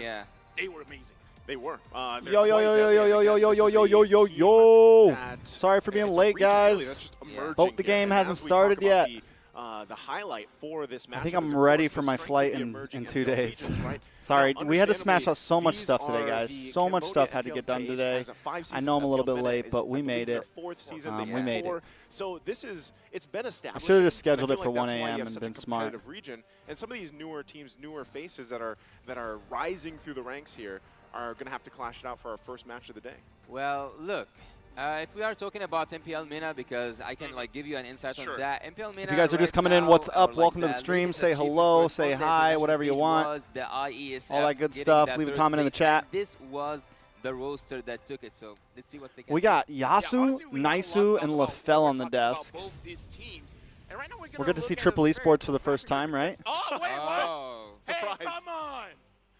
Yeah. They were amazing. They were. Yo. Sorry for being late, guys. Hope the game hasn't started yet. The highlight for this match. I think I'm ready for my flight in 2 days. Sorry, we had to smash out so much stuff today, guys. So much stuff had to get done today. I know I'm a little bit late, but we made it. We made it. So it's been established. I should have just scheduled it for 1 a.m. and been smart. And some of these newer teams, newer faces that are rising through the ranks here are going to have to clash it out for our first match of the day. Well, look. If we are talking about MPL MENA, because I can give you an insight on that. MPL MENA. If you guys are just coming in, what's up? Welcome to the stream. Say hello, say hi, whatever you want. All that good stuff. Leave a comment in the chat. This was the roster that took it, so let's see what they can We got Yasu, Naisu, and LaFell on the desk. We're good to see Triple Esports for the first time, right? Oh, wait, oh. what? Surprise. Hey, come on.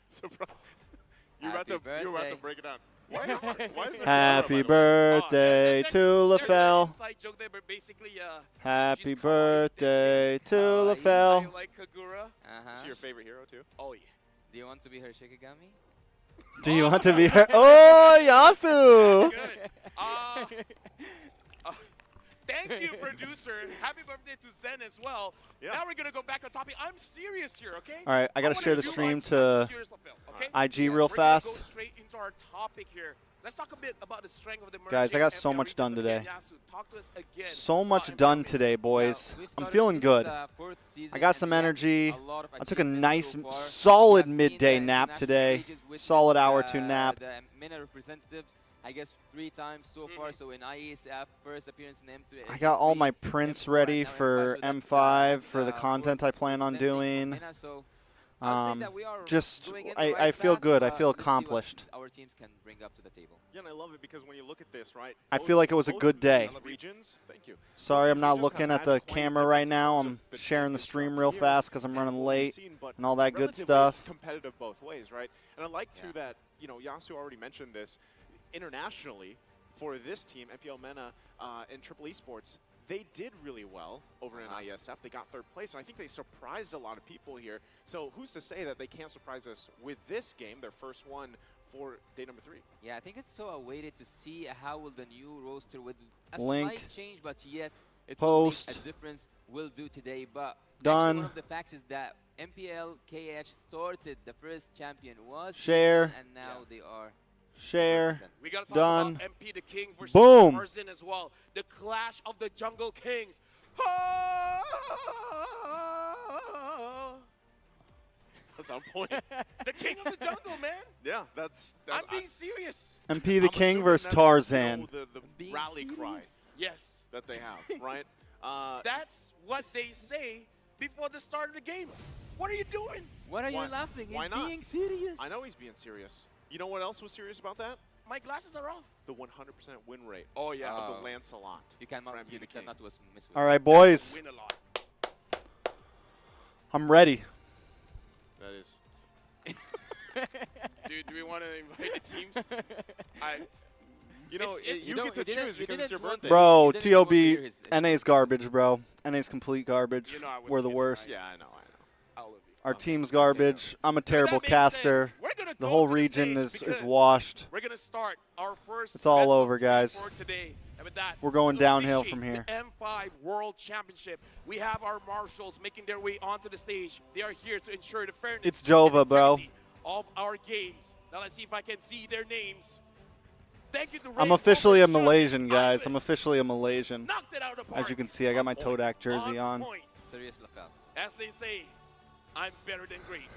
Surprise. You're about to break it down. Why is Happy birthday to LaFell. Happy birthday to LaFell. You like Kagura? Is she your favorite hero, too? Oh, yeah. Do you want to be her Shikigami? Do you want to be her? Oh, Yasu! Good. Thank you, producer. Happy birthday to Zen as well. Yeah. Now we're going to go back on topic. I'm serious here, okay? All right, I got to share the stream to IG real fast. Go straight into our topic here. Let's talk a bit about the strength of the Guys, I got so much done today. Talk to us again. So much done today, boys. I'm feeling good. I got some energy. I took a nice, solid midday nap today. Solid hour 2 nap. The MENA representatives, I guess 3 times so far. So in IESF, first appearance in M3. I got all my prints ready for M5 for the content I plan on doing. I feel good. I feel accomplished. Our teams can bring up to the table. Yeah, and I love it because when you look at this, right? I feel like it was a good day. Thank you. Sorry, I'm not looking at the camera right now. I'm sharing the stream real fast because I'm running late and all that good stuff. It's competitive both ways, right? And I like too that Yasu already mentioned this. Internationally, for this team, MPL MENA and Triple Esports, they did really well over in IESF. They got 3rd place, and I think they surprised a lot of people here. So who's to say that they can't surprise us with this game, their first one for day number 3? Yeah, I think it's so awaited to see how will the new roster with a Link. slight change, but yet it Post. will make a difference will do today. But Done. One of the facts is that MPL KH started the first champion was Share. and now they are. Share. We gotta talk Done. about MP the King versus Boom. Tarzan as well. The clash of the Jungle Kings. That's on point. The king of the jungle, man. Yeah, that's I'm being serious. MP the King versus Tarzan. The rally cry Yes. that they have, right? That's what they say before the start of the game. What are you doing? What are you laughing? Why He's not? being serious. I know he's being serious. You know what else was serious about that? My glasses are off. The 100% win rate. Oh, yeah. Of the Lancelot. You cannot miss. All right, boys. Win a lot. I'm ready. That is. Dude, do we want to invite the teams? You get to choose because it's your birthday. Bro, TOB, NA's garbage, bro. NA's complete garbage. We're the worst. Yeah, I know. Our team's garbage. I'm a terrible caster. The whole region is washed. We're gonna start our first. It's all over, guys. For today. And with that, We're going downhill from here. The M5 World Championship. We have our marshals making their way onto the stage. They are here to ensure the fairness. It's Jova, bro. Of our games. Now let's see if I can see their names. Thank you to I'm officially a Malaysian, guys. I'm officially a Malaysian. As you can see, I got my Todak jersey on. Serious LaFell. As they say, I'm better than great.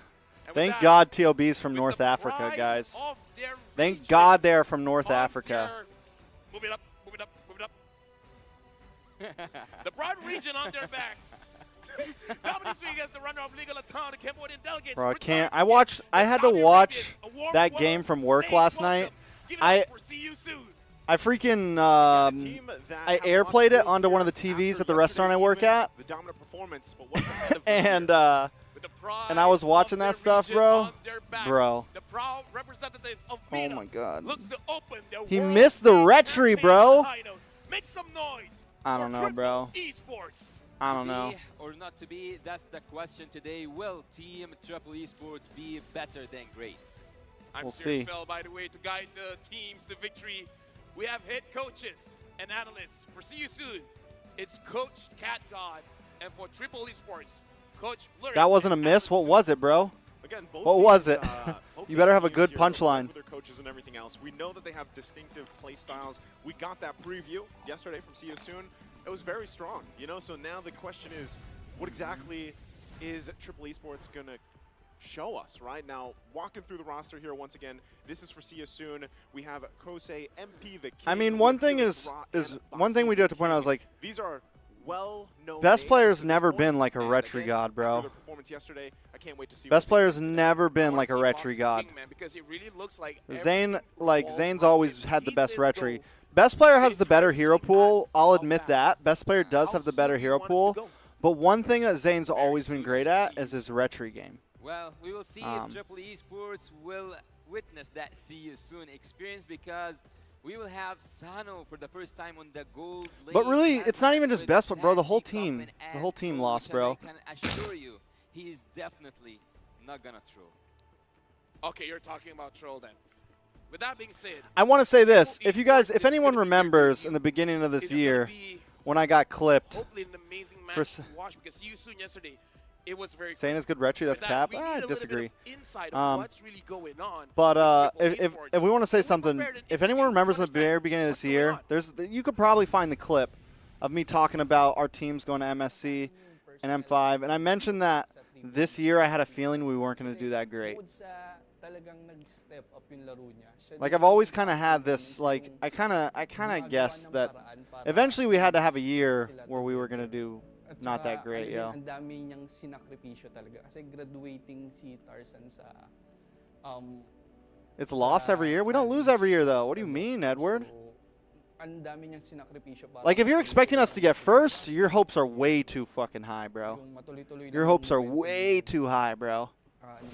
Thank God TOB's from North Africa, guys. Thank God they're from North Africa. Move it up, move it up, move it up. The broad region on their backs. The runner of legal town, the Cambodian delegates. Bro, I can't. I had to watch that game from work last night. I freaking I airplayed it onto one of the TVs at the restaurant I work at. And I was watching that stuff, bro. Bro. Oh my God. He missed the retry, bro. Make some noise. I don't know, bro. Esports. I don't know. Or not to be, that's the question today. Will Team Triple Esports be better than great? We'll see. Phil, by the way, to guide the teams to victory. We have head coaches and analysts. For See You Soon, it's Coach Cat God. And for Triple Esports, Coach Lurie. That wasn't a miss. What was it, bro? Again, What was it? You better have a good punchline. Their coaches and everything else. We know that they have distinctive play styles. We got that preview yesterday from See You Soon. It was very strong, you know. So now the question is, what exactly is Triple Esports gonna show us? Right now, walking through the roster here once again. This is for See You Soon. We have Kosei, MP, the King. I mean, one thing is one thing we do have to point out is like these are well-known. best names player's at this never point. been like a And retry again, god, after bro. their performance yesterday, I can't wait to see Best what they player's do today. never been like a I wanna see retry Fox god. King, man, because it really looks like Zane's always had the best retry. Best player has the better hero pool. I'll admit that. Best player does have the better hero pool. But one thing that Zane's always been great at is his retry game. Well, we will see if Triple Esports will witness that See You Soon experience, because we will have Sano for the first time on the gold lane. But really, it's not even just with best, but bro, the whole Sandy, team, Kaufman, the whole and team Troll, lost, which bro. I can assure you, he is definitely not gonna troll. Okay, you're talking about Troll then. With that being said, I want to say this: if anyone remembers in the beginning of this year when I got clipped hopefully an amazing match for to watch, because See You Soon yesterday, it was very saying it's good retry, that's With that, cap. we need I a little bit disagree. of insight of what's really going on But with Triple if Esports. we want to say We're something, prepared and if anyone we remembers in the understand very beginning of what's this going year, on. you could probably find the clip of me talking about our teams going to MSC and M5, and I mentioned that this year I had a feeling we weren't going to do that great. Like I've always kind of had this, like I kind of guessed that eventually we had to have a year where we were going to do not that great, yo. Ang dami niyang sinakripisyo talaga kasi graduating si Tarzan sa It's a loss every year. We don't lose every year though. What do you mean, Edward? ang dami niyang sinakripisyo para Like if you're expecting us to get first, your hopes are way too fucking high, bro. yung matuloy-tuloy Your na hopes are momentum way too high, bro. ano,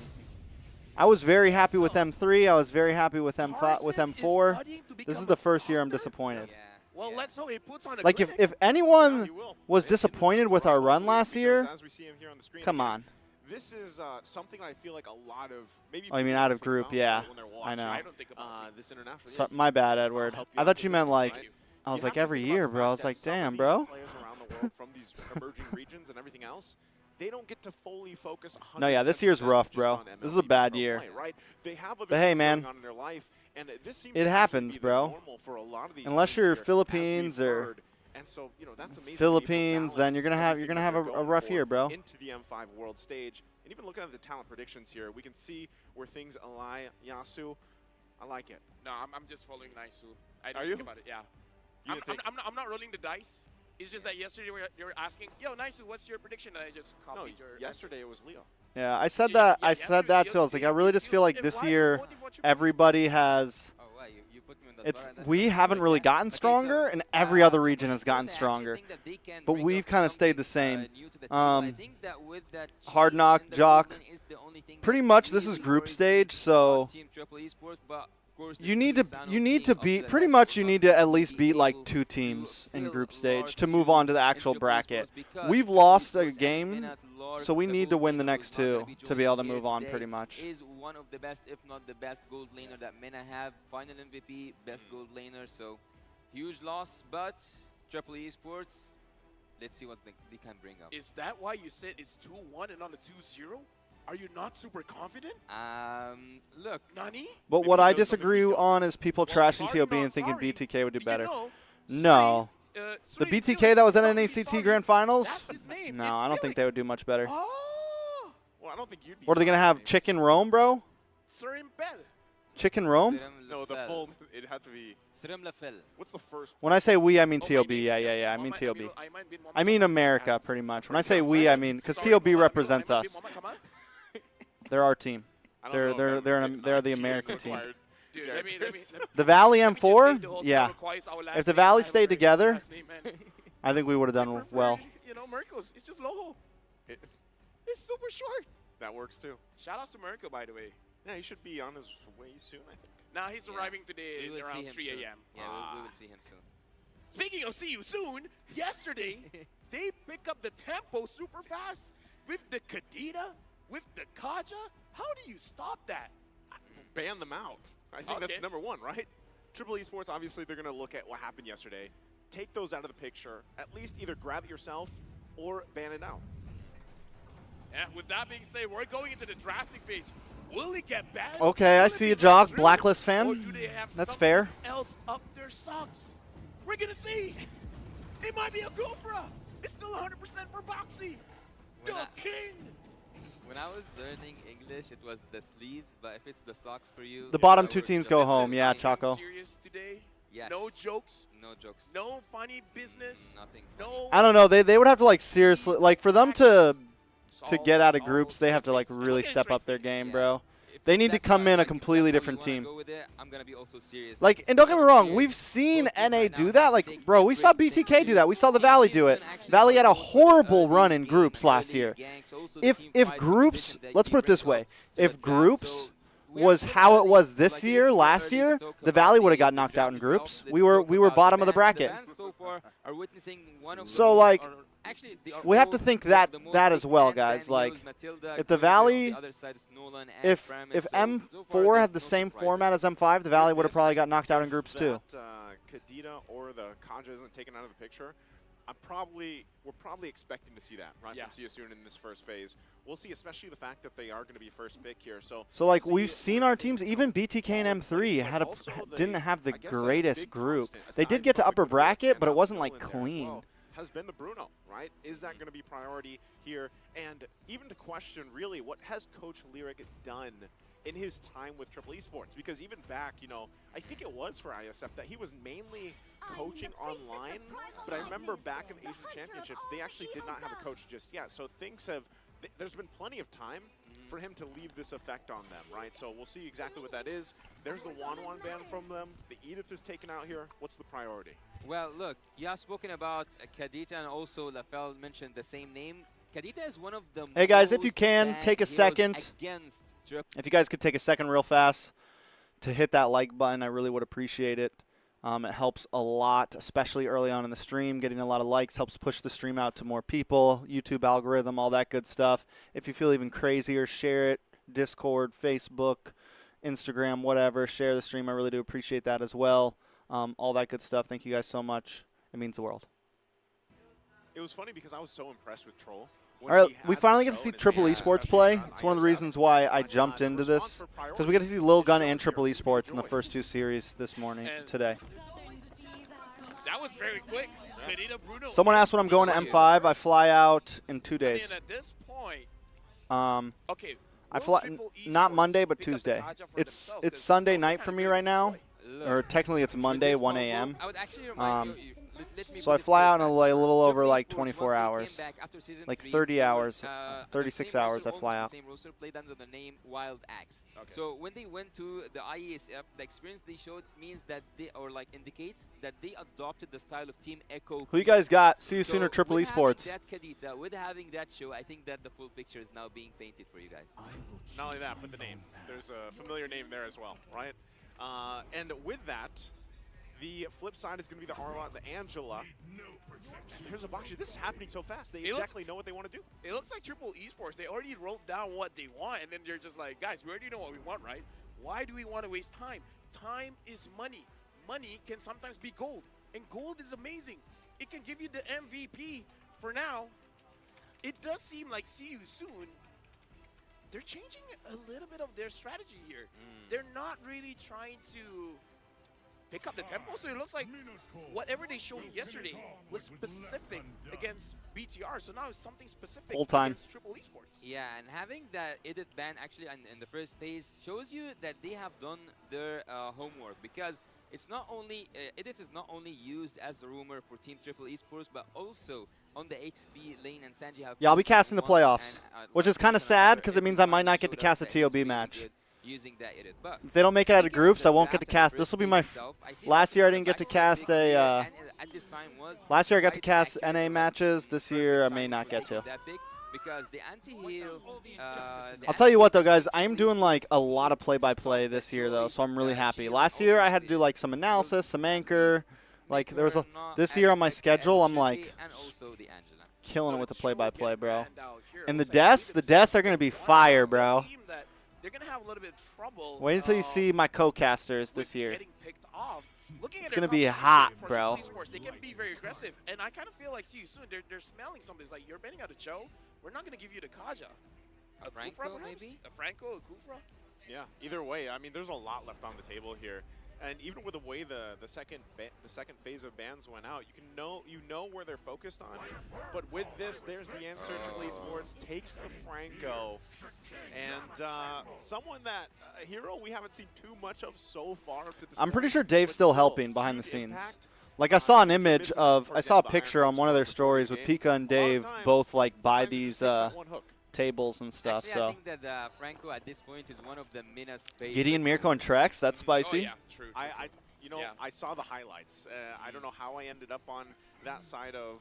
I was very happy with M3. I was very happy with M5, with Tarzan is M4. studying to This become is the a first year I'm doctor? disappointed. Yeah. Well, yeah. let's hope he puts on a Like clinic. if Yeah, anyone you will. was In disappointed with our run last year, as we see him here on the screen come again, on. This is something I feel like a lot of maybe. Oh, you mean people out of think group? about Yeah, when they're I watching, know. I don't think about this international. So, my bad, Edward. help you I out thought with you this, meant like, right? I was You like have to every think about year, the bro. I fact was that like, some of damn, these bro. Players around the world from these emerging regions and everything else, they don't get to fully focus. No, yeah, this year's 110% rough, just bro. on This is a MLB bad pro year. play, right? They have other But hey, things man, going on in their life, and this seems it to actually happens, be the bro. normal for a lot of these Unless teams you're here, as we've Philippines or heard. And so, you know, that's amazing. Philippines, then you're gonna have a rough year, bro. Into the M5 world stage, and even looking at the talent predictions here, we can see where things ally Yasu. I like it. No, I'm just following Naisu. I Are didn't you? think about it. Yeah. You didn't think- I'm not rolling the dice. It's just that yesterday you were asking, yo, Naisu, what's your prediction? And I just No, copied your. yesterday it was Leo. Yeah, I said Yeah, that. yeah, I yeah, said yeah, that too. I was like, I you- really just you- feel like why this are you year, voting for Triple everybody has. Oh, wow, you put me on the It's spot right we now. haven't really gotten Okay, so, stronger, and every other region has gotten I actually stronger. think that they can But bring we've up kinda stayed something, the same. new to the team. I Um, think that with that Hard change Knock, in the Jock, gold lane is the only thing pretty that much this is really group worries stage, me so about Team Triple Esports, but of course you the need team to Sano you need being to up beat the pretty top much you of need the to at league least be beat like able 2 to teams in fill group large stage to move shoes on to the in actual Triple bracket. Esports, because We've Triple lost a Esports has game, been at large. so we The need to gold win the laner next who's not 2 gonna be to be able to joining move here on today pretty much. is one of the best, if not the best gold laner that MENA have. Final MVP, best gold laner, so huge loss, but Triple Esports, let's see what they can bring up. Is that why you said it's 2-1 and not a 2-0? Are you not super confident? Look, Nani? But Maybe what he I does something we disagree don't. on is people Well, trashing sorry, TOB not and thinking sorry. BTK would do But better. You know, No. Suri, The Suri BTK Felix that was at probably NACT sorry. Grand Finals? That's his name. No, It's I don't think Felix. they would do much better. Oh, Well, I don't think you'd be. What are they gonna have? surprised. Chicken Rome, bro? Surim Bell. Chicken Rome? No, the full. It had to be. Srem Lafel. What's the first? When I say we, I mean Oh, TOB. maybe. Yeah. I Oh, mean might- TOB. might be I mean America, pretty much. When I say we, I mean because TOB represents us. They're our team. I don't know if They're the I'm American team. required Dude, let me The Valley let me just say M4, the whole yeah. title twice, our last If the name, Valley I have a stayed very together, last name, man. I think we would have I done prefer, well. You know, Mirko's. It's just low. It- It's super short. That works too. Shout outs to Mirko, by the way. Yeah, he should be on his way soon, I think. Now he's Yeah. arriving today We will see around him 3 soon. a.m. Yeah, we will see him soon. Speaking of see you soon, yesterday they pick up the tempo super fast with the Kadita, with the Kaja. How do you stop that? Ban them out. I think that's number one, right? Triple Esports, obviously, they're going to look at what happened yesterday. Take those out of the picture. At least either grab it yourself or ban it out. Yeah, with that being said, we're going into the drafting phase. Will he get banned? Okay, I see a jog. Blacklist fan. Or do they have That's fair. else up their socks? We're going to see. It might be a Gopra. It's still 100% for Boxy. The king. When I was learning English, it was the sleeves, but if it's the socks for you, The bottom two teams go home. Yeah, Choco. Serious today? Yes. No jokes. No jokes. No funny business. Nothing. No. I don't know. They would have to like seriously like for them to get out of groups. They have to like really step up their game, bro. They need to come in a completely different team. I'm gonna be also serious. Like, and don't get me wrong, we've seen NA do that. Like, bro, we saw BTK do that. We saw the Valley do it. Valley had a horrible run in groups last year. If groups, let's put it this way, if groups was how it was this year, last year, the Valley would have got knocked out in groups. We were bottom of the bracket. So like, we have to think that as well, guys. Like, if the Valley, if M4 had the same format as M5, the Valley would have probably got knocked out in groups too. Kadita or the Kaja isn't taken out of the picture. We're probably expecting to see that, right? From CSU in this first phase. We'll see, especially the fact that they are going to be first pick here. So like we've seen our teams, even BTK and M3 didn't have the greatest group. They did get to upper bracket, but it wasn't like clean. Has been the Bruno, right? Is that going to be priority here? And even to question, really, what has Coach Lyric done in his time with Triple Esports? Because even back, I think it was for ISF that he was mainly coaching online, but I remember back in the Asian Championships, they actually did not have a coach just yet. So things have, there's been plenty of time for him to leave this effect on them, right? So we'll see exactly what that is. There's the Wanwan ban from them. The Edith is taken out here. What's the priority? Well, look, you have spoken about Kadita, and also Lafell mentioned the same name. Kadita is one of the Hey guys, if you can, take a second. If you guys could take a second real fast to hit that like button, I really would appreciate it. It helps a lot, especially early on in the stream. Getting a lot of likes helps push the stream out to more people, YouTube algorithm, all that good stuff. If you feel even crazier, share it. Discord, Facebook, Instagram, whatever. Share the stream. I really do appreciate that as well. All that good stuff. Thank you guys so much. It means the world. It was funny because I was so impressed with Troll. All right, we finally get to see Triple Esports play. It's one of the reasons why I jumped into this, because we get to see Lil Gun and Triple Esports in the first two series this morning, today. That was very quick. Someone asked when I'm going to M5. I fly out in 2 days. At this point, I fly not Monday, but Tuesday. It's Sunday night for me right now, or technically it's Monday, 1 a.m. So I fly out in a little over like 24 hours, like 30 hours, 36 hours I fly out. So when they went to the IESF, the experience they showed means that indicates that they adopted the style of Team Echo. Who you guys got? See you soon at Triple Esports. With having that show, I think that the full picture is now being painted for you guys. Not only that, but the name. There's a familiar name there as well, right? And with that, the flip side is going to be the Arla, the Angela. And here's a Bakshi. This is happening so fast. They exactly know what they want to do. It looks like Triple Esports. They already wrote down what they want, and then they're just like, guys, we already know what we want, right? Why do we want to waste time? Time is money. Money can sometimes be gold, and gold is amazing. It can give you the MVP. For now, it does seem like see you soon. They're changing a little bit of their strategy here. They're not really trying to pick up the tempo, so it looks like whatever they showed yesterday was specific against BTR, so now it's something specific against Triple Esports. Yeah, and having that edit ban actually in the first phase shows you that they have done their homework, because it's not only edit is not only used as the rumor for Team Triple Esports, but also on the XP lane, and Sanji have. Yeah, I'll be casting the playoffs, which is kind of sad because it means I might not get to cast a TOB match. Using that edit. But if they don't make it out of groups, I won't get to cast. This will be my last year. I didn't get to cast a. Last year I got to cast NA matches. This year I may not get to. Because the anti-heal. I'll tell you what though, guys. I am doing like a lot of play-by-play this year though, so I'm really happy. Last year I had to do like some analysis, some anchor. Like there was a. This year on my schedule, I'm like. And also the Angela. killing it with the play-by-play, getting bro. banned out here. And the Looks like deaths are going to be fire, bro. They seem that they're gonna have a little bit of trouble. Wait until you see my co-casters with this year. getting picked off. Looking It's at their gonna be competition hot, for bro. Esports, they can be very aggressive, and I kind of feel like, see you soon. They're smelling something. It's like, you're betting out a Joe. We're not gonna give you the Kaja. A Franco, Kufra, perhaps? maybe? A Franco, a Kufra. Yeah, either way, I mean, there's a lot left on the table here. And even with the way the second phase of bans went out, you know where they're focused on. But with this, there's the answer. Triple Esports takes the Franco, and someone that a hero we haven't seen too much of so far up to this I'm pretty point, sure Dave's but still helping behind the huge scenes. impact. Like I saw an image Missing of, for I saw a Dead picture Iron on one of their before the stories with game. Pika and A lot of Dave times, both like by sometimes it these just takes that one hook. tables and stuff. Actually, I So think that Franco at this point is one of the Minas favorites. Gideon, Mirko, and Trex, that's spicy. Oh yeah, true. You know, Yeah. I saw the highlights. I don't know how I ended up on that side of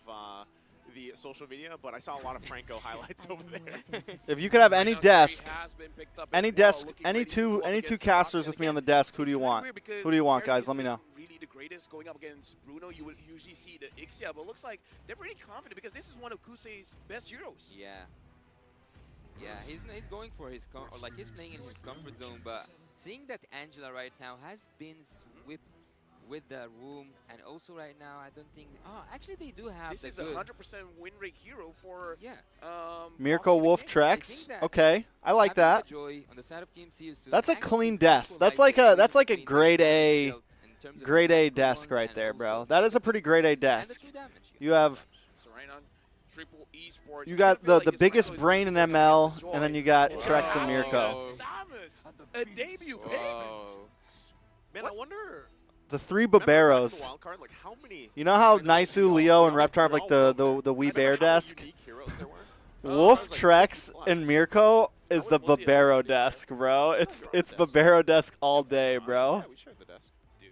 the social media, but I saw a lot of Franco highlights over there. If you could have any Now, desk, Curry has been picked up any as well, desk, looking any ready to two, go up any two against casters Fox. with And me on the again, desk. Who it's do you really want? weird because Who do you want, Curry guys? Let me isn't know. Really the greatest going up against Bruno. You would usually see the Ixia, but it looks like they're pretty confident because this is one of Kusei's best heroes. Yeah. Yeah, he's going for his he's playing in his comfort zone, but seeing that Angela right now has been swept with the room, and also right now I don't think. Oh, actually they do have This the is a good. 100% win rate hero for Yeah. Mirko, Fox Wolf, in the game. Trex. that Okay, I like having that. the Joy on the side of Team Seus to That's a actually clean desk. That's equalize like the a between grade the A, field in terms of the grade A technical desk ones right and there, also bro. the That is a pretty grade A and the desk. 2 damage. You have. So right on Triple Esports. You I got kinda feel like the his biggest Franco is brain in really going up ML, against and then Joy. you got Oh, Trex and Mirko. Damas, a debut pick. Whoa. Man, I wonder. The three remember back in the Baberos. wild card, like how many? You know how I know Naisu, we all- Leo, and we all- Reptar have we like all the love it. Weeb I remember Air how many desk? unique heroes there were. Wolf, There's like Trex, 50 plus. and Mirko is I the was mostly at Babero Naisu, desk, bro. It's Babero it's desk. Babero desk all day, bro. Yeah, we shared the desk. Dude.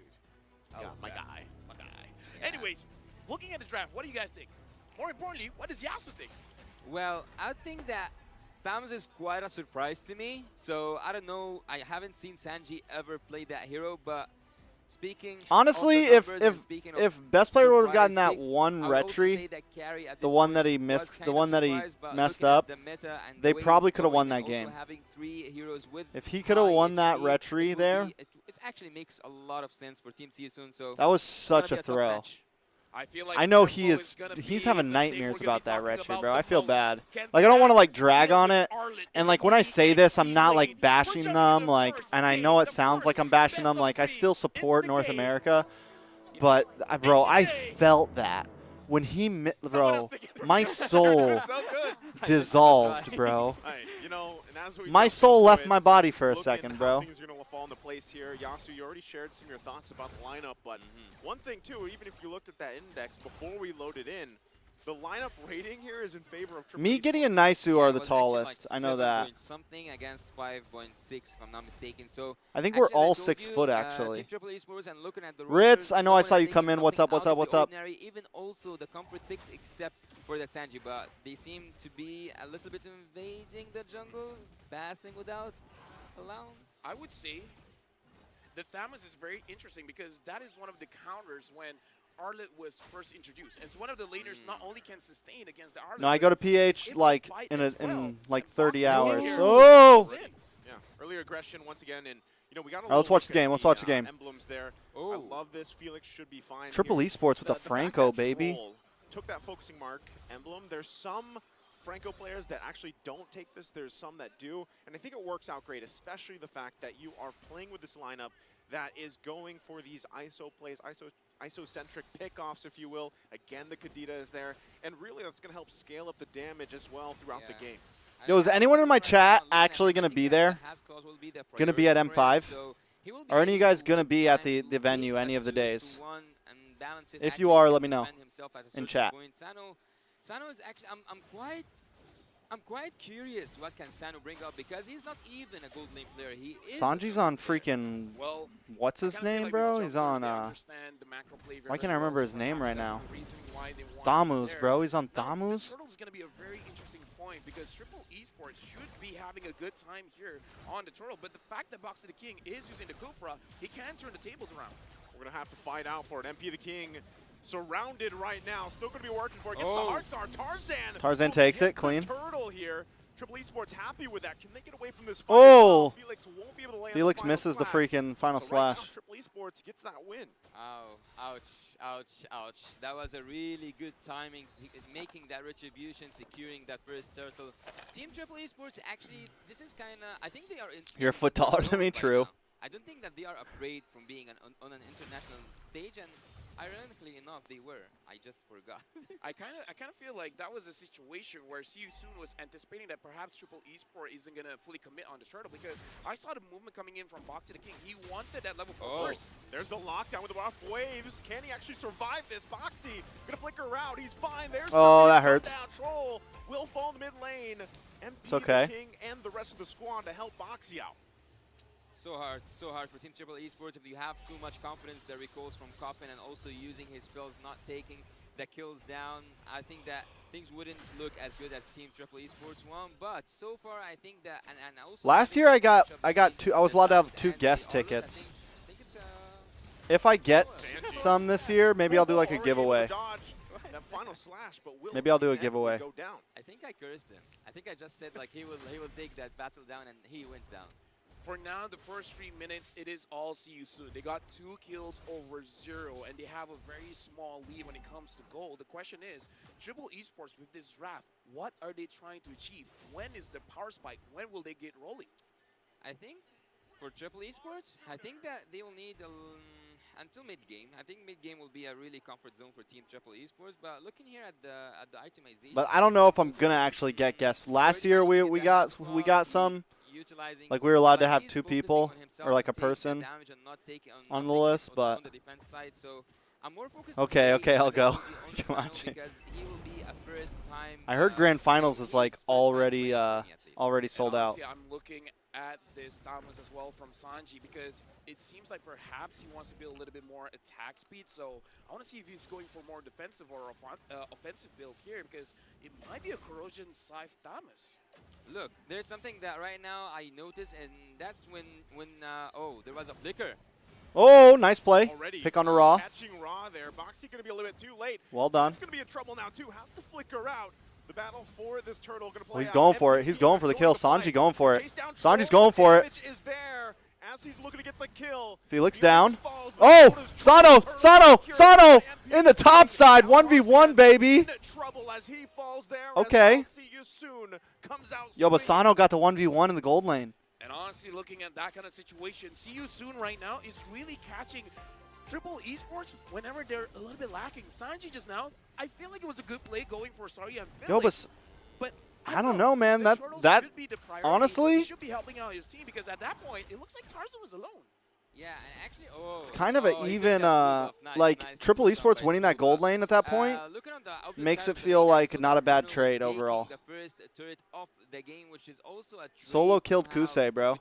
Yeah, my that. guy. My guy. Anyways, looking at the draft, what do you guys think? More importantly, what does Yasu think? Well, I think that Stams is quite a surprise to me. So I don't know. I haven't seen Sanji ever play that hero, but speaking Honestly, of the if numbers and speaking of if best player would have surprise gotten that picks, one I would also say retry, that Carry at the this one point that he was missed, kind the of one that he surprised, but messed looking at up, the meta and the they way probably he's could have won going that and also game. having 3 heroes with If he could have high won that HP, retry it would there, be- it actually makes a lot of sense for Team Season. So that was it's gonna such be a tough throw. match. I feel like I know Triple he is. gonna He's be having the thing nightmares we're gonna about be that talking retry, about bro. the I feel most. bad. Can Like I don't want to like Dax drag deal on with it, Arlet and in like the when I late say game? this, I'm He not laid like bashing Butcher them, in the like, first and I game, know it the sounds like first I'm bashing best them, of like I 3 still in support the North game. America, but bro, I felt that when he, bro, my soul So good. dissolved, bro. Alright, you know, and as we My jump soul into left it, my body for a looking second, how bro. Things are gonna fall into place here. Yasu, you already shared some of your thoughts about the lineup, but one thing too, even if you looked at that index before we loaded in, the lineup rating here is in favor of Triple Me, Esports. Gideon, and Naisu Yeah, are it the was actually, like, tallest. I know 7 that. point something against 5.6, if I'm not mistaken. So I think we're actually, as I all told 6 you, foot, Team actually. Triple Esports and looking at the Ritz, rosters, I know no I one saw is you come taking in. What's up, something what's out up, of what's the up? ordinary, even also the comfort picks, except for the Sanji, but they seem to be a little bit invading the jungle, passing without allowance. I would say the Thamus is very interesting because that is one of the counters when Arlet was first introduced. As one of the laners not only can sustain against the Arlet, No, I go to PH it like fight in as well. in like And 30 Fox hours. here Oh! goes in. Yeah, early aggression once again, and you know we got a Alright, let's little watch look the at game, let's watch the game. Emblems there. Oh. I love this. Felix should be fine. Triple here. Esports with The a fact Franco, that baby. Troll took that focusing mark emblem. There's some Franco players that actually don't take this. There's some that do, and I think it works out great, especially the fact that you are playing with this lineup that is going for these ISO plays, ISO-centric pickoffs, if you will. Again, the Kadita is there, and really that's going to help scale up the damage as well throughout the game. Yo, is anyone in my chat actually gonna be there? Gonna be at M5? Are any of you guys gonna be at the venue any of the days? If you are, let me know in chat. Sano is actually, I'm quite curious what can Sano bring up because he's not even a gold lane player. He is. Sanji's on freaking, Well, what's his name, bro? He's on, why can't I remember his so name perhaps right that's now? the reason why they want him Thamus, there. bro. He's on Now, Thamus? The Turtle's going to be a very interesting point because Triple Esports should be having a good time here on the Turtle, but the fact that Box of the King is using the Kufra, he can turn the tables around. We're going to have to fight out for it. MP the King surrounded right now. Still going to be working for it. Gets the hard guard. Tarzan takes it clean. Turtle here. Triple Esports happy with that. Can they get away from this fight? Oh! Felix won't be able to land Felix the final misses the slash. freaking final So right now, slash. Triple Esports gets that win. Ow, ouch, ouch, ouch. That was a really good timing, making that retribution, securing that first turtle. Team Triple Esports, actually, this is kind of, I think they are in. You're a foot taller than me, right true. now. I don't think that they are afraid from being on an international stage, and ironically enough, they were. I just forgot. I kind of feel like that was a situation where CU Soon was anticipating that perhaps Triple Esport isn't gonna fully commit on the turtle, because I saw the movement coming in from Boxy the King. He wanted that level 4 first. There's the lockdown with the rough waves. Can he actually survive this? Boxy gonna flicker out. He's fine. There's that hurts. Down. Troll will fall in the mid lane. MP It's okay. the King and the rest of the squad to help Boxy out. So hard for Team Triple Esports. If you have too much confidence that recalls from Coffin and also using his spells, not taking the kills down, I think that things wouldn't look as good as Team Triple Esports won. But so far, I think that and also Last year I was allowed to have 2 guest tickets. I think it's If I get some this year, maybe I'll do like a giveaway. That final slash, but will Maybe I'll do a Ken giveaway. Go down. I think I cursed him. I think I just said like he will take that battle down, and he went down. For now, the first 3 minutes, it is all CU Soon. They got 2 kills over 0, and they have a very small lead when it comes to gold. The question is, Triple Esports with this draft, what are they trying to achieve? When is the power spike? When will they get rolling? I think for Triple Esports, I think that they will need until mid-game. I think mid-game will be a really comfort zone for Team Triple Esports. But looking here at the itemization, But I don't know if I'm gonna actually get guests. Last year we got some. Like we were allowed to have 2 people or like a person on the list, but on the defense side, so I'm more focused. Okay, I'll that go. he will be on Come on, Sano Jake. because he will be a first-time. I heard Grand Finals is like first-time already playing at least. already sold out. Honestly, I'm looking at this Thomas as well from Sanji, because it seems like perhaps he wants to build a little bit more attack speed. So I want to see if he's going for more defensive or offensive build here, because it might be a Corrosion Scythe Thomas. Look, there's something that right now I notice, and that's when oh, there was a flicker. Oh, nice play. Already Pick on the raw. Catching raw there. Boxy going to be a little bit too late. Well done. He's going to be in trouble now too. Has to flicker out. The battle for this turtle going to play. Well, he's out. going for it. MVP He's going for the kill. going to Sanji going for it. Chase down Sanji's Troll. going for it. Damage is there as he's looking to get the kill. Felix down. falls, but Oh, so does Troll. Sano Secured by in the top side. 1v1, baby. In trouble as he falls there. Okay. I'll see you soon. Comes out Yo, but swinging. Sano got the 1v1 in the gold lane. And honestly, looking at that kind of situation, CU Soon right now is really catching Triple Esports whenever they're a little bit lacking. Sanji just now, I feel like it was a good play going for Sorry and Yo, Felix. but But I don't know, man. The That Turtles should be the priority. honestly- He should be helping out his team, because at that point, it looks like Tarzan was alone. Yeah, and actually, oh, it's kind of an he even, took that move off. Nice, like nice Triple move off Esports by winning that Tuba. gold lane at that point. Looking on the opposite makes side it of the feel map, like so not a bad Bruno was trade taking overall. The first turret off the game, which is also a trade Solo killed somehow Kusei, bro.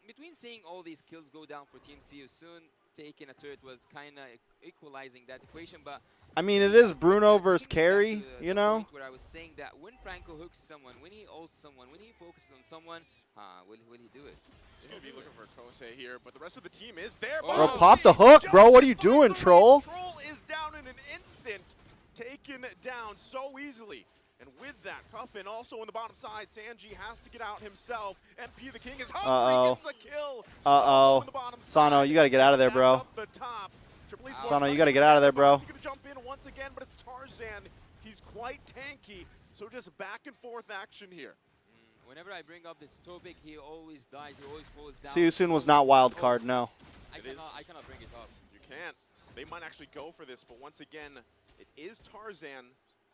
Between seeing all these kills go down for Team CU Soon, taking a turret was kind of equalizing that equation, but I mean, it is Bruno versus taking it back Carry, to the you know? point where I was saying that when Franco hooks someone, when he ults someone, when he focuses on someone, will he do it? He's going to be looking for Kosei here, but the rest of the team is there. Bro, Boxy pop the hook, bro. What are you just doing, finds the Troll? range. Troll is down in an instant, taken down so easily. And with that, Cuffin also on the bottom side. Sanji has to get out himself. MP the King is hungry, gets a kill. Uh-oh. on the bottom Sano, side. you gotta get out of there, Back bro. up the top. Triple Esports Sano, you running gotta get out of there, bro. He's gonna jump in once again, but it's Tarzan. He's quite tanky, so just back and forth action here. Whenever I bring up this topic, he always dies, he always falls down. CU Soon was not wild card, no. I cannot bring it up. You can't. They might actually go for this, but once again, it is Tarzan.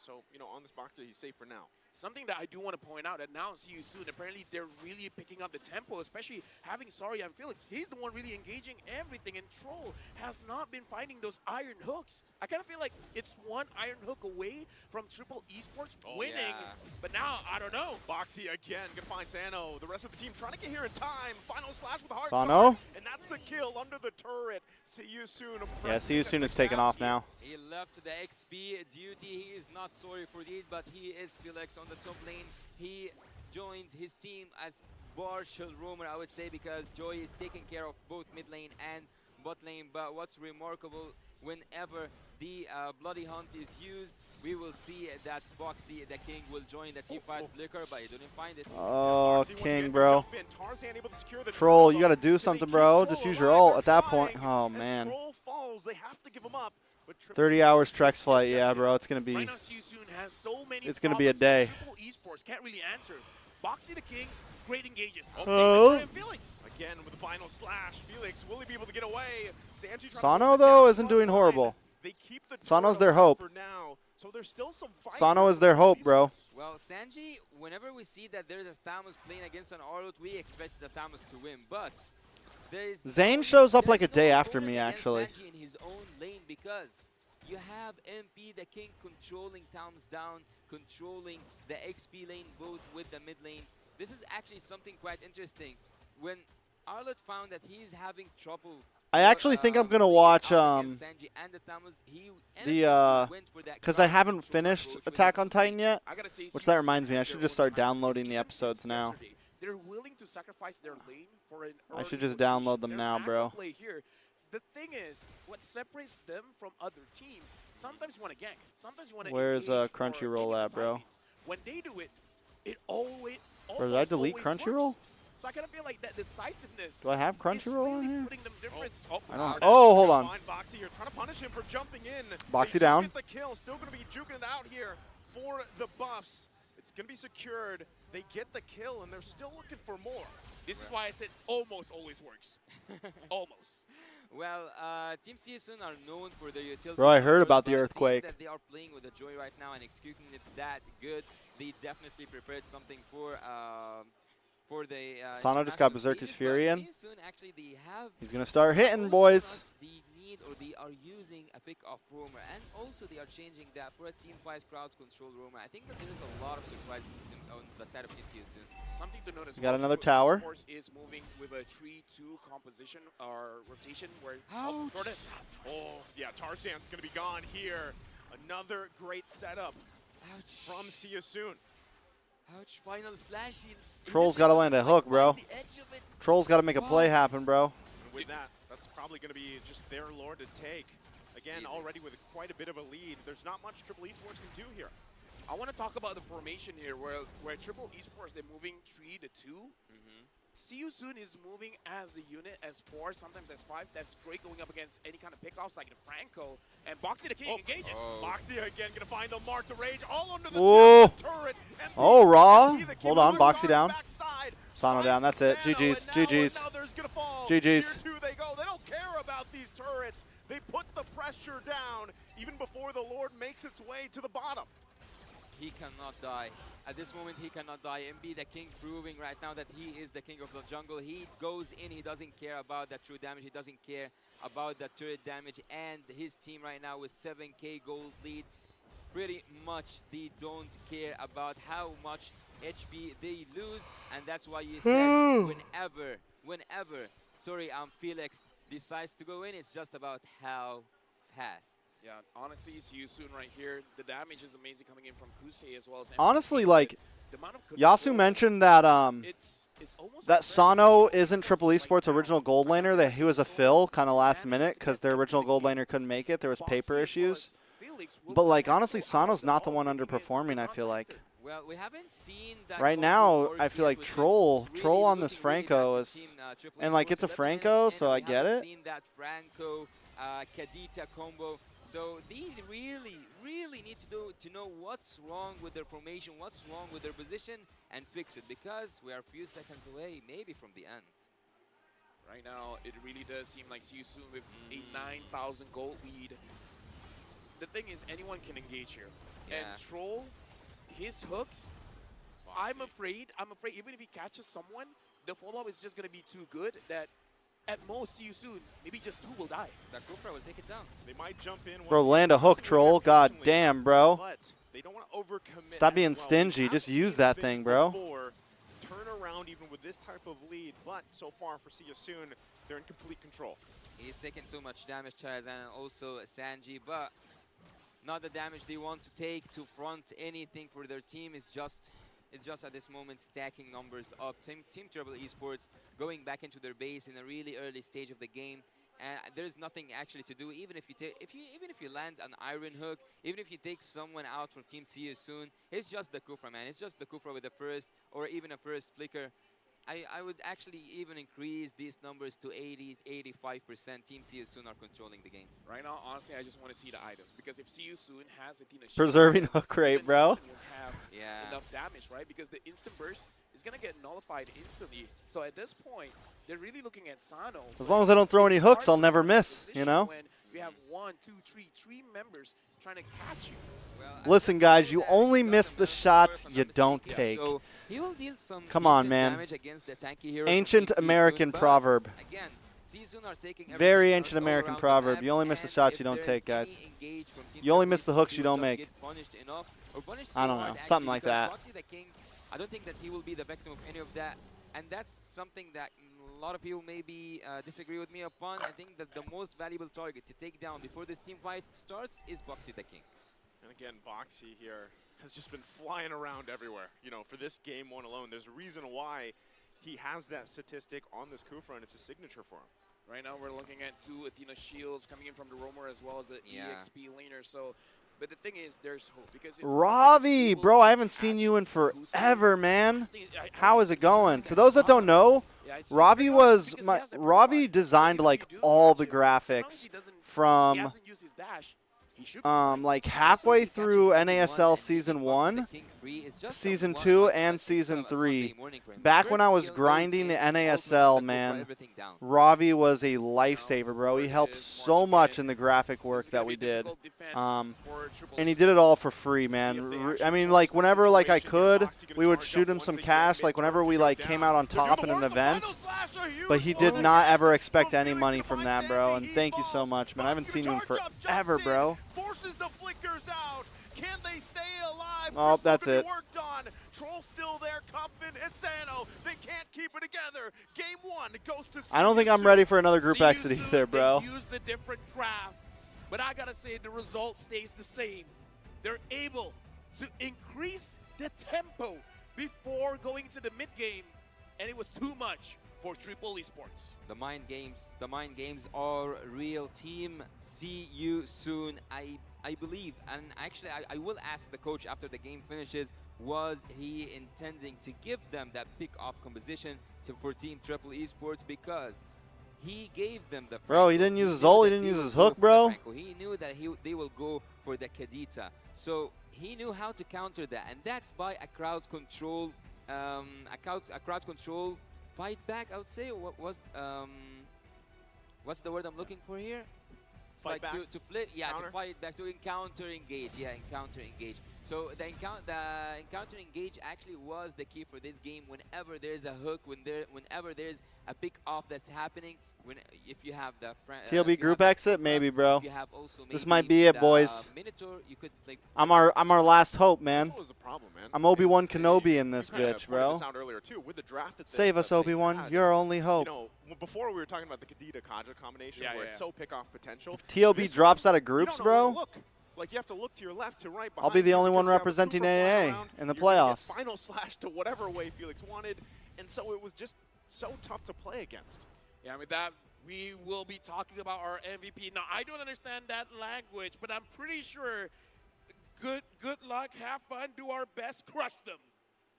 So, you know, on this boxer, he's safe for now. Something that I do want to point out, that now CU Soon, apparently they're really picking up the tempo, especially having Sorry and Felix. He's the one really engaging everything, and Troll has not been finding those iron hooks. I kind of feel like it's one iron hook away from Triple Esports winning, yeah. but now, I don't know. Boxy again, gonna find Sano. The rest of the team trying to get here in time. Final slash with a hard Sano? guard, and that's a kill under the turret. See you soon. Yeah, CU Soon is taking off now. He left the XP duty. He is not sorry for it, but he is Felix on the top lane. He joins his team as partial roamer, I would say, because Joy is taking care of both mid lane and bot lane. But what's remarkable whenever the Bloody Hunt is used, we will see that Boxy, the King, will join the teamfight flicker, but he didn't find it. Oh, King, bro. Troll, you got to do something, bro. Just use your ult at that point. Oh, man. 30 hours Trex flight. Yeah, bro. It's going to be... Right now, Siusun has so many It's going to be a day. Triple Esports can't really answer. Boxy the King, great engages. Oh. Felix. Again with the final slash. Felix, will he be able to get away? Sanji Sano, though, isn't doing horrible. They keep the Sano's their hope. for now, so there's still some fight. Sano is their hope, bro. Well, Sanji, whenever we see that there's a Thamus playing against an Arut, we expect the Thamus to win, but there is Zane shows up like a day after me, actually. Sanji in his own lane, because you have MP, the King, controlling Thamus down, controlling the XP lane, both with the mid lane. This is actually something quite interesting. When Arlott found that he's having trouble, I actually think I'm going to watch Sanji and the Thamus, because I haven't finished Attack on Titan yet, I gotta say, which that Siusun reminds me, I has should their just own start time. downloading the Even episodes since now. yesterday, they're willing to sacrifice their lane for an I should early just rotation. download them Their now, macro bro. Play here. The thing is, what separates them from other teams, sometimes you want to gank, sometimes you want to Where's, engage Crunchyroll for at, bro? side lanes. When they do it, it always Bro, did I delete always Crunchyroll? works. So I kind of feel like that decisiveness. Do I have is Crunchyroll really in here? putting them difference. I don't. Oh, hold on. Boxy, you're trying to punish him for jumping in. Boxy They do down. Get the kill. Still going to be juking it out here for the buffs. It's going to be secured. They get the kill, and they're still looking for more. This is why I said almost always works. Almost. Well, Team Siusun are known for their utility. Bro, I heard numbers, about the but it seems earthquake. that they are playing with the Joy right now and executing it that good. They definitely prepared something for the Sano just got international Berserker's series, Fury but in. Siusun actually they have He's going to start hitting, also boys. not the need, or they are using a pick off roamer, and also they are changing that for a team fight crowd control roamer. I think that there is a lot of surprises on the side of Team Siusun. Something to notice. We got well, another Triple tower. Esports is moving with a 3-2 composition or rotation where Ouch. Torres. Oh, yeah, Tarzan's going to be gone here. Another great setup Ouch. from Siusun. Ouch. Final slash. Troll's got to land a hook, bro. The edge of it. Troll's got to make a play happen, bro. And with that, that's probably going to be just their lore to take. Again, already with quite a bit of a lead. There's not much Triple Esports can do here. I want to talk about the formation here where Triple Esports, they're moving 3-2. Siusun is moving as a unit, as 4, sometimes as 5. That's great going up against any kind of pickoffs like the Franco. And Boxy the King engages. Boxy again going to find the mark, the rage, all under the Whoa. turret. And Oh, Raw. the King Hold on, going Boxy down. backside. Sano down, that's it. Sano, GG's, and now GG's. another's gonna fall. GG's. Tier 2 they go. They don't care about these turrets. They put the pressure down even before the Lord makes its way to the bottom. He cannot die. At this moment, he cannot die. MB, the King, proving right now that he is the king of the jungle. He goes in, he doesn't care about that true damage. He doesn't care about the turret damage. And his team right now with 7k gold lead, pretty much they don't care about how much HP they lose. And that's why you said whenever, Felix decides to go in, it's just about how fast. Yeah, honestly, Siusun right here, the damage is amazing coming in from Kusei as well as Honestly, like, the amount of Yasu control, mentioned that it's almost that unfair Sano because isn't Triple Esports' original gold laner, that he was a fill kind of last minute because their original gold laner couldn't make it. There was paper issues. But, like, honestly, Sano's not the one underperforming, I feel like. Well, we haven't seen that Right combo now, work I feel yet, like which is Troll really on this looking really Franco bad is, for Team, Triple and like Esports it's a 11 Franco, minutes so in, I and we get haven't it. seen that Franco Kadita combo. So they really need to know what's wrong with their formation, what's wrong with their position, and fix it, because we are a few seconds away, maybe from the end. Right now, it really does seem like Siusun with a 9,000 gold lead. The thing is, anyone can engage here. Yeah. And Troll, his hooks, I'm afraid even if he catches someone, the follow-up is just going to be too good that at most Siusun, maybe just 2 will die. That Kufra will take it down. They might jump in. Bro, once land a again, hook, possibly Troll. God personally, damn, bro. But they don't want to overcommit. Stop as being well. stingy. We have Just seen use that things thing, bro. before turn around even with this type of lead, but so far for Siusun, they're in complete control. He's taking too much damage, Charizard, and also Sanji, but not the damage they want to take to front anything for their team. It's just at this moment stacking numbers up. Team Triple Esports going back into their base in a really early stage of the game, and there's nothing actually to do. Even if you even if you land an iron hook, even if you take someone out from Team See You Soon, it's just the Kufra, man. It's just the Kufra with the first or even a first flicker. I would actually even increase these numbers to 80-85%. Team See You Soon are controlling the game. Right now, honestly, I just want to see the items because if See You Soon has a Tina Shield, Preserving hook rate, even bro. Ethan will have enough damage, right? Because the instant burst is gonna get nullified instantly. So at this point, they're really looking at Sano. As long as I don't throw any hooks, I'll never miss, you know? When you have 1, 2, 3, 3 members trying to catch you. Well, Listen, guys, you only miss the shots you don't take. So he will deal some Come on, decent man. damage against the tanky heroes from Ancient Team See You American Soon, but proverb. Again, See You Soon are taking Very everything ancient all American around the proverb. map, You only miss the and shots if you don't there's take, guys. any engage from Team You only Triple miss the hooks Esports, you don't doesn't make. get punished enough or punished I so don't hard, know, actually, something like because that. Boxy the King, I don't think that he will be the victim of any of that. And that's something that a lot of people maybe disagree with me upon. I think that the most valuable target to take down before this team fight starts is Boxy the King. And again, Boxy here has just been flying around everywhere. You know, for this game one alone, there's a reason why he has that statistic on this Kufra, and it's a signature for him. Right now, we're looking at 2 Athena shields coming in from the roamer as well as the EXP laner. So, but the thing is, there's hope because if Ravi, bro, I haven't seen you in forever, man. How is it going? To those that don't know, Ravi was Ravi designed like all the graphics from like halfway through NASL Season 1, Season 2, and Season 3. Back when I was grinding the NASL, man, Ravi was a lifesaver, bro. He helped so much in the graphic work that we did. And he did it all for free, man. I mean, like, whenever like I could, we would shoot him some cash, like whenever we like came out on top in an event. But he did not ever expect any money from that, bro. And thank you so much, man. I haven't seen you in forever, bro. Forces the flickers out. Can they stay alive? Oh, that's it. Troll still there, Cuffin and Sano. They can't keep it together. Game 1 goes to I don't think I'm ready for another group exit either, bro. They use a different craft, but I gotta say the result stays the same. They're able to increase the tempo before going to the mid game, and it was too much for Triple Esports. The mind games are real. Team See You Soon. I believe, and actually I will ask the coach after the game finishes, was he intending to give them that pick-off composition for Team Triple Esports, because he gave them the Bro, he didn't use his ult, he didn't use his hook, bro. He knew that they will go for the Kadita. So he knew how to counter that, and that's by a crowd control fight back, I would say. What was what's the word I'm looking for here? It's Fight like back? to flip, yeah, Counter? to fight back, to encounter engage, yeah, encounter engage. So the encounter engage actually was the key for this game. Whenever there's a hook, whenever there's a pick off that's happening, if you have the TLB group exit, maybe, bro. you have also This maybe might be it, the boys. Minotaur, you could like. I'm our last hope, man. That's what was the problem, man. I'm Obi-Wan It's- Kenobi in this you kinda bitch, pointed bro. this out earlier too, with the draft that Save us, that they Obi-Wan. had. You're our only hope. You know, before we were talking about the Kadita Kaja combination, Yeah, where yeah, it's yeah. so pick off potential. If TLB This drops one, out of groups, you don't know where to bro, look. Like, you have to look to your left, to right, I'll be behind the you, only one because you have a representing super fly NA around. in the You're gonna get playoffs. final slash to whatever way Felix wanted, and so it was just so tough to play against. Yeah, with that, we will be talking about our MVP. Now, I don't understand that language, but I'm pretty sure good luck, have fun, do our best, crush them.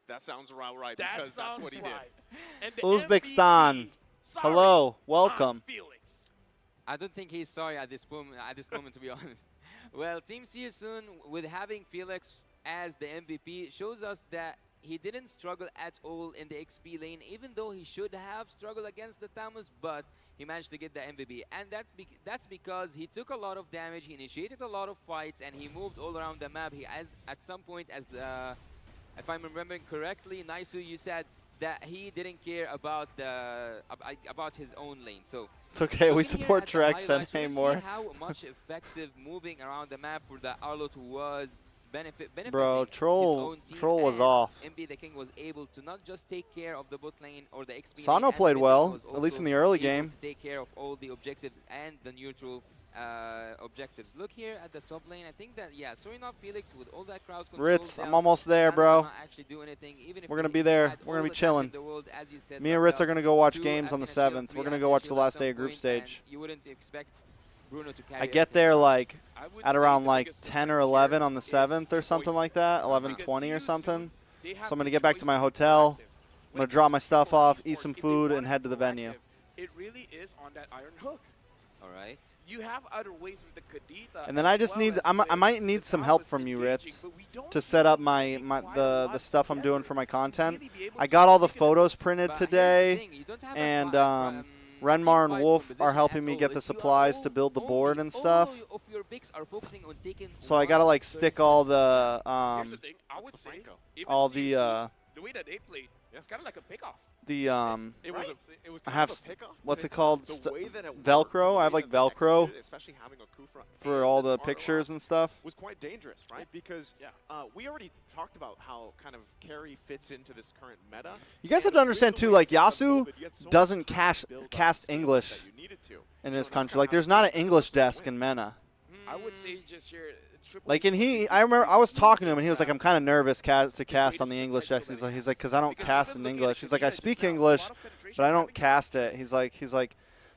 That sounds right, That because that's sounds what he right. did. And the Uzbekistan. MVP, sorry, Hello, I'm welcome. Felix. I don't think he's sorry at this moment. To be honest. Well, Team See You Soon, with having Felix as the MVP, shows us that he didn't struggle at all in the XP lane, even though he should have struggled against the Thamus, but he managed to get the MVP. And that's because he took a lot of damage, he initiated a lot of fights, and he moved all around the map. At some point, if I'm remembering correctly, Naisu, you said that he didn't care about his own lane. So It's okay, we looking here support at the Trex highlights, we can see anymore. how much effective moving around the map for the Arlot was benefiting Bro, his Troll own team, was and off. MB the King was able to not just take care of the bot lane or the XP Sano lane, and played mid lane, well, was at least in also the early able game. to take care of all the objectives and the neutral objectives. Look here at the top lane. I think that, yeah, Suriname Felix with all that crowd control. Ritz, I'm almost there, bro. Not actually do anything, even if We're going to he be there. had We're going all to be the time chilling. in the world, as you said, Me and like, Ritz are going to go watch 2 games on the Athena Shield, 7th. 3 We're going to go Athena watch the Shield at last some day of group point, stage. and you wouldn't expect Bruno to carry I get everything. there like I would at say around the like biggest 10 or difference 11 here on the is 7th or something choice. like that, Because 11:20 or CU something. they have So I'm going to the get back to choice my be hotel. proactive. I'm When going it to drop comes my to stuff triple off, esports, eat some if they food, wanna and head to be the venue. proactive, it really is on that iron hook. All right. You have other ways with the Kadita. And then I just need, I might need some help from you, Ritz, to set up the stuff I'm doing for my content. I got all the photos printed But here's the today, thing, you don't have a and team Renmar and fight Wolf from are position helping at me all. get the Like, you are supplies to build the board and stuff. All of your picks are focusing on taking So I gotta like stick all the Here's the thing, I would say, even all CU, the way that they played, it's kind of like a pickoff. It was I kind have of a pickoff. what's but it called? The way that it Velcro? worked, I have the way like that they Velcro executed it, especially having a Kufra for and all this the Mara pictures lock and stuff. was quite dangerous, right? Because we already talked about how kind of carry fits into this current meta. You guys have And to understand with the too, way like things Yasu unfolded, you had so much doesn't time to build up cast skills English that you needed to. in You know, this that's country. kinda Like how there's you not an build English up to win. desk in MENA. I would say just your triple Like, and I remember I was talking to him, and he was like, "I'm kind of nervous to cast on the English desk." He's like, "Cause I don't cast in English." He's like, "I speak English, but I don't cast it." He's like,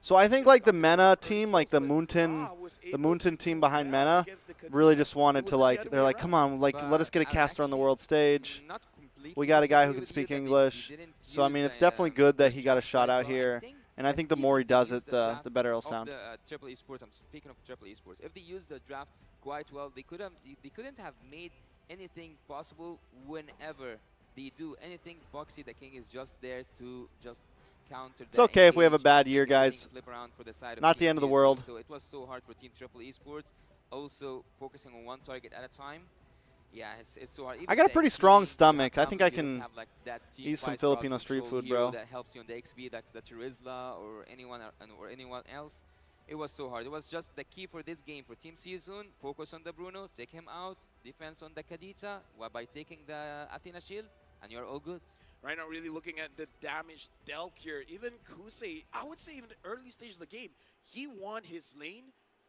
so I think like the MENA team, like the Moonton team behind MENA, really just wanted to like, they're like, "Come on, like let us get a caster on the world stage. Not completely We got a guy who disagree can with speak you that English." they didn't So I use mean, the, it's definitely good that he got a shot quite out well. here. think And I that think the even more he if they does use it, the draft better it'll of sound. The Triple Esports, I'm speaking of Triple Esports. If they use the draft quite well, they couldn't have made anything possible whenever they do anything. Boxy the King is just there to just counter. It's okay if we have a engage bad and year, make everything guys. flip around for the side of Not Team the end of the CSU. world. So it was so hard for Team Triple Esports. Also focusing on one target at a time. Yeah, it's so hard. I Even got a the pretty XP strong you stomach. I have think now, I you don't can have, like, that team eat some fight Filipino crowd street control food, hero bro. that helps you on the XP, like the Turizla or anyone else. It was so hard. It was just the key for this game for Team Season. Focus on the Bruno, take him out. Defense on the Kadita by taking the Athena shield, and you're all good. Right now, really looking at the damage dealt here. Even Kusei, I would say even the early stage of the game, he won his lane.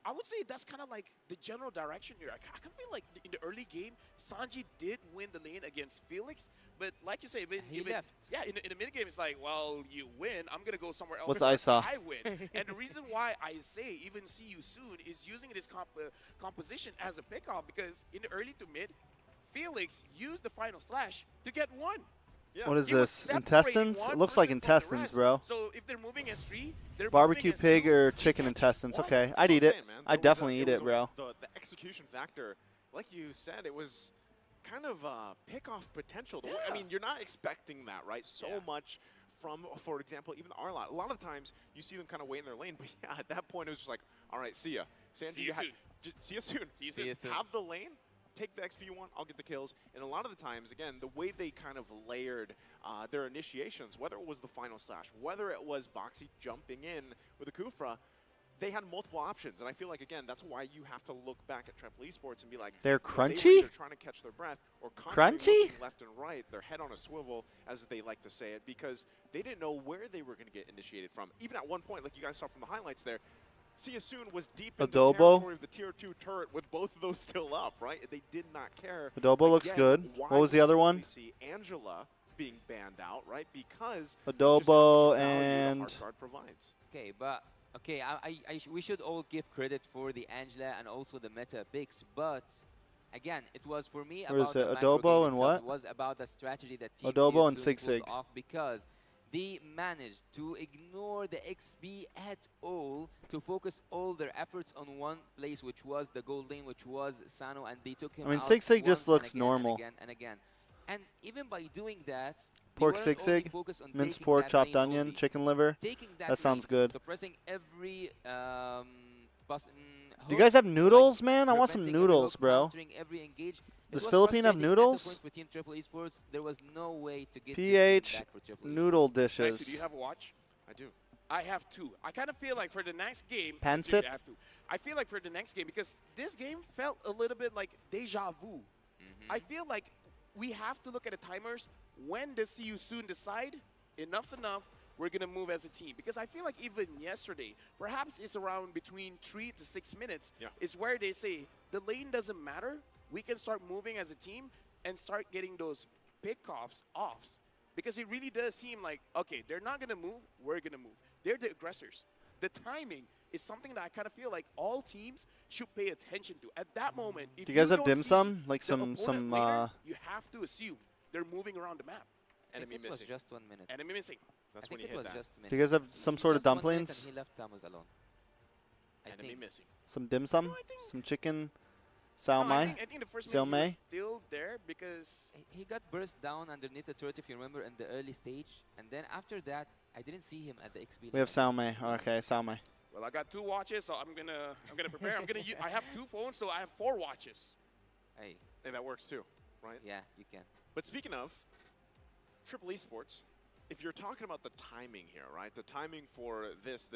I would say that's kind of like the general direction here. I kind of feel like in the early game, Sanji did win the lane against Felix, but like you say, He left. Yeah, in the mid game, it's like, well, you win. I'm gonna go somewhere else. What's where Isa? I win, and the reason why I say even see you soon is using this composition as a pickoff because in the early to mid, Felix used the final slash to get one. Yeah. What is He was this? separating Intestines? one It looks like person from the intestines, rest. bro. So if they're moving S3, they're Barbecue moving pig S2, or they chicken can't just intestines. one. Okay, I'd That's eat what it. I'm saying, man. I'd There was definitely a- eat there it, was bro. The execution factor, like you said, it was kind of pick-off potential. The way- I Yeah. mean, you're not expecting that, right? So Yeah. much from, for example, even our lot. A lot of times, you see them kind of wait in their lane, but yeah, at that point, it was just like, all right, see ya. Sanji, See you soon. See you soon. See you See you soon. soon. Have the lane, take the XP you want, I'll get the kills. And a lot of the times, again, the way they kind of layered their initiations, whether it was the final slash, whether it was Boxy jumping in with a Kufra, they had multiple options. And I feel like, again, that's why you have to look back at Triple Esports and be like, They're you know, they were crunchy? either trying to catch their breath or constantly Crunchy? looking left and right, their head on a swivel, as they like to say it, because they didn't know where they were going to get initiated from. Even at one point, like you guys saw from the highlights there, Siasoon was deep in the Adobo? territory of the tier 2 turret with both of those still up, right? They did not care. Adobo looks Again, good. why What was the other we one? see Angela being banned out, right? Because Adobo just how much value and the hard card provides. Okay, but okay, we should all give credit for the Angela and also the meta picks, but again, it was for me Where about is the it? macro Adobo game and itself. what? It was about the strategy that Team Adobo and CSU Sig pulled Sig. off because they managed to ignore the XP at all to focus all their efforts on one place, which was the gold lane, which was Sano, and they took him I mean, out Sig Sig once just and looks again normal. And again and again. And even by doing that, they Pork weren't Sig only Sig, focused on minced taking pork, that chopped lane onion, only, chicken liver. taking That sounds lane, good. suppressing every Do you guys have noodles, man? I want some noodles, bro. Every engage. Does It was Philippine have frustrating at the noodles? point for Team Triple Esports. There was no way to get this PH game back for Triple noodle Esports. Dicey, do dishes. you have a watch? I do. I have two. I kind of feel like for the next game, Pancit? seriously, I have two. I feel like for the next game, because this game felt a little bit like deja vu. I feel like we have to look at the timers. When does See You Soon decide enough's enough, we're going to move as a team? Because I feel like even yesterday, perhaps it's around between 3 to 6 minutes, is where they say the lane doesn't matter. We can start moving as a team and start getting those pickoffs offs. Because it really does seem like, okay, they're not going to move, we're going to move. They're the aggressors. The timing is something that I kind of feel like all teams should pay attention to. At that moment, if Do you guys have don't dim see sum? Like the some opponent later, you have to assume they're moving around the map. I Enemy think it was missing. just 1 minute. Enemy missing. That's I when think you it hit was that. just a minute. Do you guys have some sort of Just 1 minute and dumplings? he left Tamus alone. I Enemy think. missing. Some dim sum? No, I think- Some chicken? Sao No, mai? I think the first Sao minute he was mai? still there because He got burst down underneath the turret, if you remember, in the early stage. And then after that, I didn't see him at the XP. We have Sao mai. Okay, Sao mai. well, I got 2 watches, so I'm gonna prepare. I have 2 phones, so I have 4 watches. Hey, Hey, that works too, right? yeah, you can. But speaking of Triple Esports, if you're talking about the timing here, right? The timing for this,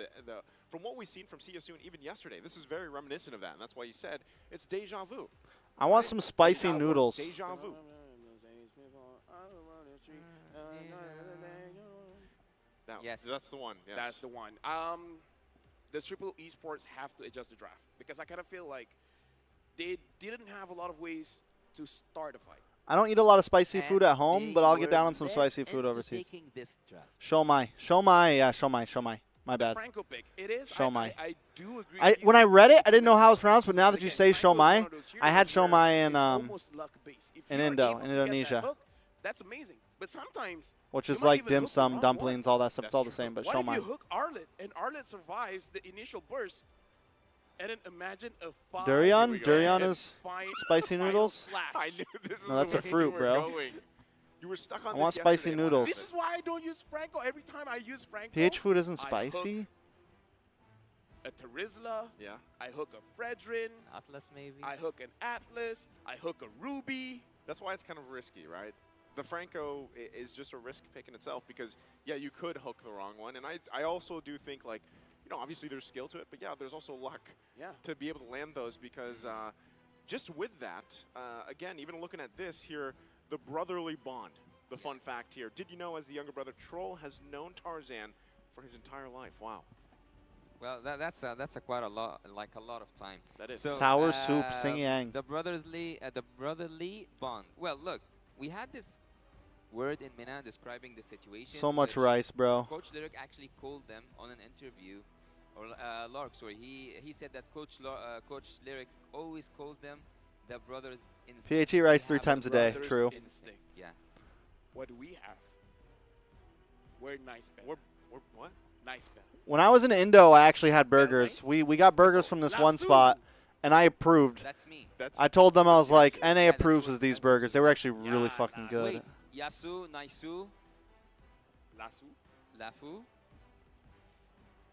from what we've seen from See You Soon even yesterday, this is very reminiscent of that, and that's why you said it's deja vu. I want some spicy Deja vu. noodles. Deja vu. Yes. That's the one. Yes. That's the one. The Triple Esports have to adjust the draft because I kind of feel like they didn't have a lot of ways to start a fight. I don't eat a lot of spicy And food at home, they but I'll get were down on some led spicy food into overseas. taking this draft. Shou mai. Shou mai. Yeah, shou mai. Shou mai. My bad. Franco pick. It is. Shou mai. I do agree. with you. When I read it, I didn't know how it was pronounced, but now that you Again, say shou Franco's mai, one of those I had heroes shou where mai it's in almost luck-based. If in you're Indo, able in to get that Indonesia. hook, that's amazing. But sometimes which you is might like even dim hook the sum, wrong dumplings, all that stuff. It's That's all the true. same, but What shou if mai. you hook Arlet and Arlet survives the initial burst, and then imagine a five. Durian? we go. Durian and is fi- spicy final noodles? slash. I knew this is No, that's the a way fruit, you were bro. going. You were stuck on I this want spicy yesterday. noodles. This is why I don't use Franco. Every time I use Franco, PH food isn't I hook spicy? a Terizla, Yeah. I hook a Fredrin, Atlas, maybe? I hook an Atlas, I hook a Ruby. That's why it's kind of risky, right? The Franco is just a risk pick in itself because, yeah, you could hook the wrong one. And I also do think, like, you know, obviously there's skill to it, but yeah, there's also luck Yeah. to be able to land those because just with that, again, even looking at this here, the brotherly bond, the fun fact here. Did you know as the younger brother, Troll has known Tarzan for his entire life? Wow. Well, that's a quite a lot, like a lot of time. That is. So, Sour soup, sing yang. The brotherly bond. Well, look, we had this word in Mina describing the situation. So much which rice, bro. Coach Lyric actually called them on an interview, or Lark, sorry. He said that Coach Lyric always calls them the brothers instinct. PHE rice They 3 have times a day. brother's True. instinct. Yeah. What do we have? We're nice Ben. We're what? Nice Ben. When I was in Indo, I actually had burgers. nice? We got burgers from this one Lasso. spot, and I approved. That's me. That's I told them I was like, Yeah, NA that's approves what of these I'm burgers. They were actually really Yeah, fucking nah. good. Wait, Yasu, Naisu, Lasso. Lafu.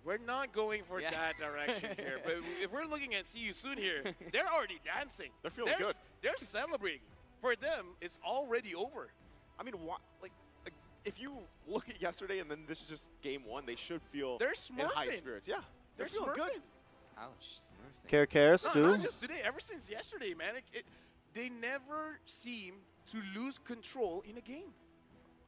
We're not going for Yeah. that direction here. But if we're looking at See You Soon here, they're already dancing. They're feeling good. They're celebrating. For them, it's already over. I mean, like, if you look at yesterday and then this is just game one, they should feel They're in high smurfing. spirits. Yeah, They're feeling good. smurfing. Ouch, smurfing. Care, care, No, stew. not just today. Ever since yesterday, man. They never seem to lose control in a game.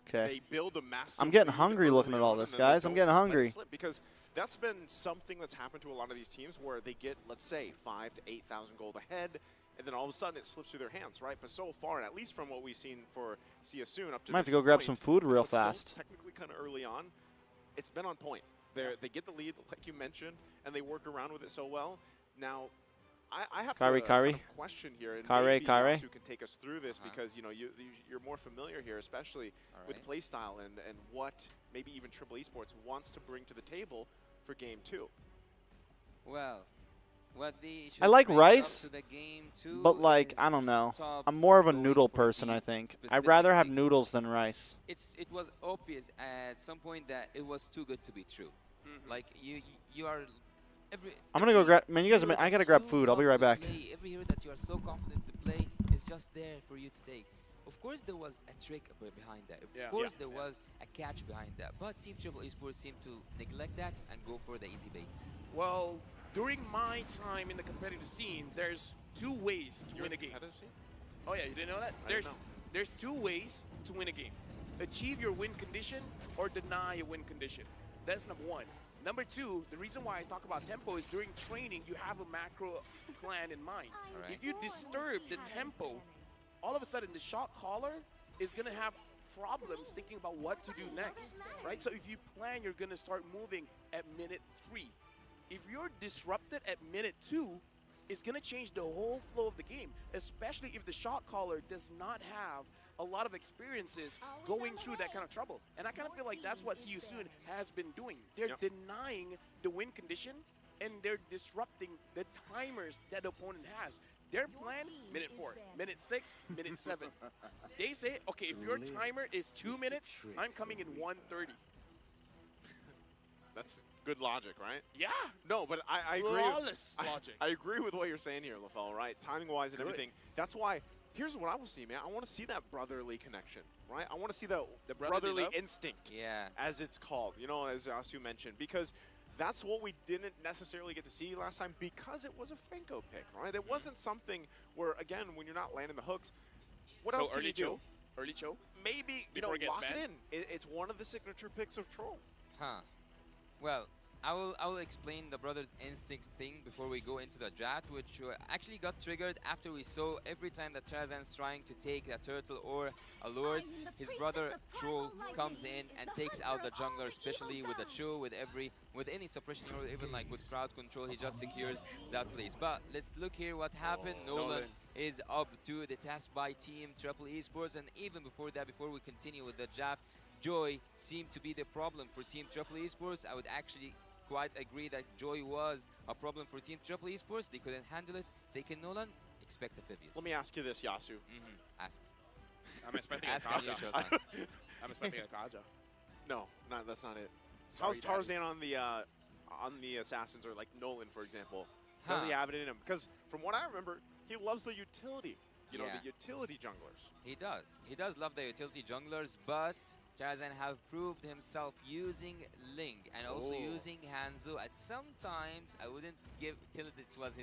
Okay. They build a massive. I'm getting lead hungry early looking at all on, this, and then they guys. I'm don't getting let it hungry. slip because that's been something that's happened to a lot of these teams where they get, let's say, 5,000 to 8,000 gold ahead, and then all of a sudden it slips through their hands, right? But so far, at least from what we've seen for See You Soon up to Might have this to go grab point, some food real but still fast. technically kind of early on, it's been on point. They get the lead, like you mentioned, and they work around with it so well. Now, I have Kari, to Kari. kind of question here, and Kari, maybe Kari. Yasu can take us through this because you know you're more familiar here, especially All with right. play style and what maybe even Triple Esports wants to bring to the table for Game 2. Well, what they should I like bring up rice, to the game too But like, is I don't to know. stop I'm more of a going noodle for person, I these think. I'd specific rather have things. noodles than rice. It was obvious at some point that it was too good to be true. Like you are every. I'm gonna go every grab. Man, you guys. hero I gotta that grab you food. I'll be love right to back. play, every hero that you are so confident to play is just there for you to take. Of course, there was a trick behind that. Of Yeah. course, Yeah. there was a catch behind that. But Team Triple Esports seemed to neglect that and go for the easy bait. Well, during my time in the competitive scene, there's 2 ways to win a game. Oh yeah, you didn't know that? I didn't know. There's 2 ways to win a game. Achieve your win condition or deny a win condition. That's number 1. Number 2, the reason why I talk about tempo is during training, you have a macro plan in mind. Alright. If you disturb the tempo, all of a sudden the shot caller is going to have problems thinking about what to do next, right? So if you plan, you're going to start moving at minute 3. If you're disrupted at minute 2, it's going to change the whole flow of the game, especially if the shot caller does not have a lot of experiences going through that kind of trouble. And I kind of feel like that's what CU Soon has been doing. They're denying the win condition, and they're disrupting the timers that the opponent has. Their plan, minute 4, minute 6, minute 7. They say, okay, if your timer is 2 minutes, I'm coming in 1:30. That's good logic, right? Yeah. No, but I agree. Flawless logic. I agree with what you're saying here, LaFell, right? Timing-wise and Good. everything. That's why, here's what I will see, man. I want to see that brotherly connection, right? I want to see the brotherly brotherly love? instinct, Yeah. as it's called, you know, as Asu mentioned, because that's what we didn't necessarily get to see last time because it was a Franco pick, right? It wasn't something where, again, when you're not landing the hooks, what So else can early you do? Cho? Early Cho? Maybe, you Before know, it gets lock it banned? in. It's one of the signature picks of Troll. Huh. Well, I will explain the brother's instincts thing before we go into the draft, which actually got triggered after we saw every time that Tarzan's trying to take a turtle or a lord, his brother Troll comes in and takes out the jungler, especially with the Cho, with any suppression or even like with crowd control, he just secures that place. But let's look here what happened. Nolan is up to the task by Team Triple Esports, and even before that, before we continue with the draft, Joy seemed to be the problem for Team Triple Esports. I would actually quite agree that Joy was a problem for Team Triple Esports. They couldn't handle it. Taking Nolan, expect a Phoebus. Let me ask you this, Yasu. Ask. I'm expecting a Ask on you, Kaja. Showtime. I'm expecting a Kaja. No, that's not it. Sorry, How's Tarzan on the assassins, or like Nolan, for example? Does he Huh. have it in him? Because from what I remember, he loves the utility. You know, Yeah. the utility junglers. He does. He does love the utility junglers, but Tarzan have proved himself using Ling and also using Hanzo. At some times, I wouldn't give till it was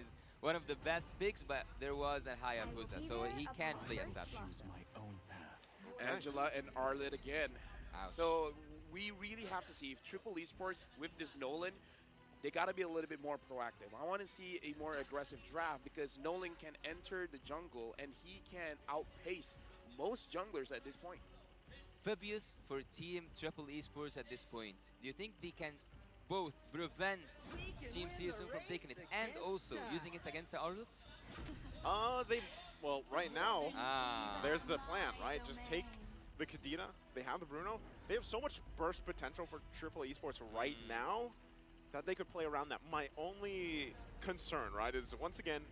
one of the best picks, but there was a Hayabusa, so he can play assassin. Angela and Arlet again. Ouch. So we really have to see if Triple Esports with this Nolan, they got to be a little bit more proactive. I want to see a more aggressive draft because Nolan can enter the jungle and he can outpace most junglers at this point. Phoebus for Team Triple Esports at this point. Do you think they can both prevent Team CSU from taking it and also using it against the Arlets? Well, right now, Ah. there's the plan, right? Just take the Kadena. They have the Bruno. They have so much burst potential for Triple Esports right now that they could play around that. My only concern, right, is once again,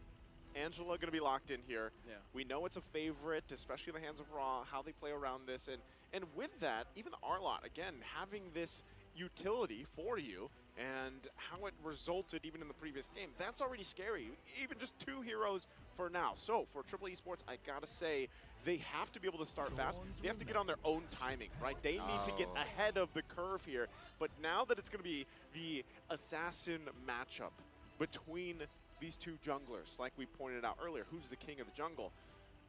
Angela going to be locked in here. Yeah. We know it's a favorite, especially in the hands of Raw, how they play around this. And with that, even the Arlot, again, having this utility for you and how it resulted even in the previous game, that's already scary. Even just 2 heroes for now. So for Triple Esports, I gotta say, they have to be able to start fast. They have to get on their own timing, right? They need to get ahead of the curve here. But now that it's gonna be the assassin matchup between these 2 junglers, like we pointed out earlier, who's the king of the jungle?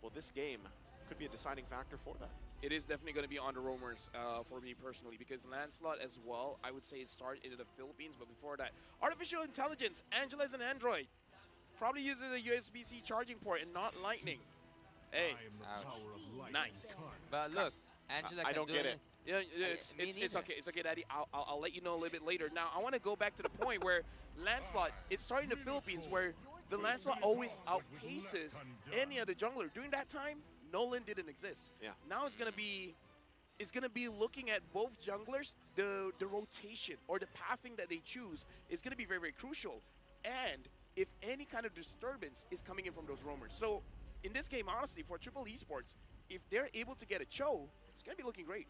Well, this game could be a deciding factor for that. It is definitely going to be on the roamers for me personally because Lancelot as well, I would say it started in the Philippines, but before that, artificial intelligence, Angela is an android. Probably uses a USB-C charging port and not lightning. Hey, nice. But look, Angela I can don't do get it. it. Yeah, Me it's neither. okay. It's okay, Daddy. I'll let you know a little bit later. Now, I want to go back to the point where Lancelot, it's starting in the Philippines where the Lancelot always outpaces any other jungler. During that time, Nolan didn't exist. Yeah. Now it's gonna be looking at both junglers. The rotation or the pathing that they choose is gonna be very, very crucial. And if any kind of disturbance is coming in from those roamers. So in this game, honestly, for Triple Esports, if they're able to get a Cho, it's gonna be looking great.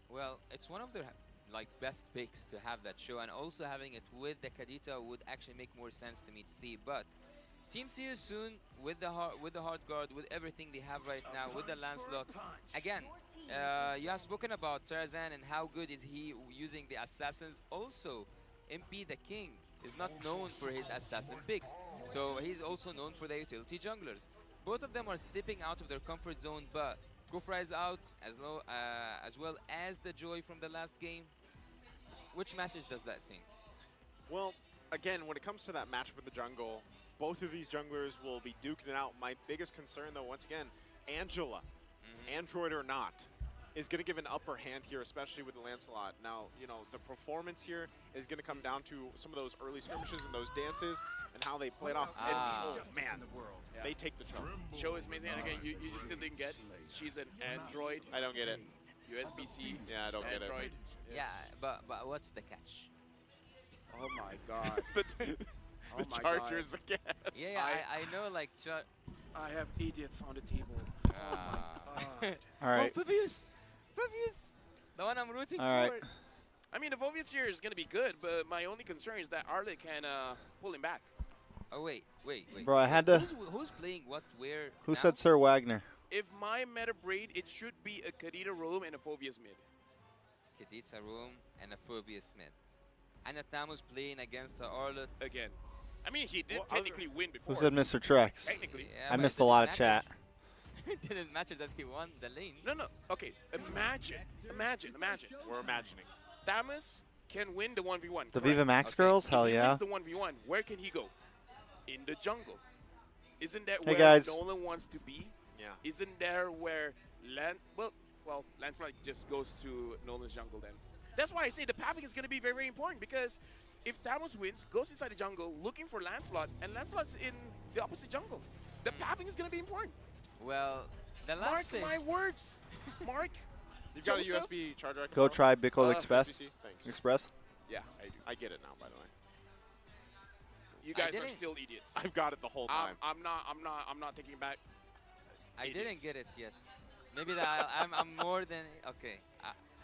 Well, it's one of the like best picks to have that show, and also having it with the Kadita would actually make more sense to me to see. But Team CU soon with the hard guard, with everything they have right now, with the Lancelot. Again, you have spoken about Tarzan and how good is he using the assassins. Also, MP the King is not known for his assassin picks, so he's also known for the utility junglers. both of them are stepping out of their comfort zone, but Gufra is out as well as the Joy from the last game. Which message does that send? Well, again, when it comes to that matchup in the jungle, both of these junglers will be duking it out. My biggest concern, though, once again, Angela, Android or not, is going to give an upper hand here, especially with Lancelot. Now, you know, the performance here is going to come down to some of those early skirmishes and those dances and how they play it off. And, oh, man, they take the show. Show is amazing. And again, you just still didn't get. She's an Android. I don't get it. USB-C. Yeah, I don't get it. Android. Yeah, but what's the catch? Oh my God. The charger is the cat. Yeah, I know, like, I have idiots on the table. All right. Oh, Phoebius! The one I'm rooting All right. for. I mean, the Vovius here is going to be good, but my only concern is that Arlet can pull him back. Oh, wait. Bro, I had to. Who's playing what, where? Who now? said Sir Wagner? If my meta braid, it should be a Kadita roam and a Phobius mid. Kadita room and a Phoebius mid. And a Thamus playing against the Arlet. Again. I mean, he did technically win before. Who said Mr. Trex? Technically. Yeah, I but missed it a lot didn't of chat. matter. It didn't matter that he won the lane. No. Okay. Imagine. We're imagining. Thamus can win the 1v1. The correct? Viva Max Okay. girls? If Hell he yeah. wins the 1v1, where can he go? In the jungle. Isn't that Hey, where guys. Nolan wants to be? Yeah. Isn't there where well, Lancelot just goes to Nolan's jungle then. That's why I say the pathing is going to be very, very important, because if Thamus wins, goes inside the jungle looking for Lancelot, and Lancelot's in the opposite jungle, the pathing is going to be important. Well, the last Mark pick. my words. Mark. You've got a Joseph? USB charger I can Go borrow? try Bickle Express. USB-C? Thanks. Express. Yeah, I do. I get it now, by the way. You guys are didn't- still idiots. I've got it the whole time. I'm not taking back. I idiots. didn't get it yet. Maybe that I'm more than okay.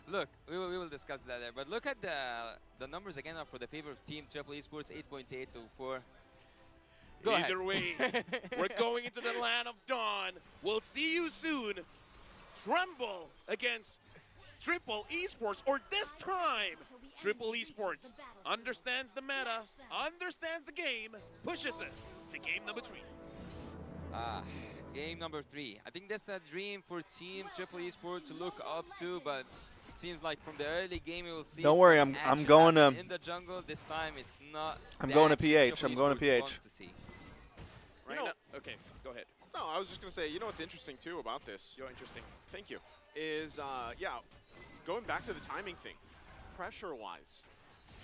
Look, we will discuss that there. But look at the numbers again for the favor of Team Triple Esports, 8.8 to 4. Go ahead. Either way, we're going into the land of dawn. We'll see you soon. Tremble against Triple Esports, or this time, Triple Esports understands the meta, understands the game, pushes us to game number 3. Game number 3. I think that's a dream for Team Triple Esports to look up to, but it seems like from the early game we will see. Don't worry, some I'm action going to- happen in the jungle. This time it's not. I'm the going to action PH. Triple I'm going to Esports PH. wants to see. Right know- now, okay, go ahead. No, I was just going to say, you know what's interesting, too, about this? You're interesting. Thank you. Is, going back to the timing thing, pressure-wise,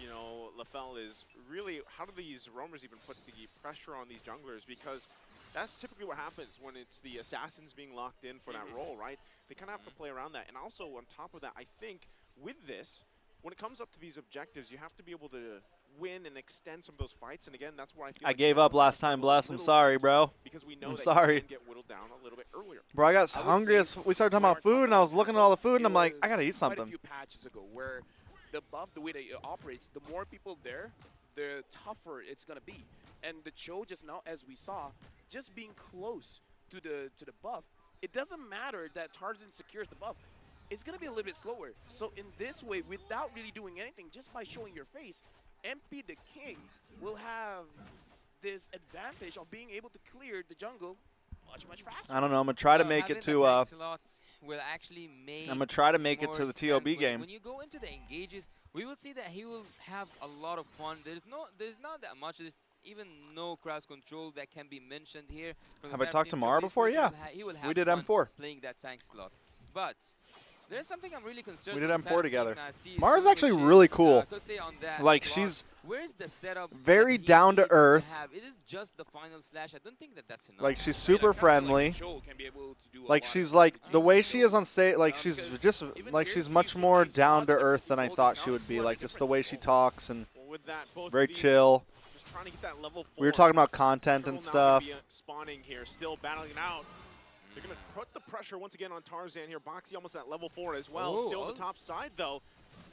you know, LaFell is really, how do these roamers even put the pressure on these junglers? Because that's typically what happens when it's the assassins being locked in for that role, right? They kind of have to play around that. And also, on top of that, I think with this, when it comes up to these objectives, you have to be able to win and extend some of those fights. And again, that's where I feel I like gave you up have last to time, go a Bless. I'm little sorry, bit, bro. because we know I'm that sorry. you can get whittled down a little bit earlier. Bro, I got I would hungry say as we started talking about food, and I was looking at all the food, and I'm like, I gotta eat Quite a something. few patches ago, where the buff, the way that it operates, the more people there, the tougher it's gonna be. And the Cho just now, as we saw, just being close to the buff, it doesn't matter that Tarzan secures the buff. It's gonna be a little bit slower. So in this way, without really doing anything, just by showing your face, MP the King will have this advantage of being able to clear the jungle much faster. I don't know. I'm gonna try to Well, make it having to. the tank slot will actually make. I'm gonna try to make it more to the sense. TOB game. When you go into the engages, we will see that he will have a lot of fun. There's not that much. There's even no crowd control that can be mentioned here. From the Have I side of talked Team to Mara Triple before? Esports. Yeah. He will have We did fun M4. playing that tank slot. But there's something I'm really concerned. We did from the side M4 of Team, together. CSU, Mara's which actually is, really cool. Kosei on that Like, block. she's Where's the setup very that he down to needs earth. have? Is it just the final slash? I don't think that that's enough. Like, she's And a super character like friendly. Cho can be able to do a Like, lot she's of like damage. the way she is on stage. Like, she's because just even like here, she's season much two, more you saw down to the earth than I difference thought now she is would be. more Like, the just the way she difference. talks and Well, with that, both very of these chill. just trying to get that level 4. We were talking about content Turtle and now gonna stuff. be, spawning here, still battling it out. They're going to put the pressure once again on Tarzan here. Boxy almost at level 4 as well. Oh, Still oh. the top side, though.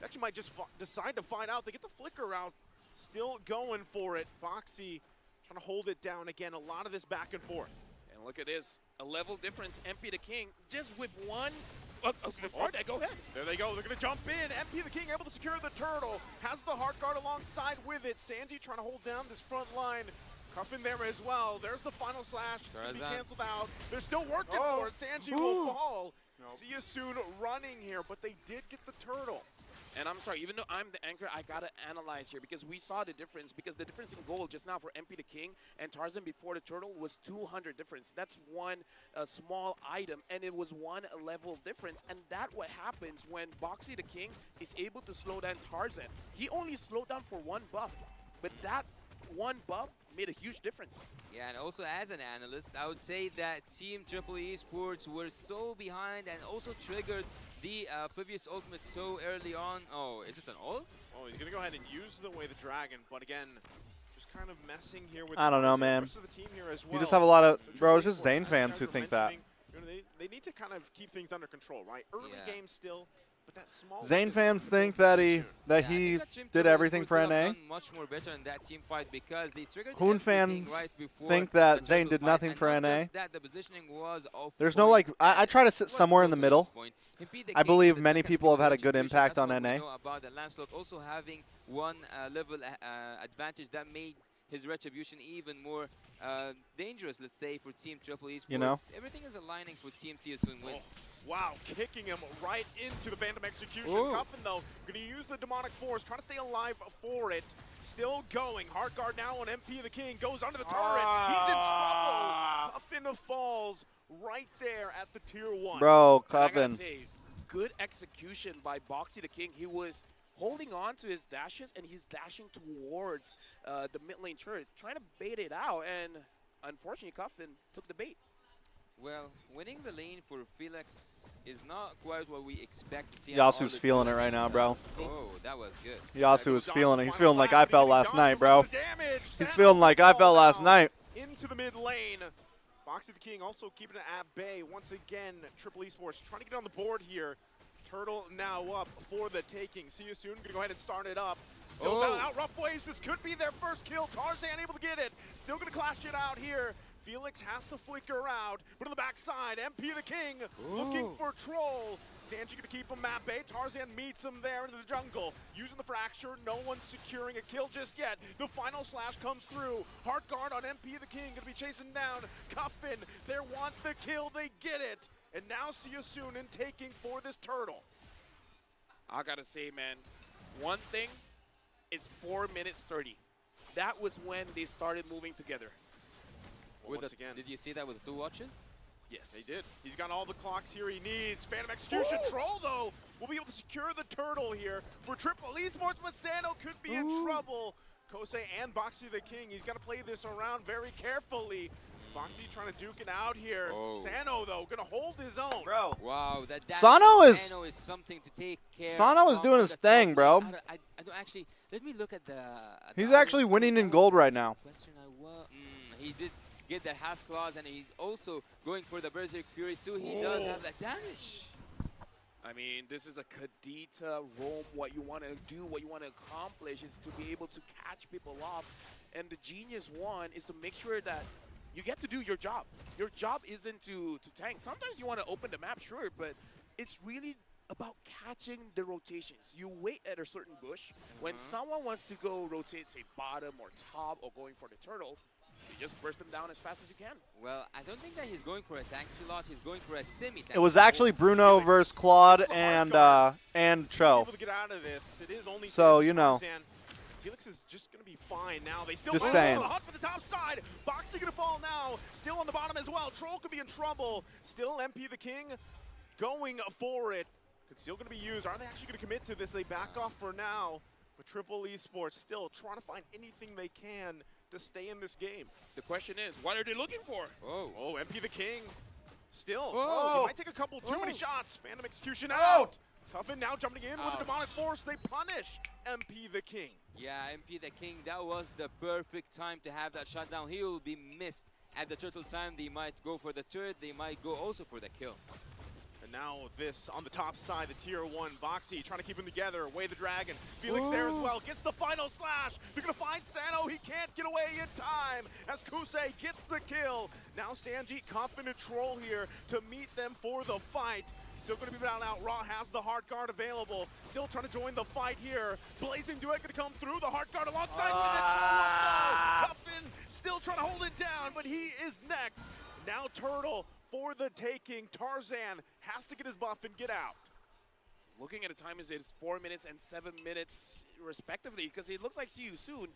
They actually might just decide to find out. They get the flicker out. Still going for it. Boxy trying to hold it down again. A lot of this back and forth. And look at this, a level difference. MP the King just with one. Before that, go ahead. There they go. They're going to jump in. MP the King able to secure the turtle. Has the heart guard alongside with it. Sandy trying to hold down this front line Cuffin there as well. There's the final slash. It's going to be Tarzan. canceled out. They're still working for it. Sanji will fall. See you soon running here, but they did get the turtle. And I'm sorry, even though I'm the anchor, I gotta analyze here because we saw the difference. Because the difference in gold just now for MP the King and Tarzan before the turtle was 200 difference. That's one small item, and it was one level difference. And that's what happens when Boxy the King is able to slow down Tarzan. He only slowed down for one buff, but that one buff made a huge difference. Yeah, and also as an analyst, I would say that Team Triple Esports were so behind and also triggered the previous ultimate so early on. Oh, is it an ult? Oh, he's going to go ahead and use the Way the Dragon, but again, just kind of messing here with I don't know, the man. rest of the team here as well. You just have a lot of, So bro, Triple it's just Esports, Zane as you fans guys who were think that. mentioning, you know, they need to kind of keep things under control, right? Early Yeah. game still, but that small Zane win is fans something think to that take he soon. Yeah, I he think that Team did Triple everything Esports for could have NA. done much more better in that team fight because they triggered Hoon everything fans right before think that the Zane turtle did fight, nothing and for not NA. just that, the positioning was off There's no point, like, I and try to it sit was somewhere in the totally middle. off point. Impede the I King believe with the many second people have skill had a good distribution, impact that's on what we NA. know about the Lancelot also having one level advantage that made his retribution even more dangerous, let's say, for Team Triple Esports. You know? Everything is aligning for Team CSUN win. Wow, kicking him right into the Phantom Execution. Ooh. Cuffin, though, going to use the Demonic Force, trying to stay alive for it. Still going. Heart Guard now on MP the King. Goes under the turret. He's in trouble. Cuffin falls right there at the tier 1. Bro, And I gotta Coven. say, good execution by Boxy the King. He was holding on to his dashes, and he's dashing towards the mid lane turret, trying to bait it out, and unfortunately, Cuffin took the bait. Well, winning the lane for Felix is not quite what we expect to see. on Yasu's other feeling it teams. right now, bro. Oh, that was good. Yasu is feeling it. He's feeling like I felt last night, bro. He's He's feeling like I felt last night. Into the mid lane. Boxy the King also keeping it at bay. Once again, Triple Esports trying to get on the board here. Turtle now up for the taking. See you soon. Gonna go ahead and start it up. Still battling out rough waves. This could be their first kill. Tarzan able to get it. Still gonna clash it out here. Felix has to flicker out, but on the backside, MP the King looking for Troll. Sanji gonna keep him at bay. Tarzan meets him there into the jungle. Using the fracture, no one's securing a kill just yet. The final slash comes through. Heart Guard on MP the King, gonna be chasing down Cuffin. They want the kill, they get it. And now see you soon in taking for this turtle. I gotta say, man, one thing is 4 minutes 30. That was when they started moving together. With Once the- again, Did you see that with the 2 watches? Yes. they did. He's got all the clocks here he needs. Phantom Execution. Troll, though, will be able to secure the turtle here for Triple Esports, but Sano could be in trouble. Kosei and Boxy the King, he's got to play this around very carefully. Boxy trying to duke it out here. Oh. Sano, though, going to hold his own. Bro. Wow, that Sano is- Sano is something to take care Sano is of. doing his That's thing, not- bro. I don't actually. Let me look at the. He's actually winning in gold right now. Question he did get that Has Claws, and he's also going for the Berserk Fury, so he does have that damage. I mean, this is a Kadita Rome. What you want to do, what you want to accomplish is to be able to catch people off. And the genius one is to make sure that you get to do your job. Your job isn't to tank. Sometimes you want to open the map, sure, but it's really about catching the rotations. You wait at a certain bush. When someone wants to go rotate, say, bottom or top or going for the turtle, you just burst them down as fast as you can. Well, I don't think that he's going for a tank slot. He's going for a semi-tank. It was actually Bruno versus Claude and Cho. Able to get out of this. It is only So, you know. Tarzan. Felix is just going to be fine now. They still Just go saying. on the hunt for the top side. Boxy going to fall now. Still on the bottom as well. Troll could be in trouble. Still MP the King going for it. Conceal going to be used. Are they actually going to commit to this? They back off for now. But Triple Esports still trying to find anything they can to stay in this game. The question is, what are they looking for? Oh. Oh, MP the King. Still. Oh. He might take a couple too many shots. Phantom Execution out. Cuffin now jumping in with a demonic force. They punish MP the King. Yeah, MP the King, that was the perfect time to have that shutdown. He will be missed at the turtle time. They might go for the turret. They might go also for the kill. And now this on the top side, the tier 1 Boxy trying to keep them together. Away the dragon. Felix there as well. Gets the final slash. They're going to find Sano. He can't get away in time as Kusei gets the kill. Now Sanji, Cuffin, and Troll here to meet them for the fight. Still going to be down out. Raw has the Heart Guard available. Still trying to join the fight here. Blazing Duet going to come through. The Heart Guard alongside with it. Troll up though. Cuffin still still trying to hold it down, but he is next. Now Turtle for the taking. Tarzan has to get his buff and get out. Looking at the time, it's 4 minutes and 7 minutes respectively, because it looks like See You Soon,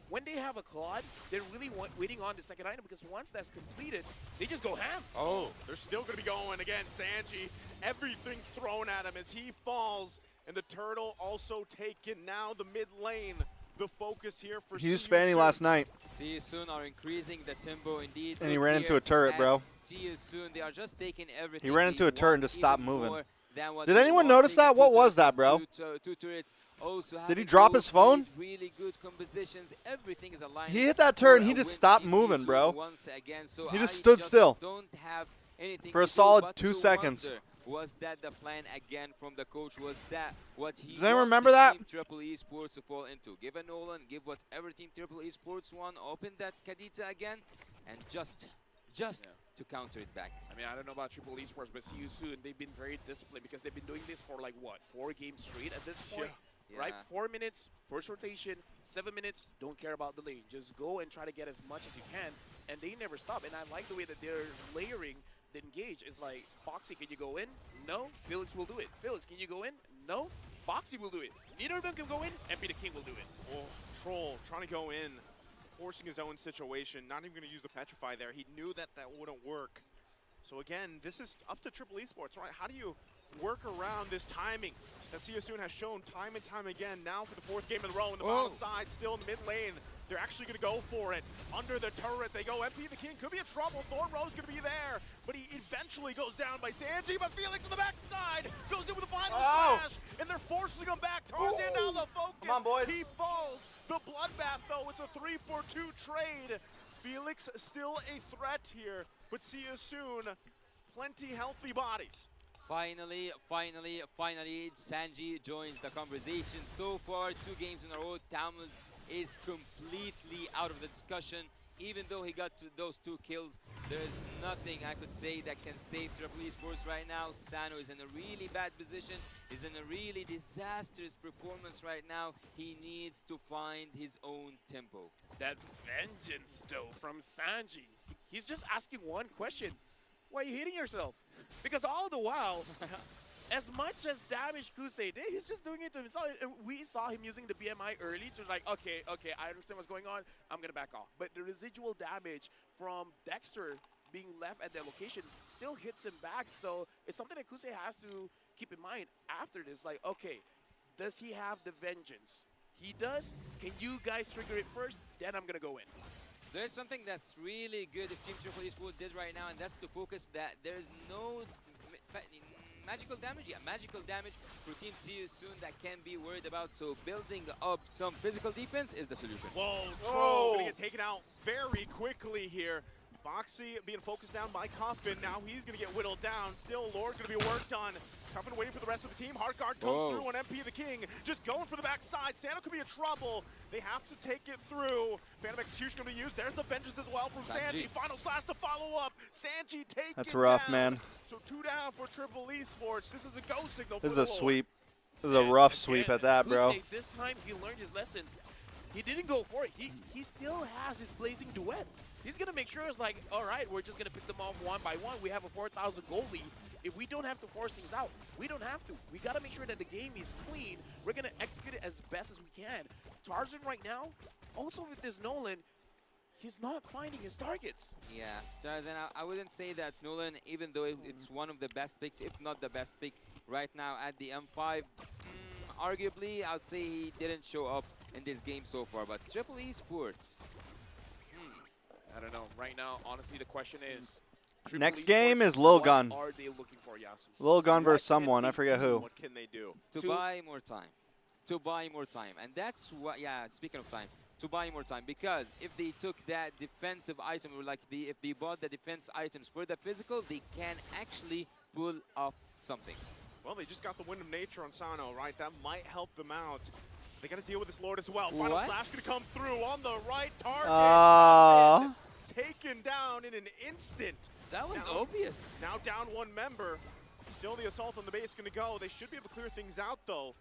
when they have a Claude, they're really waiting on the second item, because once that's completed, they just go ham. Oh, they're still going to be going again. Sanji, everything thrown at him as he falls, and the Turtle also taken. Now the mid lane, the focus here for He used See You Fanny Soon. last night. See You Soon are increasing the tempo indeed. And he Good ran into here a turret, at bro. See You Soon, they are just taking everything. He ran into a turret and just stopped even moving. more than what Did they anyone want. notice Taking that? two What was that, turrets, bro? Two turrets. Also Did he having drop those his phone? Really good compositions. Everything is aligned. He hit that turret and he for a just win stopped in See You moving, Soon bro. once again. So He just I stood still. Don't have anything For a to do solid but 2 to seconds. wonder, was that the plan again from the coach? Was that what he Does anyone wanted remember that? Team Triple Esports to fall into? Give a Nolan, give whatever Team Triple Esports won, open that Kadita again, and just to counter it back. I mean, I don't know about Triple Esports, but See You Soon, they've been very disciplined, because they've been doing this for like, what, 4 games straight at this point? Right? Yeah. 4 minutes, first rotation, 7 minutes, don't care about the lane. Just go and try to get as much as you can, and they never stop. And I like the way that they're layering the engage. It's like, Foxy, can you go in? No. Felix will do it. Felix, can you go in? No. Foxy will do it. Neither of them can go in, MP the King will do it. Oh, Troll trying to go in, forcing his own situation, not even going to use the Petrify there. He knew that that wouldn't work. So again, this is up to Triple Esports, right? How do you work around this timing that See You Soon has shown time and time again? Now for the 4th game in a row, in the bottom side, still in the mid lane. They're actually going to go for it. Under the turret, they go. MP the King could be in trouble. Thornrow's going to be there, but he eventually goes down by Sanji. But Felix on the backside goes in with a final slash, and they're forcing him back. Tarzan now the focus. Come on, boys. He falls. The bloodbath, though, it's a 3-4-2 trade. Felix still a threat here, but See You Soon, plenty healthy bodies. Finally, Sanji joins the conversation. So far, 2 games in a row, Tamus is completely out of the discussion. Even though he got to those 2 kills, there's nothing I could say that can save Triple Esports right now. Sano is in a really bad position. He's in a really disastrous performance right now. He needs to find his own tempo. That vengeance, though, from Sanji. He's just asking one question. Why are you hitting yourself? Because all the while, as much as damage Kusei did, he's just doing it to himself. We saw him using the BMI early to like, okay, I understand what's going on. I'm going to back off. But the residual damage from Dexter being left at that location still hits him back. So it's something that Kusei has to keep in mind after this. Like, okay, does he have the vengeance? He does. Can you guys trigger it first? Then I'm going to go in. There's something that's really good if Team Triple Esports did right now, and that's to focus that there's no magical damage. Yeah, magical damage for Team See You Soon that can be worried about. So building up some physical defense is the solution. Whoa, Troll gonna get taken out very quickly here. Boxy being focused down by Coffin. Now he's gonna get whittled down. Still, Lord's gonna be worked on. Coffin waiting for the rest of the team. Heartguard comes through on MP the King. Just going for the backside. Sano could be in trouble. They have to take it through. Phantom Execution gonna be used. There's the vengeance as well from Sanji. Final slash to follow up. Sanji taken That's rough, down. man. So 2 down for Triple Esports. This is a go signal. This is for a the Lord. sweep. This is a rough sweep at that, bro. Kusei, this time he learned his lessons. He didn't go for it. He still has his blazing duet. He's going to make sure it's like, all right, we're just going to pick them off one by one. We have a 4,000 goal lead. If we don't have to force things out, we don't have to. We got to make sure that the game is clean. We're going to execute it as best as we can. Tarzan right now, also with this Nolan, he's not finding his targets. Yeah, Tarzan, I wouldn't say that Nolan, even though it's one of the best picks, if not the best pick right now at the M5, arguably, I would say he didn't show up in this game so far. But Triple Esports, I don't know. Right now, honestly, the question is, Triple Next Esports, game is Lil Gun. What are they looking for, Yasu? Lil Gun versus What can someone. they I forget do? who. What can they do? to buy more time. To buy more time. And that's what, yeah, speaking of time, to buy more time. Because if they took that defensive item, or like if they bought the defense items for the physical, they can actually pull off something. Well, they just got the Wind of Nature on Sano, right? That might help them out. They got to deal with this Lord as well. Final slash going to come through on the right target. Taken down in an instant. That was Now- obvious. Now down 1 member. Still the assault on the base going to go. They should be able to clear things out, though.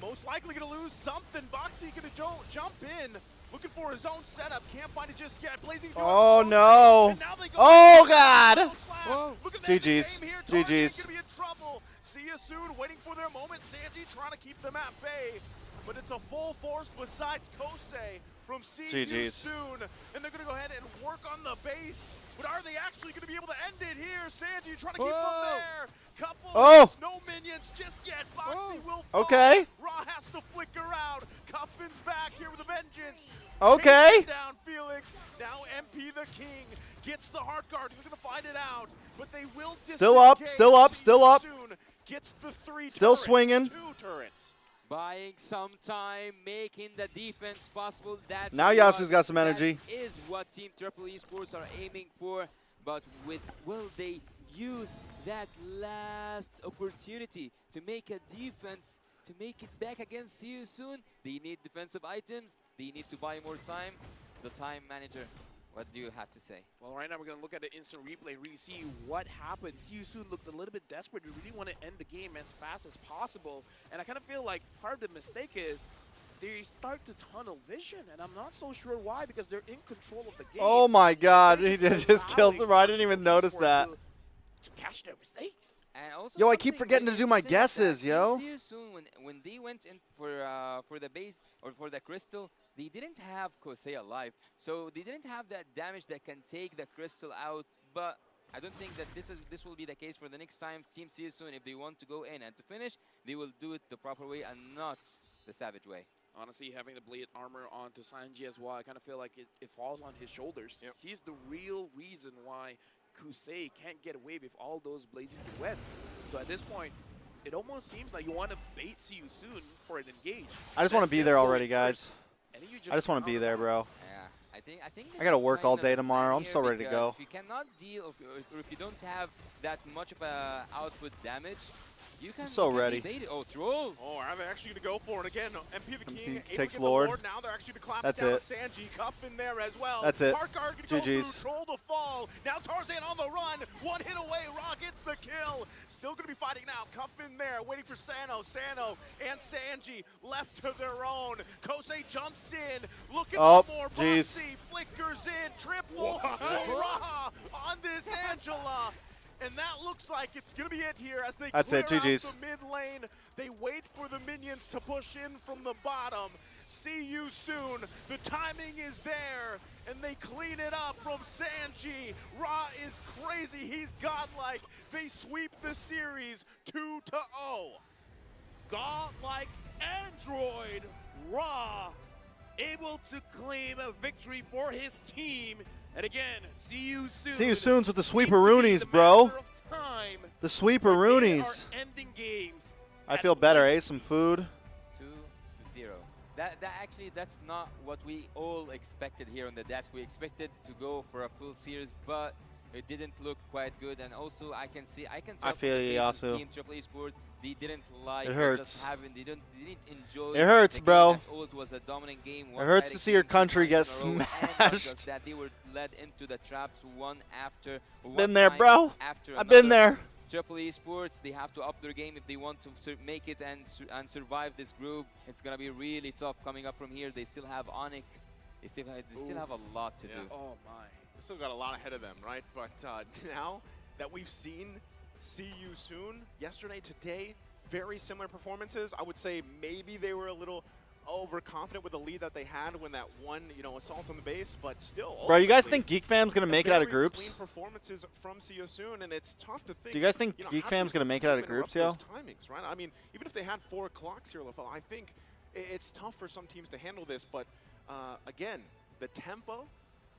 Most likely going to lose something. Boxy going to jump in, looking for his own setup. Can't find it just yet. Blazing through Oh, it. no. And now they go Oh, God. Whoa. Look at the end of the GG's. game here. Tarzan GG's. gonna be in trouble. See you soon. Waiting for their moment. Sanji trying to keep them at bay. But it's a full force besides Kosei from See You GG's. Soon. And they're going to go ahead and work on the base. But are they actually going to be able to end it here? Sanji trying to keep them there. Couple hits, no minions just yet. Foxy will fall. Okay. Raw has to flicker out. Cuffin's back here with a vengeance. Okay. Chasing down Felix. Now MP the King gets the heart guard. They're going to find it out. But they will Still up, disengage. still up, See still You up. Soon gets the 3 Still turrets, swinging. 2 turrets. Buying some time, making the defense possible. That Now Yasu's got some energy. That is what Team Triple Esports are aiming for. But will they use that last opportunity to make a defense, to make it back against See You Soon? They need defensive items. They need to buy more time. The time manager, what do you have to say? Well, right now we're going to look at the instant replay and really see what happened. See You Soon looked a little bit desperate. We really want to end the game as fast as possible. And I kind of feel like part of the mistake is they start to tunnel vision. And I'm not so sure why, because they're in control of the game. Oh, my God. They're He just just killed allowing them. I didn't even Esports notice that. To catch their mistakes. And also Yo, I keep something forgetting really to do my interesting is guesses, that yo. See You Soon, when they went in for the base or for the crystal, they didn't have Kosei alive, so they didn't have that damage that can take the crystal out. But I don't think that this will be the case for the next time. Team See You Soon, if they want to go in and to finish, they will do it the proper way and not the savage way. Honestly, having the blade armor onto Sanji as well, I kind of feel like it falls on his shoulders. Yep. He's the real reason why Kusei can't get away with all those blazing duets. So at this point, it almost seems like you want to bait See You Soon for an engage. I just want to be there already, guys. And then you I just want to be there, bro. Yeah, I think I gotta this is work all kind day of the tomorrow. plan I'm here, so ready to because go. If you cannot deal, or if you don't have that much of a output damage, you can. so you can ready. be baited. Oh, troll! Oh, are they actually going to go for it again? MP the MP King able to takes get Lord. The Lord. Now they're actually going to clap That's down it. Sanji. Cuff in there as well. That's it. Heart guard going to go GG's. through. Troll to fall. Now Tarzan on the run. One hit away. Raw gets the kill. Still going to be fighting now. Cuff in there. Waiting for Sano. Sano and Sanji left to their own. Kosei jumps in. Looking Oh, for more. jeez. Boxy flickers in. Triple for Raw on this Angela. And that looks like it's going to be it here as they That's clear it, out GG's. the mid lane. They wait for the minions to push in from the bottom. See You Soon. The timing is there. And they clean it up from Sanji. Ra is crazy. He's godlike. They sweep the series 2-0. Godlike Android Raw able to claim a victory for his team. And again, See You Soon. See You Soon's with the seems to be sweeperoonies, the bro. master of time. The They sweeperoonies. are ending games. I feel better. I ate some food. 2-0. That actually, that's not what we all expected here on the desk. We expected to go for a full series, but it didn't look quite good. And also, I can tell I from feel the you, faces Yasu. Team Triple Esports, they didn't like It or hurts. just having, they didn't enjoy. It hurts, the game bro. at all. It was a dominant game. It hurts to see your country get smashed. That they were led into the traps one after one. Been there, time bro. After I've been another. there. Triple Esports, they have to up their game if they want to make it and survive this group. It's gonna be really tough coming up from here. They still have Onyx. They still have a lot to do. Oh my. Still got a lot ahead of them, right? But now that we've seen See You Soon, yesterday, today, very similar performances. I would say maybe they were a little overconfident with the lead that they had when that one, assault on the base, but still. Bro, you guys ultimately, think Geek Fam's going to make it out of very groups? Clean performances from See You Soon, and it's tough to think. Do you guys think how Geek do Fam's you going to make it out of interrupt groups, yo? those timings, right? I mean, even if they had 4 clocks here, LaFell, I think it's tough for some teams to handle this, but again, the tempo,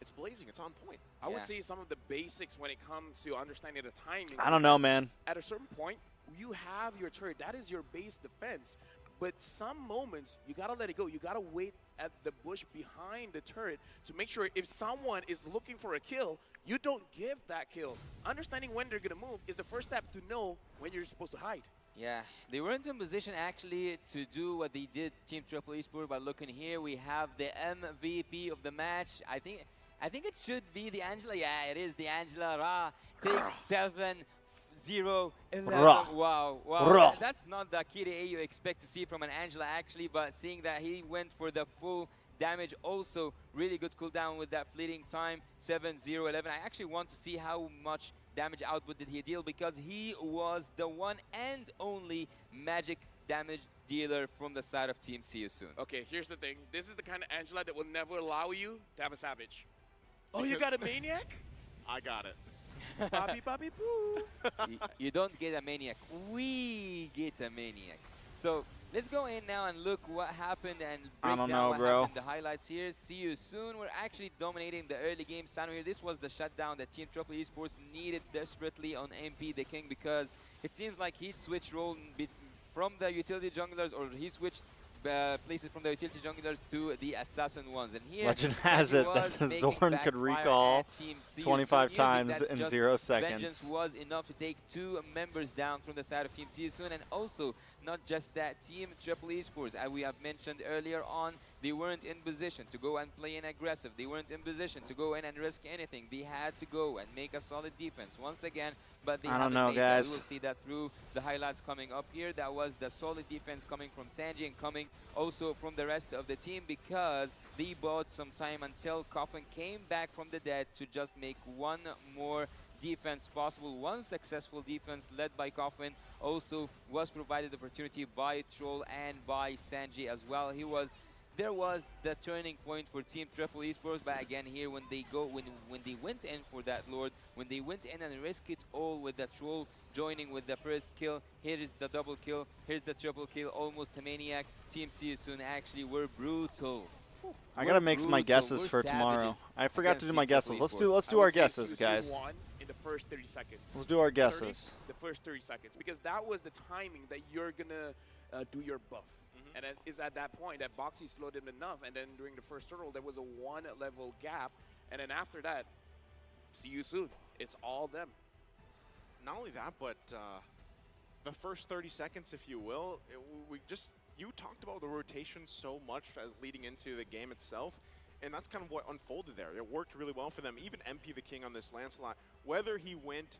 it's blazing, it's on point. I would Yeah. say some of the basics when it comes to understanding the timing. I don't know, man. At a certain point, you have your turret. That is your base defense. But some moments, you got to let it go. You got to wait at the bush behind the turret to make sure if someone is looking for a kill, you don't give that kill. Understanding when they're going to move is the first step to know when you're supposed to hide. Yeah, they weren't in position actually to do what they did, Team Triple Esports. But looking here, we have the MVP of the match. I think it should be the Angela. Yeah, it is the Angela. Ra takes 7-0-11. Ra. Wow. Ra. That's not the KDA you expect to see from an Angela actually. But seeing that he went for the full damage. Also, really good cooldown with that fleeting time, 7-0-11. I actually want to see how much damage output did he deal, because he was the one and only magic damage dealer from the side of Team See You Soon. Okay, here's the thing. This is the kind of Angela that will never allow you to have a Savage. Oh, you got a Maniac? I got it. Bobby, Bobby, boo. You don't get a Maniac. We get a Maniac. So let's go in now and look what happened and break down what happened. The highlights here. See You Soon. We're actually dominating the early game. Here. This was the shutdown that Team Triple Esports needed desperately on MP the King, because it seems like he switched role from the utility junglers, or he switched places from the utility junglers to the assassin ones. And here, Legend has it that Zorn could recall 25 times in 0 seconds. Vengeance was enough to take 2 members down from the side of Team See You Soon. And also, not just that, Team Triple Esports, as we have mentioned earlier on, they weren't in position to go and play in aggressive. They weren't in position to go in and risk anything. They had to go and make a solid defense once again, but they haven't made that. We will see that through the highlights coming up here. That was the solid defense coming from Sanji and coming also from the rest of the team, because they bought some time until Coffin came back from the dead to just make one more defense possible. One successful defense led by Coffin also was provided opportunity by Troll and by Sanji as well. There was the turning point for Team Triple Esports, but again here when they went in for that Lord, when they went in and risked it all with the Troll joining with the first kill, here is the double kill, here's the triple kill, almost a Maniac. Team See You Soon actually were brutal. I gotta make my guesses for tomorrow. I forgot to do my guesses. Let's do our guesses, guys. Won in the first 30 seconds. Let's do our guesses. The first 30 seconds, because that was the timing that you're gonna do your buff. And it is at that point that Boxy slowed him enough, and then during the first turtle there was a 1-level gap, and then after that, See You Soon. It's all them. Not only that, but the first 30 seconds, if you will, you talked about the rotation so much as leading into the game itself, and that's kind of what unfolded there. It worked really well for them. Even MP the King on this Lancelot, whether he went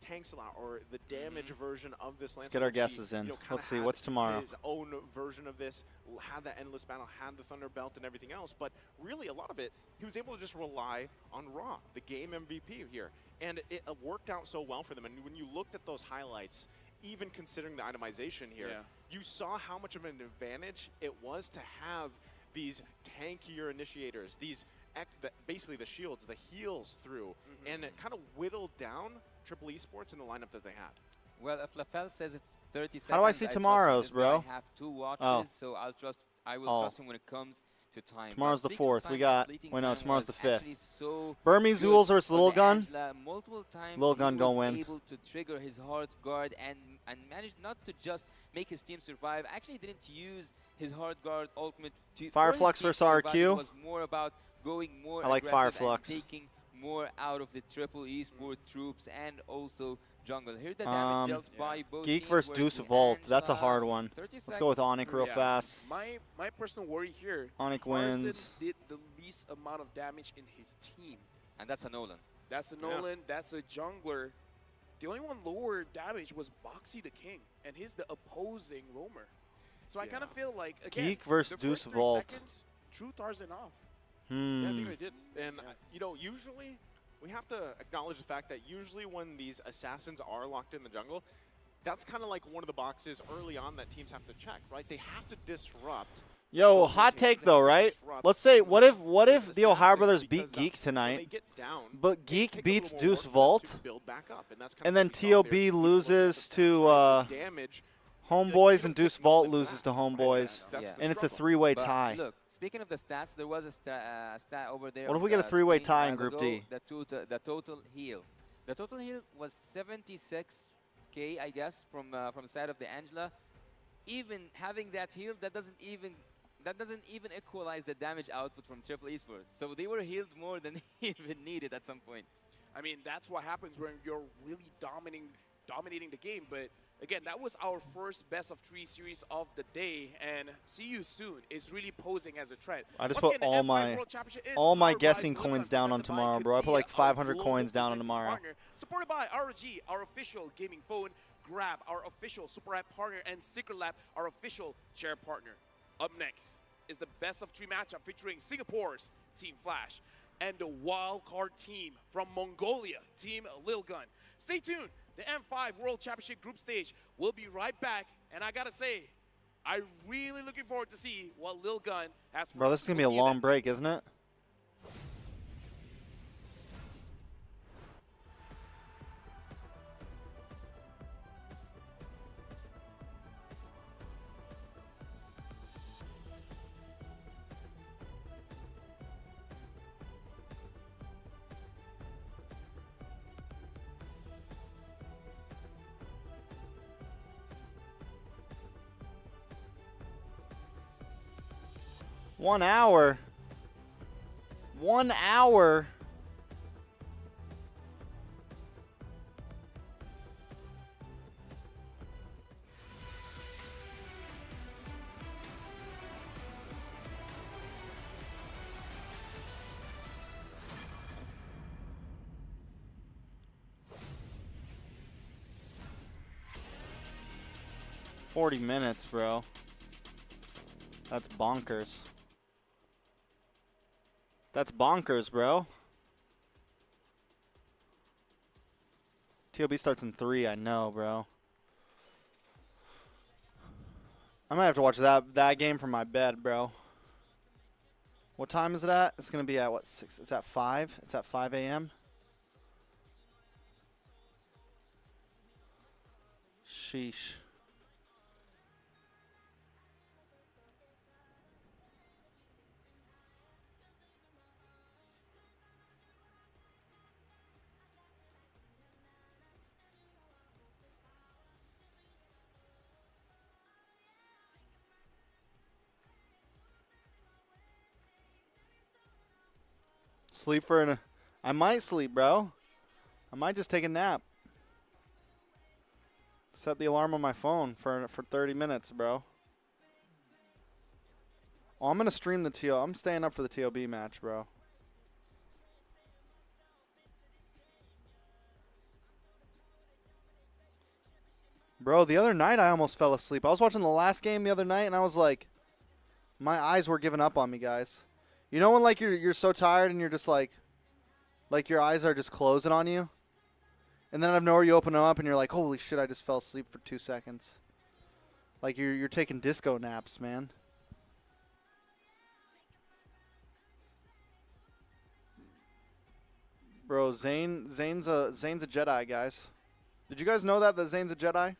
Tanksalot or the damage version of this Lancelot. Let's get our guesses in. Let's see, what's tomorrow? His own version of this, had that endless battle, had the Thunder Belt and everything else, but really a lot of it, he was able to just rely on Raw, the game MVP here. And it worked out so well for them. And when you looked at those highlights, even considering the itemization here, you saw how much of an advantage it was to have these tankier initiators, these basically the shields, the heals through, and it kind of whittled down Triple Esports in the lineup that they had. Well, if LaFell says it's 30 seconds, how do I see tomorrow's, bro? I have 2 watches, so I will trust him when it comes to time. Tomorrow's the 4th. We got, no, tomorrow's the 5th. Burmese Zools or it's Little Gun? Multiple times Little Gun gonna win. Able to trigger his hard guard and managed not to just make his team survive. Actually, didn't use his hard guard ultimate to Fireflux versus RQ. It was more about going more aggressive and taking more out of the Triple Esports troops and also jungle. Here's the damage dealt by both Geek teams versus Deuce Vault. That's a hard one. 30 Let's go with Onyx real fast. My personal worry here, Onyx wins. did the least amount of damage in his team. And that's a Nolan. That's a Nolan, that's a jungler. The only one lower damage was Boxy the King, and he's the opposing roamer. So I kind of feel like, again, Geek versus Deuce Vault. Seconds, True Tarzan off. Yeah, I think they did. And, usually we have to acknowledge the fact that usually when these assassins are locked in the jungle, that's kind of like one of the boxes early on that teams have to check, right? They have to disrupt. Yo, hot take though, right? Let's say, what if the Ohio Brothers beat Geek tonight, but Geek beats Deuce Vault, and then TOB loses to Homeboys and Deuce Vault loses to Homeboys, and it's a 3-way tie. Look, speaking of the stats, there was a stat over there. What if we get a 3-way tie in Group D? The total heal. The total heal was 76k, I guess, from the side of the Angela. Even having that heal, that doesn't even equalize the damage output from Triple Esports. So they were healed more than even needed at some point. I mean, that's what happens when you're really dominating the game. But again, that was our first best of 3 series of the day, and See You Soon is really posing as a threat. I just put all my guessing coins down on tomorrow, bro. I put like 500 coins down on tomorrow. Partner, supported by ROG, our official gaming phone, Grab, our official Super App partner, and Secret Lab, our official chair partner. Up next, is the best of 3 matchup featuring Singapore's Team Flash and the wild card team from Mongolia, Team Lil Gun. Stay tuned. The M5 World Championship group stage will be right back. And I gotta say, I'm really looking forward to see what Lil Gun has for Bro, us. this is going to be a We'll see you long then. break, isn't it? One hour. 1 hour. $40 minutes, bro. That's bonkers. That's bonkers, bro. TOB starts in 3, I know, bro. I might have to watch that game from my bed, bro. What time is it at? It's going to be at, what, 6? It's at 5? It's at 5 a.m.? Sheesh. Sleep for an... I might sleep, bro. I might just take a nap. Set the alarm on my phone for 30 minutes, bro. Oh, I'm going to stream the TO. I'm staying up for the TOB match, bro. Bro, the other night I almost fell asleep. I was watching the last game the other night, and I was like... My eyes were giving up on me, guys. You know when, like, you're so tired and you're just, like your eyes are just closing on you? And then out of nowhere you open them up and you're like, holy shit, I just fell asleep for 2 seconds. Like, you're taking disco naps, man. Bro, Zane's a Jedi, guys. Did you guys know that Zane's a Jedi?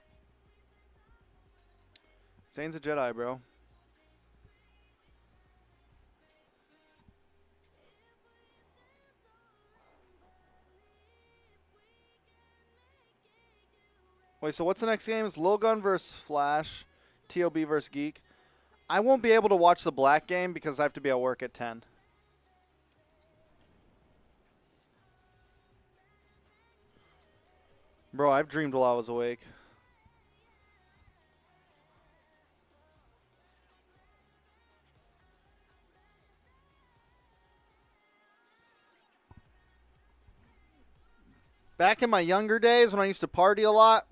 Zane's a Jedi, bro. Wait, so what's the next game? It's Lil Gun versus Flash, TOB versus Geek. I won't be able to watch the black game because I have to be at work at 10. Bro, I've dreamed while I was awake. Back in my younger days when I used to party a lot,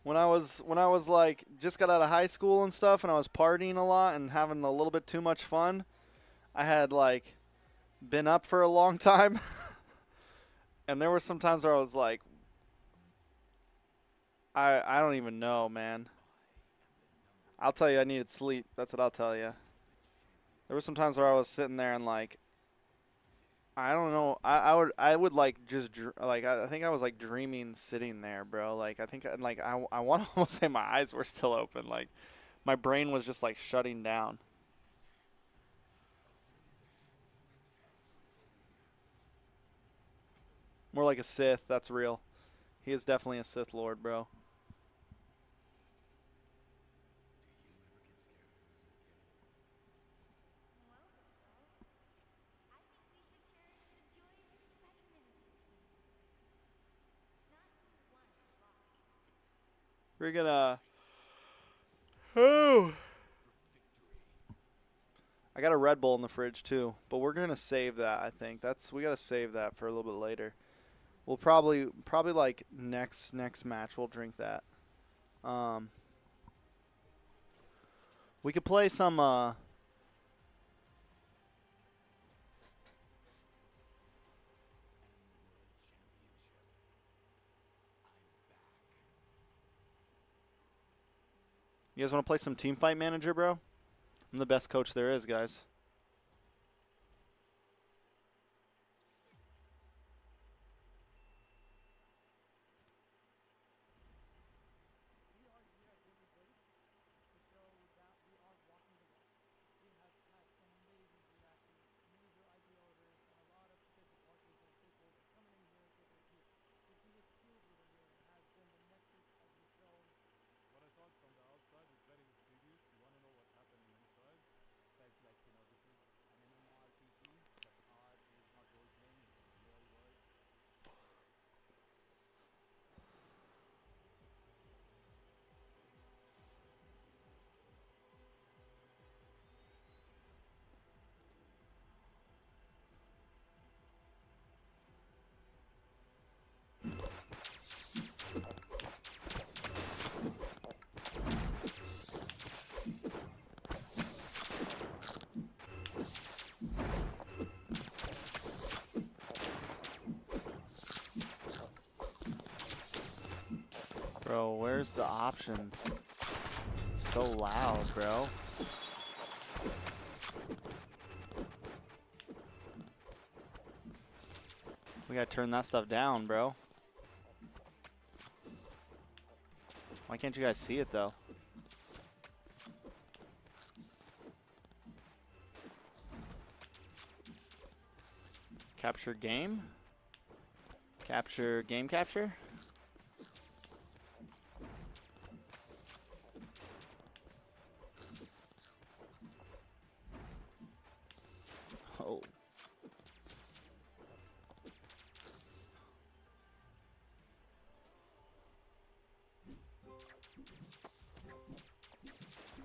when I was like just got out of high school and stuff and I was partying a lot and having a little bit too much fun, I had like been up for a long time. And there were some times where I was like, I don't even know, man. I'll tell you I needed sleep. That's what I'll tell you. There were some times where I was sitting there and like, I don't know. I would like just like I think I was like dreaming sitting there, bro. Like I think like I want to almost say my eyes were still open. Like my brain was just like shutting down. More like a Sith. That's real. He is definitely a Sith Lord, bro. We're gonna... Oh! I got a Red Bull in the fridge too, but we're gonna save that, I think. We gotta save that for a little bit later. We'll probably like next match we'll drink that. We could play some. You guys want to play some team fight manager, bro? I'm the best coach there is, guys. Bro, where's the options? It's so loud, bro. We gotta turn that stuff down, bro. Why can't you guys see it, though? Capture game? Capture game capture? Oh.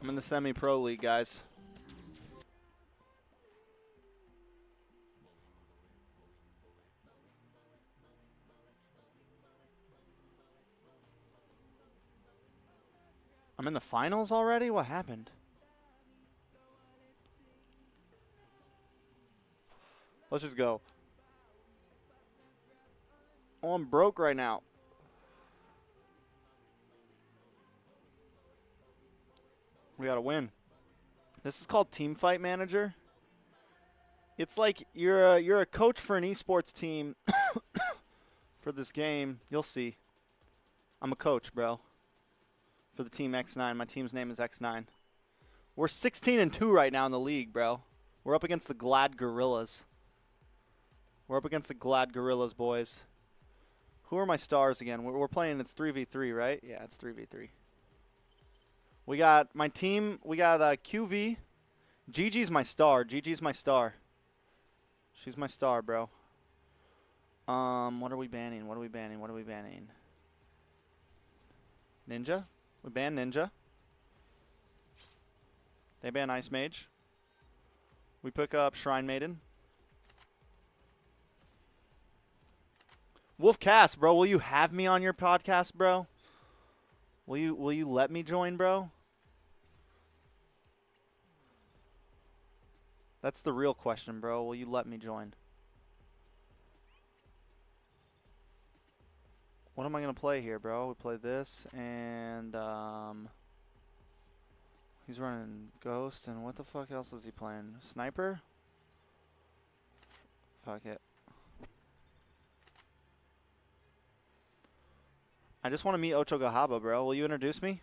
I'm in the semi-pro league, guys. I'm in the finals already? What happened? Let's just go. Oh, I'm broke right now. We gotta win. This is called Team Fight Manager. It's like you're a coach for an esports team for this game. You'll see. I'm a coach, bro. For the team X9. My team's name is X9. We're 16-2 right now in the league, bro. We're up against the Glad Gorillas. We're up against the Glad Gorillas, boys. Who are my stars again? We're playing, it's 3v3, right? Yeah, it's 3v3. We got my team, we got QV. Gigi's my star. Gigi's my star. She's my star, bro. What are we banning? What are we banning? What are we banning? Ninja? We ban Ninja. They ban Ice Mage. We pick up Shrine Maiden. Wolfcast, bro, will you have me on your podcast, bro? Will you let me join, bro? That's the real question, bro. Will you let me join? What am I going to play here, bro? We play this, and he's running Ghost, and what the fuck else is he playing? Sniper? Fuck it. I just want to meet Ocho Gahaba, bro. Will you introduce me?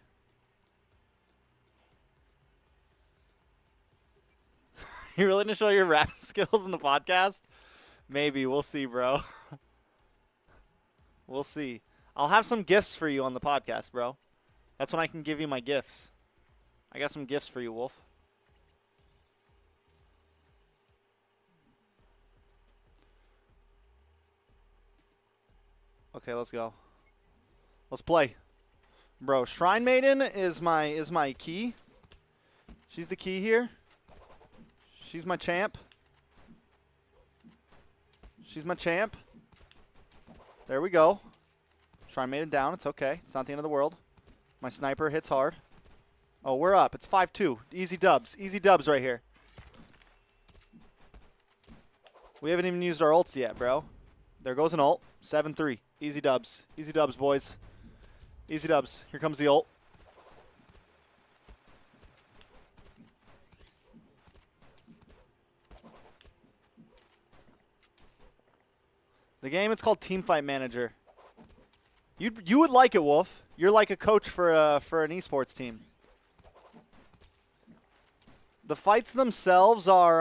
You really gonna show your rap skills in the podcast? Maybe. We'll see, bro. We'll see. I'll have some gifts for you on the podcast, bro. That's when I can give you my gifts. I got some gifts for you, Wolf. Okay, let's go. Let's play. Bro, Shrine Maiden is my key. She's the key here. She's my champ. She's my champ. There we go. Shrine Maiden down. It's okay. It's not the end of the world. My sniper hits hard. Oh, we're up. It's 5-2. Easy dubs. Easy dubs right here. We haven't even used our ults yet, bro. There goes an ult. 7-3. Easy dubs. Easy dubs, boys. Easy dubs. Here comes the ult. The game, it's called Teamfight Manager. You would like it, Wolf. You're like a coach for an esports team. The fights themselves are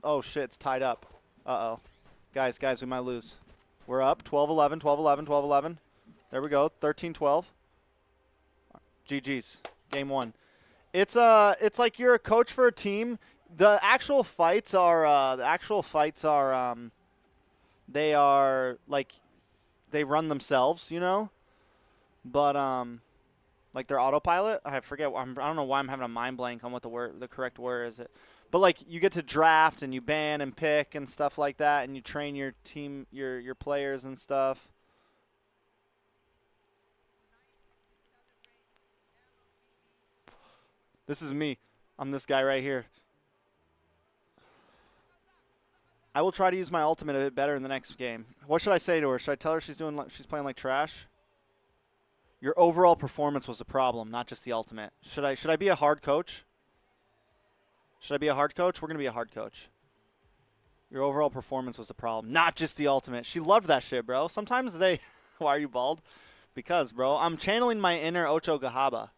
oh shit, it's tied up. Uh-oh. Guys, we might lose. We're up 12-11, 12-11, 12-11. There we go. 13-12. GG's. Game 1. It's like you're a coach for a team. The actual fights are they are like they run themselves, you know? But like their autopilot, I forget. I don't know why I'm having a mind blank on what the correct word is. But like you get to draft and you ban and pick and stuff like that, and you train your team, your players and stuff. This is me. I'm this guy right here. I will try to use my ultimate a bit better in the next game. What should I say to her? Should I tell her she's playing like trash? Your overall performance was a problem, not just the ultimate. Should I be a hard coach? Should I be a hard coach? We're going to be a hard coach. Your overall performance was a problem, not just the ultimate. She loved that shit, bro. Sometimes they... Why are you bald? Because, bro, I'm channeling my inner Ocho Gahaba.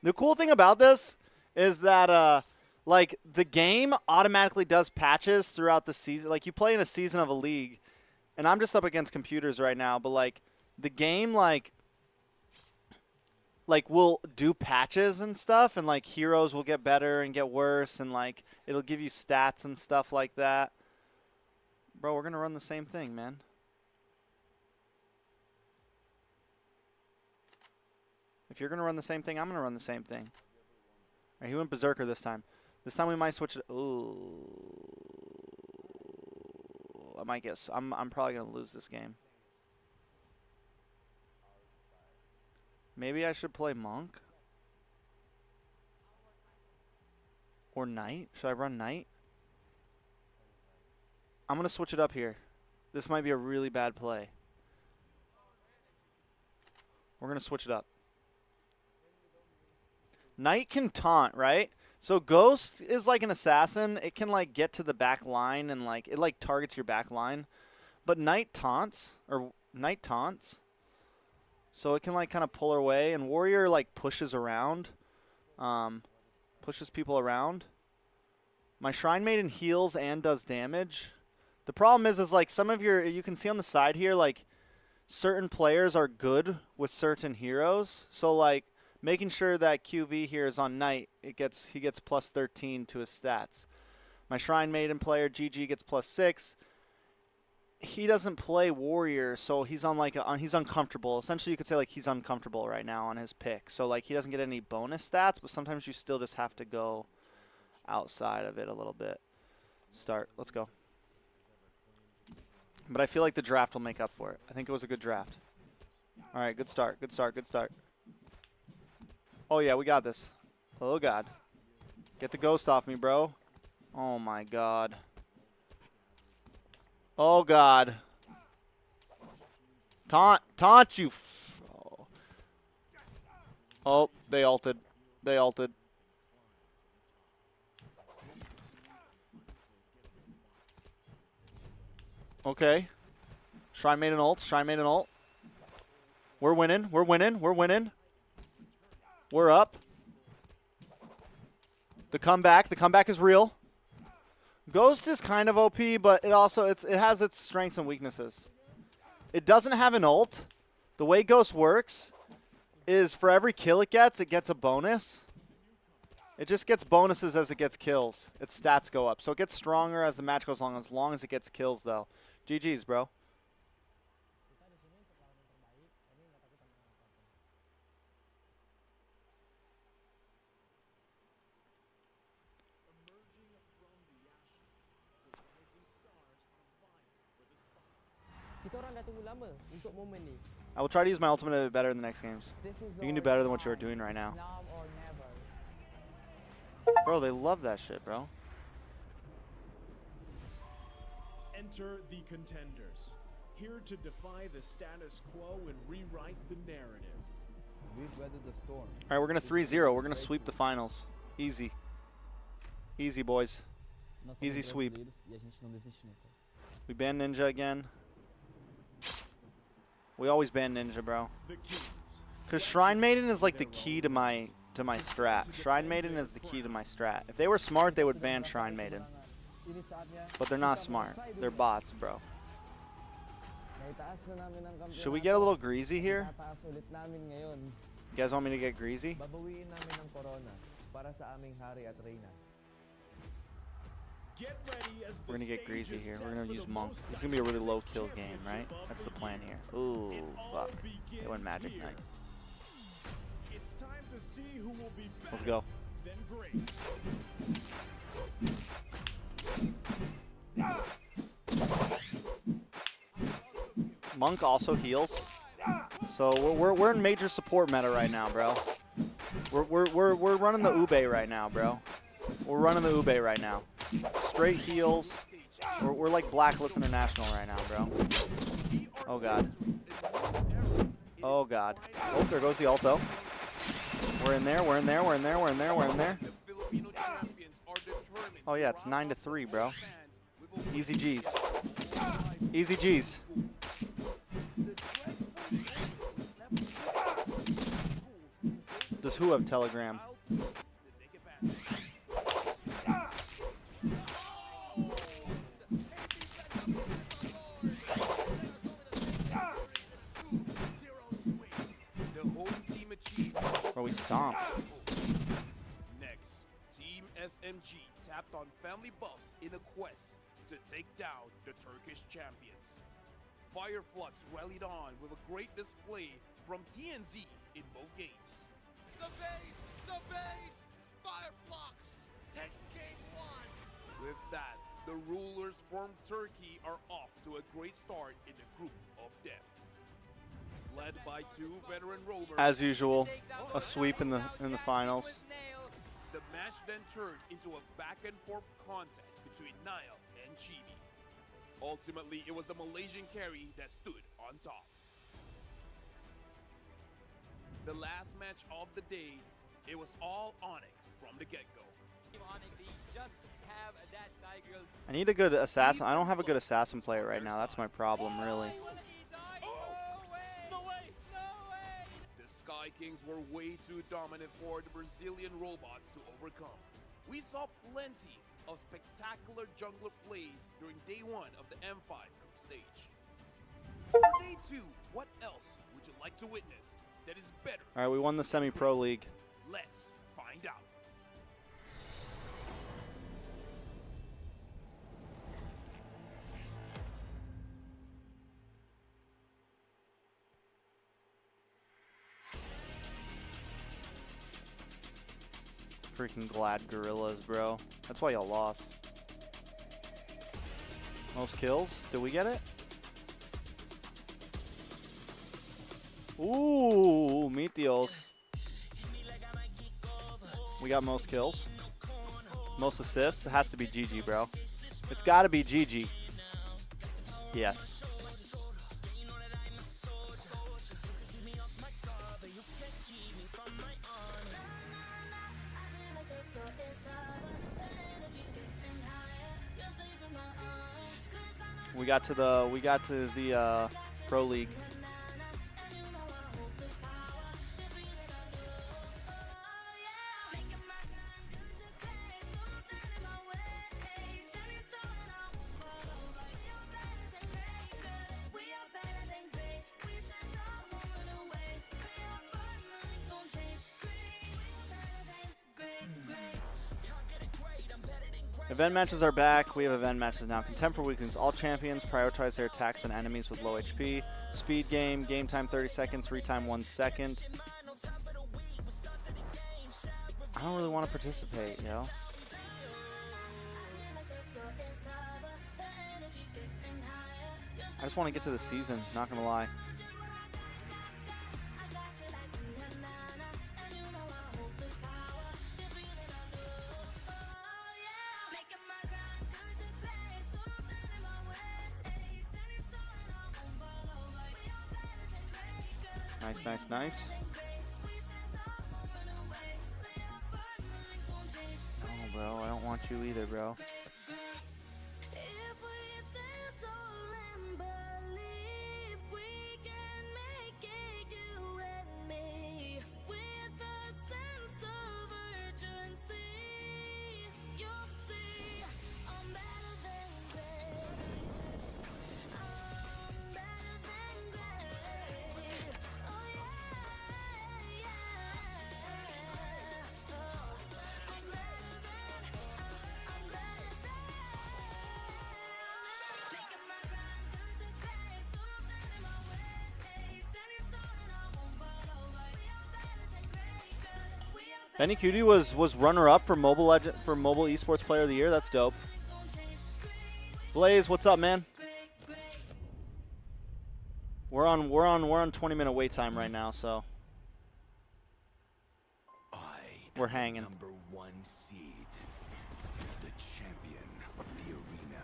The cool thing about this is that, like, the game automatically does patches throughout the season. Like, you play in a season of a league, and I'm just up against computers right now, but, like, the game, like will do patches and stuff, and, like, heroes will get better and get worse, and, like, it'll give you stats and stuff like that. Bro, we're going to run the same thing, man. If you're going to run the same thing, I'm going to run the same thing. All right, he went Berserker this time. This time we might switch it. Ooh. I might guess. I'm probably going to lose this game. Maybe I should play Monk? Or Knight? Should I run Knight? I'm going to switch it up here. This might be a really bad play. We're going to switch it up. Knight can taunt, right? So Ghost is like an assassin. It can like get to the back line and like it like targets your back line. But Knight taunts so it can like kind of pull her away, and Warrior like pushes around. Pushes people around. My Shrine Maiden heals and does damage. The problem is like some of you can see on the side here, like certain players are good with certain heroes. So like making sure that QV here is on Knight, he gets plus 13 to his stats. My Shrine Maiden player, GG, gets plus 6. He doesn't play Warrior, so he's on like he's uncomfortable. Essentially, you could say like he's uncomfortable right now on his pick. So like he doesn't get any bonus stats, but sometimes you still just have to go outside of it a little bit. Start. Let's go. But I feel like the draft will make up for it. I think it was a good draft. All right, good start. Good start. Good start. Oh, yeah, we got this. Oh, God. Get the ghost off me, bro. Oh, my God. Oh, God. Taunt you. Oh, they ulted. They ulted. Okay. Shrine made an ult. Shrine made an ult. We're winning. We're winning. We're winning. We're up. The comeback is real. Ghost is kind of OP, but it has its strengths and weaknesses. It doesn't have an ult. The way Ghost works is for every kill it gets a bonus. It just gets bonuses as it gets kills. Its stats go up. So it gets stronger as the match goes along, as long as it gets kills, though. GG's, bro. I will try to use my ultimate a bit better in the next games. You can do better than what you're doing right now. Bro, they love that shit, bro. Enter the contenders, here to defy the status quo and rewrite the narrative. We've weathered the storm. All right, we're going to 3-0. We're going to sweep the finals. Easy. Easy, boys. Easy sweep. We ban Ninja again. We always ban Ninja, bro. Because Shrine Maiden is like the key to my strat. Shrine Maiden is the key to my strat. If they were smart, they would ban Shrine Maiden. But they're not smart. They're bots, bro. Should we get a little greasy here? You guys want me to get greasy? We're gonna get greasy here. We're gonna use Monk. This is gonna be a really low kill game, right? That's the plan here. Ooh, fuck. They went Magic Knight. Let's go. Monk also heals, so we're in major support meta right now, bro. We're running the Ube right now, bro. We're running the Ube right now. Straight heals. We're like Blacklist International right now, bro. Oh god. Oh god. Oh, there goes the ult though. We're in there. We're in there. We're in there. We're in there. We're in there. Oh yeah, it's 9-3, bro. Easy G's. Easy G's. Does who have Telegram? Bro, we stomped. Next, Team SMG tapped on family buffs in a quest to take down the Turkish champions. Fireflux rallied on with a great display from TNZ in both games. The base, Fireflux takes game 1. With that, the rulers from Turkey are off to a great start in the group of death. Led by two veteran roamers. As usual, a sweep in the finals. The match then turned into a back-and-forth contest between Nile and Chibi. Ultimately, it was the Malaysian carry that stood on top. The last match of the day, it was all Onyx from the get-go. I need a good assassin. I don't have a good assassin player right now. That's my problem, really. The Sky Kings were way too dominant for the Brazilian robots to overcome. We saw plenty of spectacular jungler plays during day 1 of the M5 group stage. For day 2, what else would you like to witness that is better? All right, we won the Semi-Pro League. Let's find out. Freaking glad gorillas, bro. That's why y'all lost. Most kills? Did we get it? Ooh, Meteos. We got most kills. Most assists. It has to be GG, bro. It's got to be GG. Yes. We got to the Pro League. Event matches are back. We have event matches now. Contemporary weekends. All champions prioritize their attacks on enemies with low HP. Speed game. Game time 30 seconds. Retime 1 second. I don't really want to participate, yo. I just want to get to the season, not going to lie. Nice, nice, nice. No, bro, I don't want you either, bro. Benny Cutie was runner-up for mobile esports player of the year. That's dope. Blaze, what's up, man? We're on 20-minute wait time right now, so we're hanging. Number 1 seed, the champion of the arena.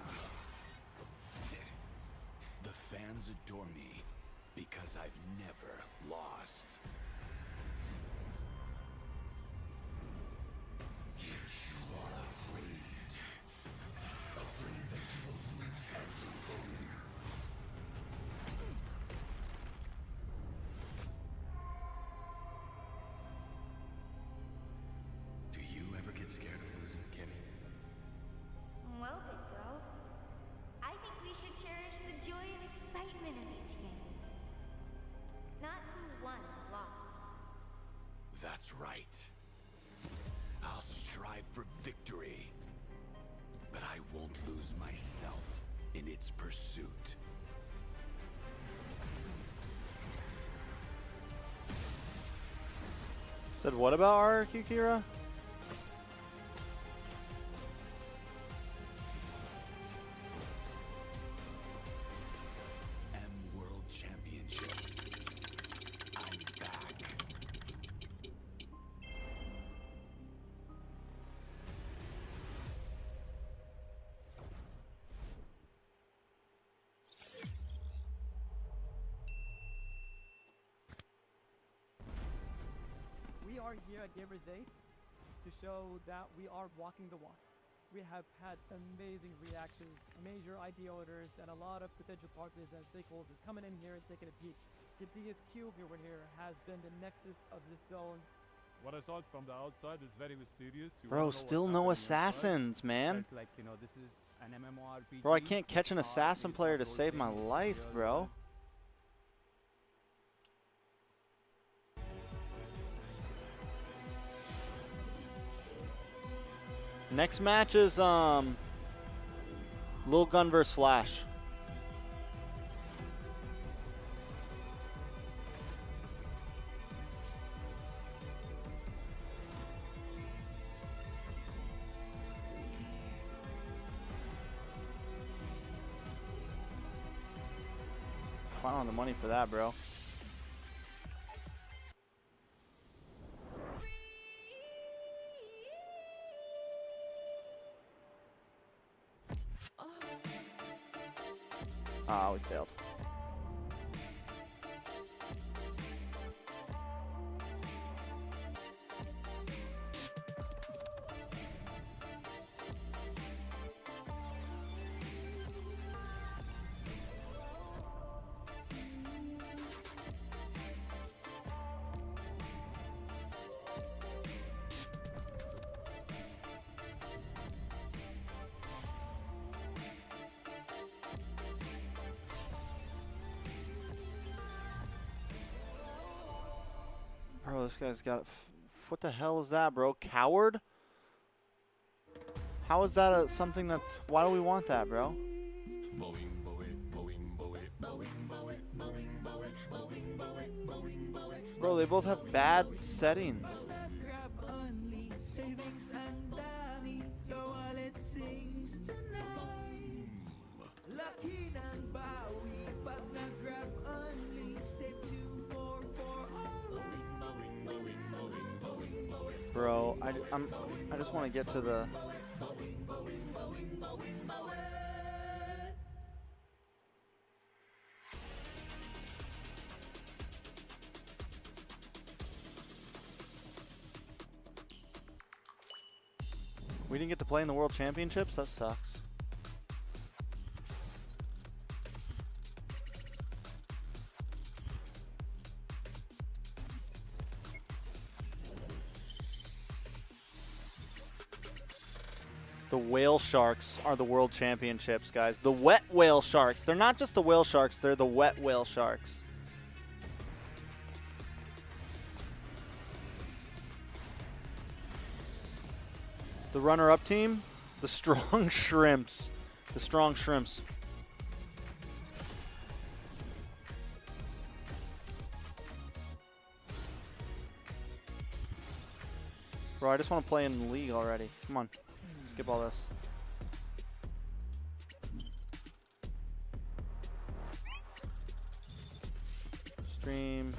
The fans adore me because I've never lost. Well, big bro, I think we should cherish the joy and excitement of each game. Not who won or lost. That's right. I'll strive for victory, but I won't lose myself in its pursuit. Said what about RRQ, Kira? World Championship. I'm back. We are here at Gamers 8 to show that we are walking the walk. We have had amazing reactions, major ID owners, and a lot of potential partners and stakeholders coming in here and taking a peek. The DSQ over here has been the nexus of this zone. What I saw it from the outside is very mysterious. Bro, still no assassins, man. Like, you know, this is an MMORPG. Bro, I can't catch an assassin player to save my life, bro. Next match is Lil Gun vs Flash. I don't have the money for that, bro. Ah, we failed. Bro, this guy's got... What the hell is that, bro? Coward? How is that something that's... Why do we want that, bro? Bro, they both have bad settings. Bro, I just want to get to the... We didn't get to play in the World Championships? That sucks. The whale sharks are the World Championships, guys. The wet whale sharks. They're not just the whale sharks, they're the wet whale sharks. The runner-up team, the Strong Shrimps. The Strong Shrimps. Bro, I just want to play in the league already. Come on. Skip all this. Stream.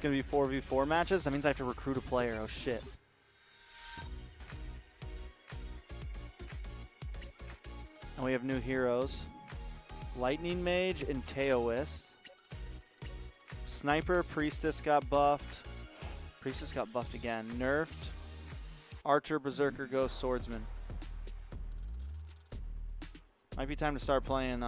Gonna be 4v4 matches. That means I have to recruit a player. Oh shit. And we have new heroes. Lightning Mage and Taoist. Sniper, Priestess got buffed. Priestess got buffed again. Nerfed. Archer, Berserker, Ghost, Swordsman. Might be time to start playing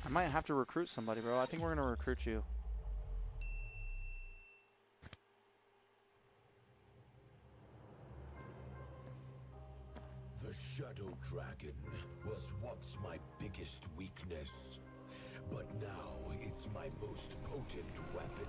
I might have to recruit somebody, bro. I think we're going to recruit you. The Shadow Dragon was once my biggest weakness, but now it's my most potent weapon.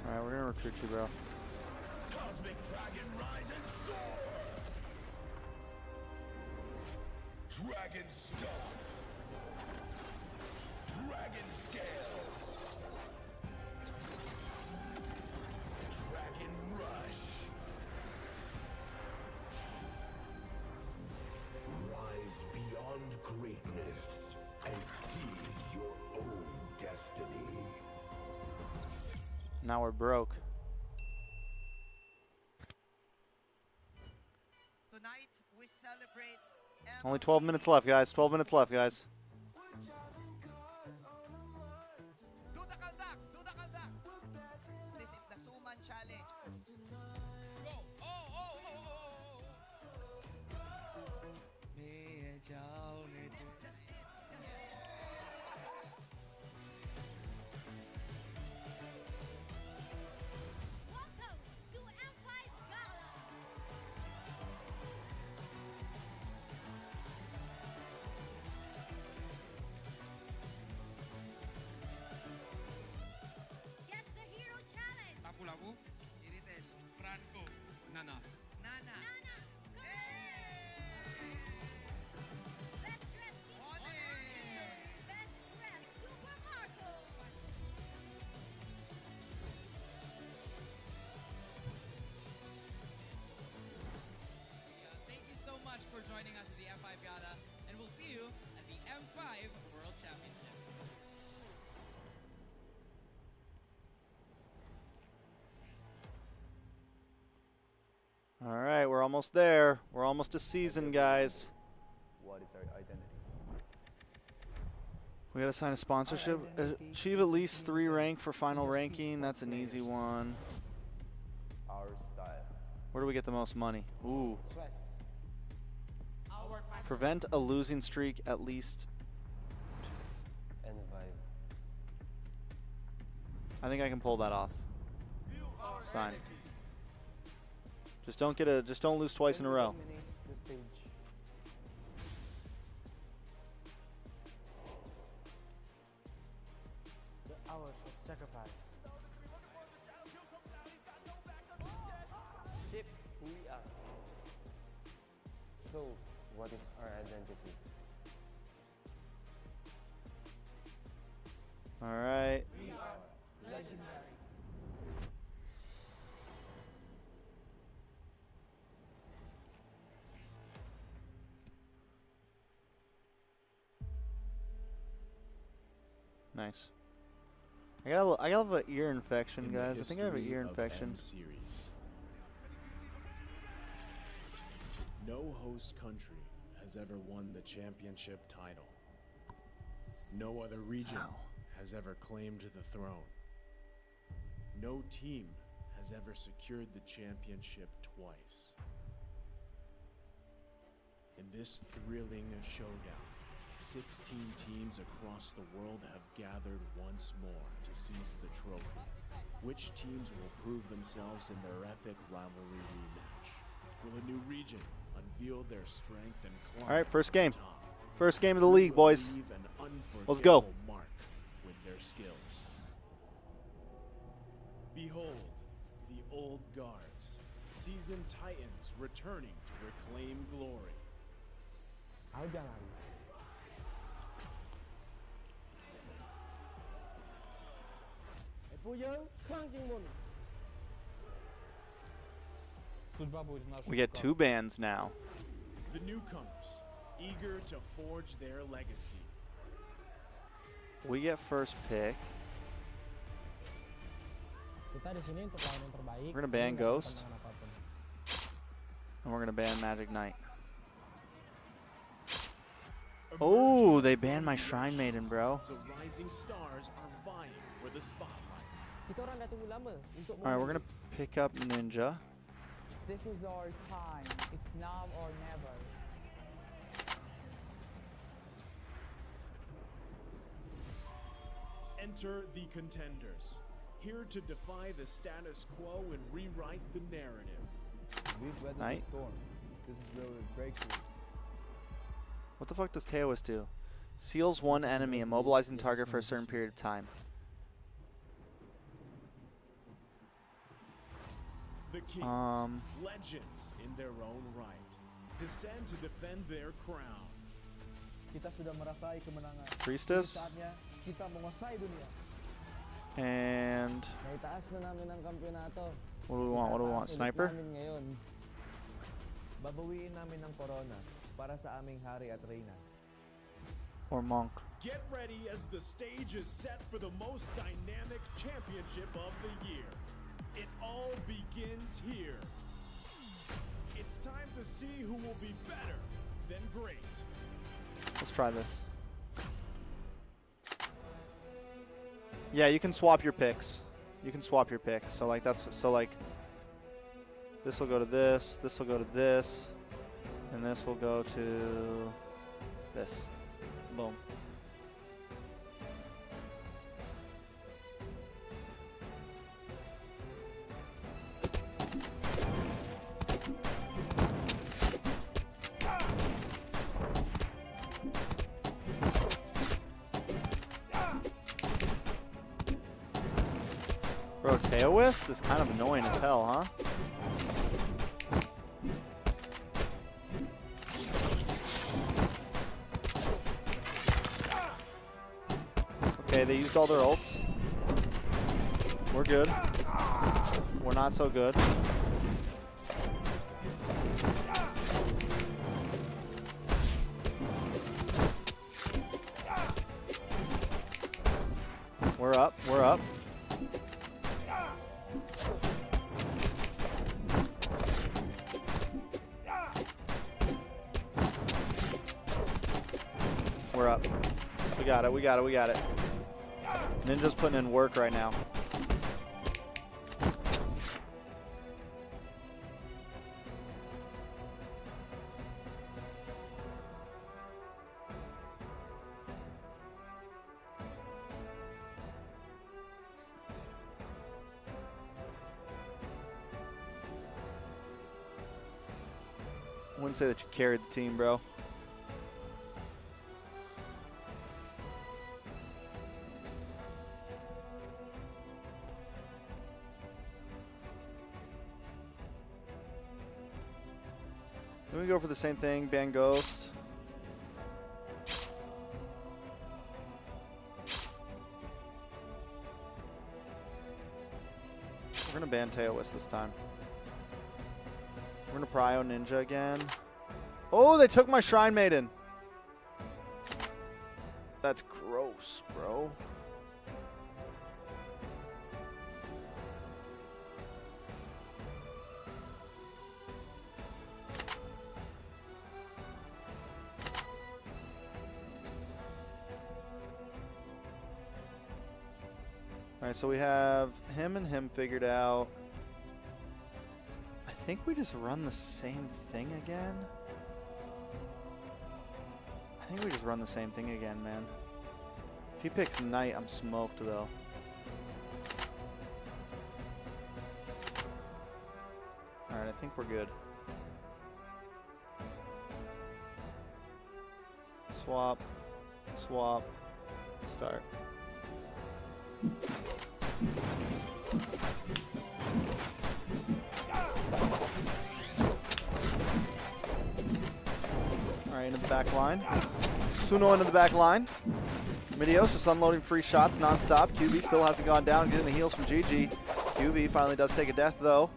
Alright, we're gonna recruit you, bro. Cosmic Dragon, rise and soar! Dragon Stomp! Dragon Scales! Dragon Rush! Rise beyond greatness and seize your own destiny. Now we're broke. Tonight we celebrate Only 12 minutes left, guys. 12 minutes left, guys. Do the kaldak! Do the kaldak! This is the Suman challenge. Go! Welcome to M5 Gala. Guess the hero challenge. Tapu-Lapu, Iritel, Franco, Nana. Nana. Nana, go! Best dressed team. Best dressed Super Marco. Thank you so much for joining us at the M5 Gala, and we'll see you at the M5 World Championship. All right, we're almost there. We're almost a season, guys. What is our identity? We gotta sign a sponsorship. Achieve at least 3 rank for final ranking. That's an easy one. Our style. Where do we get the most money? Ooh. Our Prevent a losing streak at least. N5. I think I can pull that off. Sign. Just don't lose twice in a row. The stage. The hours of sacrifice. Ship who we are. So, what is our identity? All right. We are legendary. Nice. I got an ear infection, In the guys. I think I have an history ear of infection. M-Series, no host country has ever won the championship title. No other region has ever claimed the throne. No team has ever secured the championship twice. In this thrilling showdown, 16 teams across the world have gathered once more to seize the trophy. Which teams will prove themselves in their epic rivalry rematch? Will a new region unveil their strength and climb? All right, first game. to the top? First game of the Who league, will boys. leave an Let's go. unforgettable mark with their skills? Behold, the old guards, seasoned titans returning to reclaim glory. We get 2 bans now. The newcomers, eager to forge their legacy. We get first pick. Kita di sini untuk lawan yang terbaik. We're gonna ban Nggak Ghost. tantangan apapun. And we're gonna ban Magic Knight. Oh, they banned my Shrine Maiden, bro. The rising stars are vying for the spotlight. Kita orang dah tunggu lama untuk All right, we're gonna pick up Ninja. This is our time. It's now or never. Enter the contenders, here to defy the status quo and rewrite the narrative. We've weathered Knight. the storm. This is where we break through. What the fuck does Teois do? Seals one enemy, immobilizing target for a certain period of time. The kings, legends in their own right, descend to defend their crown. Kita sudah merasakan kemenangan. Priestess. Saatnya kita menguasai dunia. And Naitaas na namin ang kampeonato. what do we want? What do we want? Itataas ulit Sniper? namin ngayon. Babawiin namin ang corona para sa aming hari at reyna. Or Monk? Get ready as the stage is set for the most dynamic championship of the year. It all begins here. It's time to see who will be better than great. Let's try this. Yeah, you can swap your picks. You can swap your picks. So like this will go to this, this will go to this, and this will go to this. Boom. Bro, Teois is kind of annoying as hell, huh? Okay, they used all their ults. We're good. We're not so good. We're up, we're up. We're up. We got it, we got it, we got it. Ninja's putting in work right now. I wouldn't say that you carried the team, bro. Then we go for the same thing, ban Ghost. We're gonna ban Teois this time. We're gonna Prio Ninja again. Oh, they took my Shrine Maiden. That's gross, bro. All right, so we have him and him figured out. I think we just run the same thing again. I think we just run the same thing again, man. If he picks Knight, I'm smoked, though. All right, I think we're good. Swap, swap, start. All right, into the back line. Suno into the back line. Midios just unloading free shots nonstop. QV still hasn't gone down, getting the heals from GG. QV finally does take a death, though.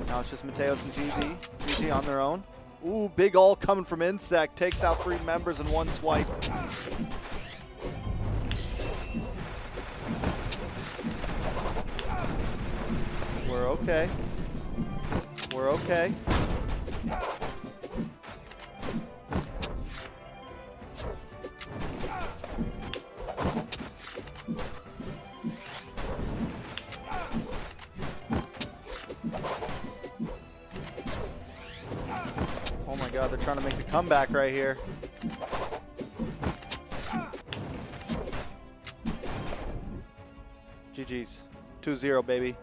Now it's just Mateos and GG. GG on their own. Ooh, big ult coming from Insect. Takes out 3 members in 1 swipe. We're okay. We're okay. Oh my god, they're trying to make the comeback right here. GG's. 2-0, baby.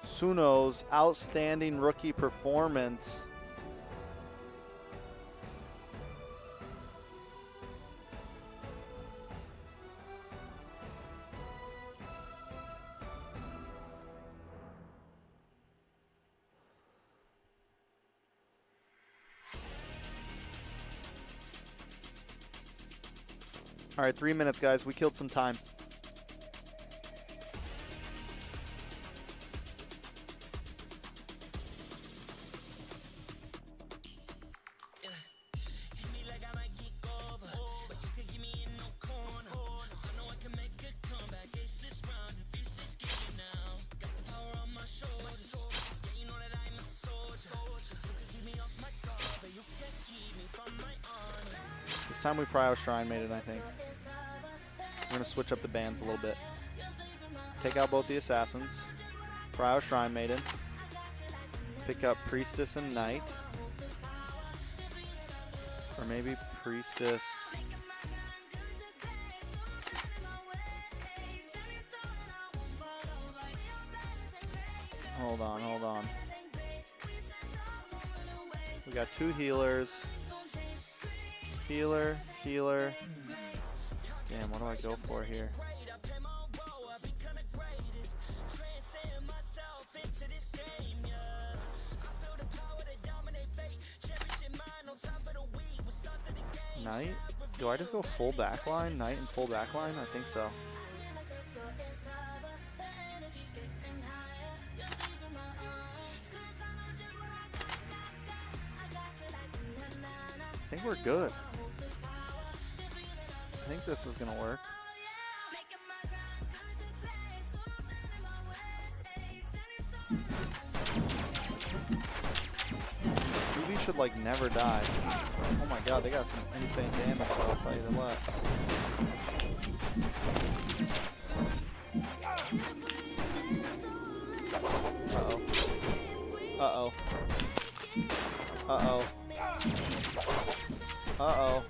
Suno's outstanding rookie performance. All right, 3 minutes, guys. We killed some time. This time we Prio Shrine Maiden, I think. We're going to switch up the bans a little bit. Take out both the assassins. Prio Shrine Maiden. Pick up Priestess and Knight. Or maybe Priestess. Hold on, hold on. We got 2 healers. Healer, healer. Damn, what do I go for here? Knight? Do I just go full backline? Knight and full backline? I think so. I think we're good. I think this is gonna work. BB should like never die. Oh my god, they got some insane damage, I'll tell you what. Uh-oh. Uh-oh. Uh-oh. Uh-oh.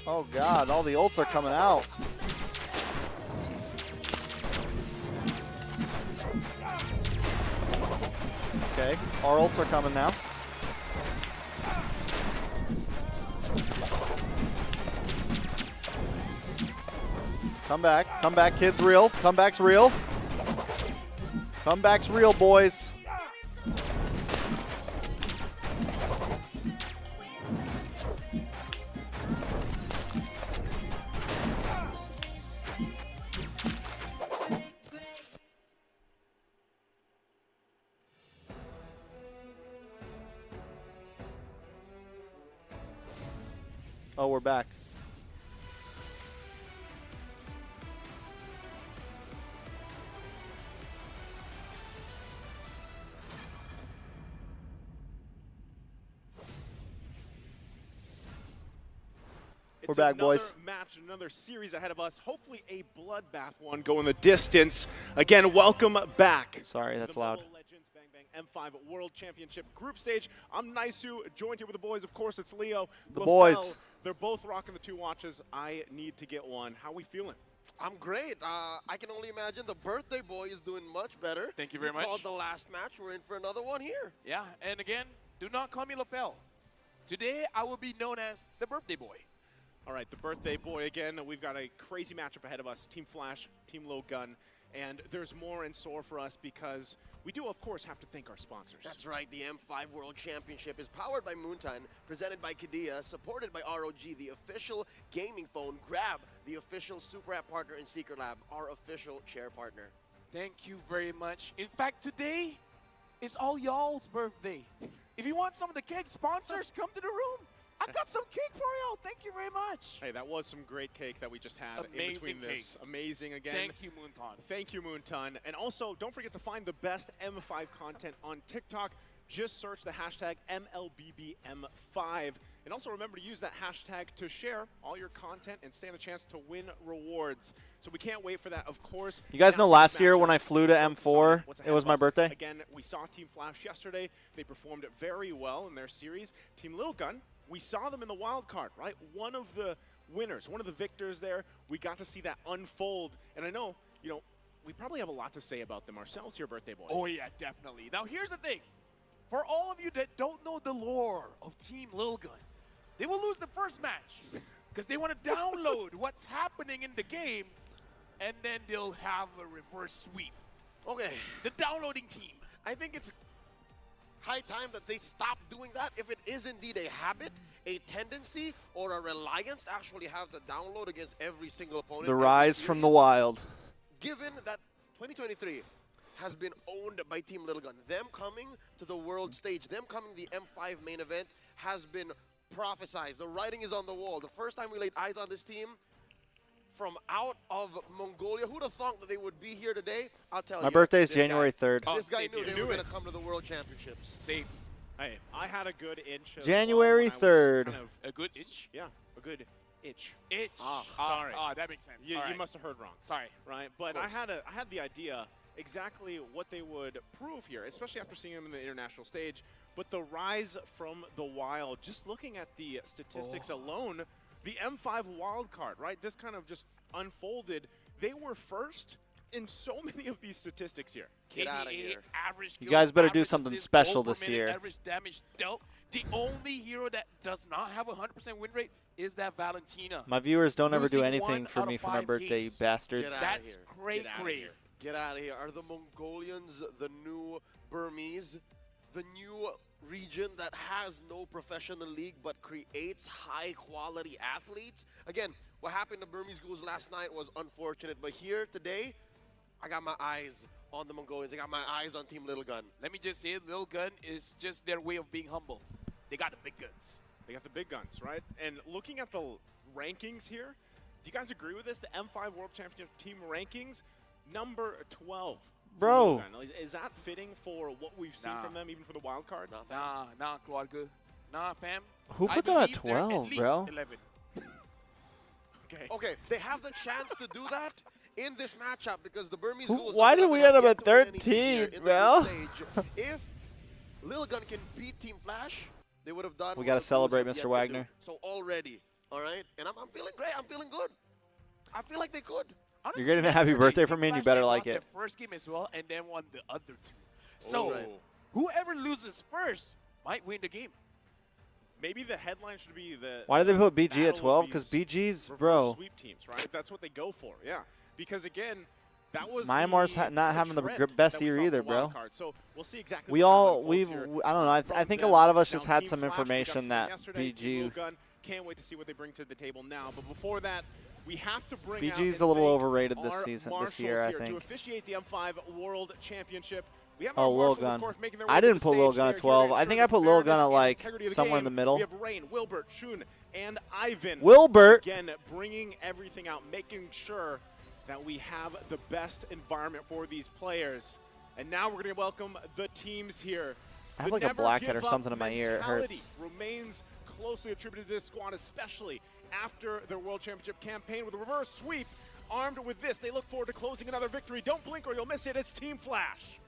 Oh, God. All the ults are coming out. Okay. Our ults are coming now. Come back. Come back, kids. Real. Comeback's real. Comeback's real, boys. Oh, we're back. We're back, boys. Another match, another series ahead of us. Hopefully a bloodbath one going the distance. Again, welcome back. Sorry, that's loud. Legends Bang Bang M5 World Championship Group Stage. I'm Naisu, joined here with the boys. Of course, it's Leo. The Lafel. boys. They're both rocking the 2 watches. I need to get one. How we feeling? I'm great. I can only imagine the birthday boy is doing much better. Thank you very We much. called the last match. We're in for another one here. Yeah, and again, do not call me Lafel. Today, I will be known as the birthday boy. All right, the birthday boy again. We've got a crazy matchup ahead of us. Team Flash, Team Low Gun. And there's more in store for us because we do, of course, have to thank our sponsors. That's right. The M5 World Championship is powered by Moontime, presented by Kadia, supported by ROG, the official gaming phone. Grab, the official Super App partner, and Secret Lab, our official chair partner. Thank you very much. In fact, today is all y'all's birthday. If you want some of the cake sponsors, come to the room. I've got some cake for you. Thank you very much. Hey, that was some great cake that we just had in between this. Cake. Amazing again. Thank you, Moonton. Thank you, Moonton. And also, don't forget to find the best M5 content on TikTok. Just search the hashtag MLBBM5. And also remember to use that hashtag to share all your content and stand a chance to win rewards. So we can't wait for that, of course. You guys know last year when I flew to M4, it was my birthday? Again, we saw Team Flash yesterday. They performed very well in their series. Team Little Gun, we saw them in the wild card, right? One of the winners, one of the victors there. We got to see that unfold. And I know, you know, we probably have a lot to say about them ourselves here, birthday boy. Oh, yeah, definitely. Now, here's the thing. For all of you that don't know the lore of Team Lil Gun, they will lose the first match because they want to download what's happening in the game, and then they'll have a reverse sweep. Okay. The downloading team. I think it's high time that they stop doing that. If it is indeed a habit, a tendency, or a reliance to actually have to download against every single opponent. The rise from the wild. Given that 2023 has been owned by Team Little Gun, them coming to the world stage, them coming to the M5 main event has been prophesized. The writing is on the wall. The first time we laid eyes on this team from out of Mongolia, who'd have thought that they would be here today? I'll tell you. My birthday is this January 3rd. This guy knew they were going to come to the World Championships. Same. Hey, I had a good inch. January 3rd. Kind of a good itch? Yeah, a good itch. Itch. Sorry. That makes sense. You, All you right. must have heard wrong. Sorry. Right, but I had the idea exactly what they would prove here, especially after seeing them in the international stage. But the rise from the wild, just looking at the statistics alone, the M5 wild card, right? This kind of just unfolded. They were first in so many of these statistics here. Get out of here. Average You kills, guys better do average something assists, special goal per this minute, year. Average damage dealt. The only hero that does not have a 100% win rate is that Valentina. My viewers don't ever do Losing anything 1 for out me of for my 5 birthday, you games. bastards. That's great. Get out of here. Are the Mongolians the new Burmese? The new region that has no professional league but creates high-quality athletes? Again, what happened to Burmese Ghouls last night was unfortunate, but here today, I got my eyes on the Mongolians. I got my eyes on Team Little Gun. Let me just say, Little Gun is just their way of being humble. They got the big guns. They got the big guns, right? And looking at the rankings here, do you guys agree with this? The M5 World Championship team rankings, number 12. Bro. Is that fitting for what we've seen from them, even for the wild card? Nah, Claude. Nah, fam. Who put them at 12, bro? 11. Okay, they have the chance to do that in this matchup because the Burmese Ghouls. Why did we end up at 13, in the bro? group stage. If Lil Gun can beat Team Flash, they would have done. We got to celebrate Mr. Yet to Wagner. do. So already, all right, and I'm feeling great. I'm feeling good. I feel like they could. Honestly, You're getting a happy yesterday, birthday from me, and you better Flash like won it. The first game as well, and then won the other two. So right. whoever loses first might win the game. Maybe the headline should be the. Why did they put BG at battle 12? of Because these BG's, reverse bro. Sweep teams, right? That's what they go for. Yeah, because again, that was Myanmar's not having the best year either, bro. So we'll see exactly. We all, I don't know. I think a lot of us just had some information that BG. Can't wait to see what they bring to the table now. But before that, we have to bring BG's out a little and overrated thank this our season, this marshals year, I here think. To officiate the M5 World Championship. We have Oh, our Lil marshals, of Gun. course, making their I way to didn't the put Lil stage Gun here at to 12. I ensure think the I put Lil Gun fairness at and like integrity of the somewhere in the game. middle. We have Rain, Wilbert, Shun, and Ivan. Wilbert. Again, bringing everything out, making sure that we have the best environment for these players. And now we're going to welcome the teams here. I have The like a never blackhead give or up something in my ear. It mentality hurts. Remains closely attributed to this squad, especially after their World Championship campaign with a reverse sweep. Armed with this, they look forward to closing another victory. Don't blink or you'll miss it. It's Team Flash.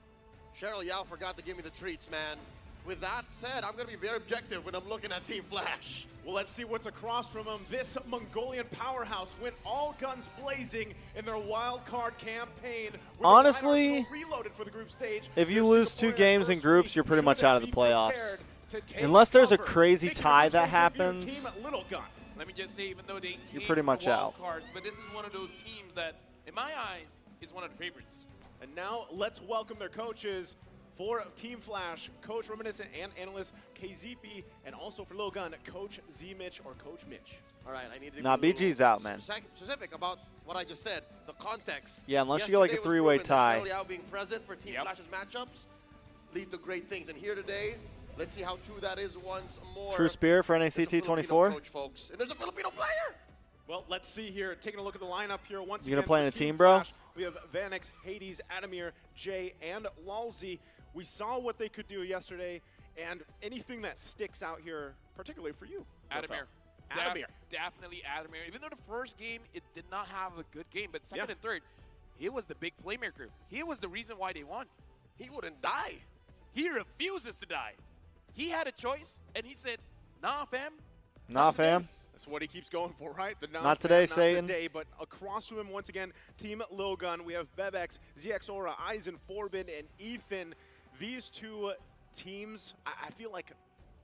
Cheryl Yao forgot to give me the treats, man. With that said, I'm going to be very objective when I'm looking at Team Flash. Well, let's see what's across from them. This Mongolian powerhouse went all guns blazing in their wild card campaign. Honestly, reloaded for the group stage. if you lose 2 games in groups, you're pretty much out of the playoffs. Unless there's a crazy tie that happens. Let me just say, even though they You're came pretty from much wild out. cards, but this is one of those teams that, in my eyes, is one of the favorites. And now let's welcome their coaches for Team Flash, Coach Reminiscent and analyst KZP, and also for Lil Gun, Coach Z-Mitch or Coach Mitch. All right, I need to Nah, be a little BG's out, man. Specific about what I just said, the context. Yeah, unless you get like a Yesterday was 3-way proven that tie. Cheryl Yao being present for Team Flash's matchups lead to great things. And here today, let's see how true that is once more. True Spirit for There's a NACT Filipino 24. coach, folks. And there's a Filipino player. Well, let's see here. Taking a look at the lineup here once You gonna again play for in a Team team, bro? Flash, we have Vanex, Hades, Adamir, Jay, and Lalzi. We saw what they could do yesterday, and anything that sticks out here, particularly for you, Adamir. Adamir. Definitely Adamir. Even though the first game, it did not have a good game, but second and third, he was the big playmaker. He was the reason why they won. He wouldn't die. He refuses to die. He had a choice, and he said, nah, fam. Nah, fam. That's what he keeps going for, right? The Not today, not Satan. today, but across from him, once again, Team Lil Gun. We have Bebex, ZX Aura, Eisen, Forbin, and Ethan. These two teams, I feel like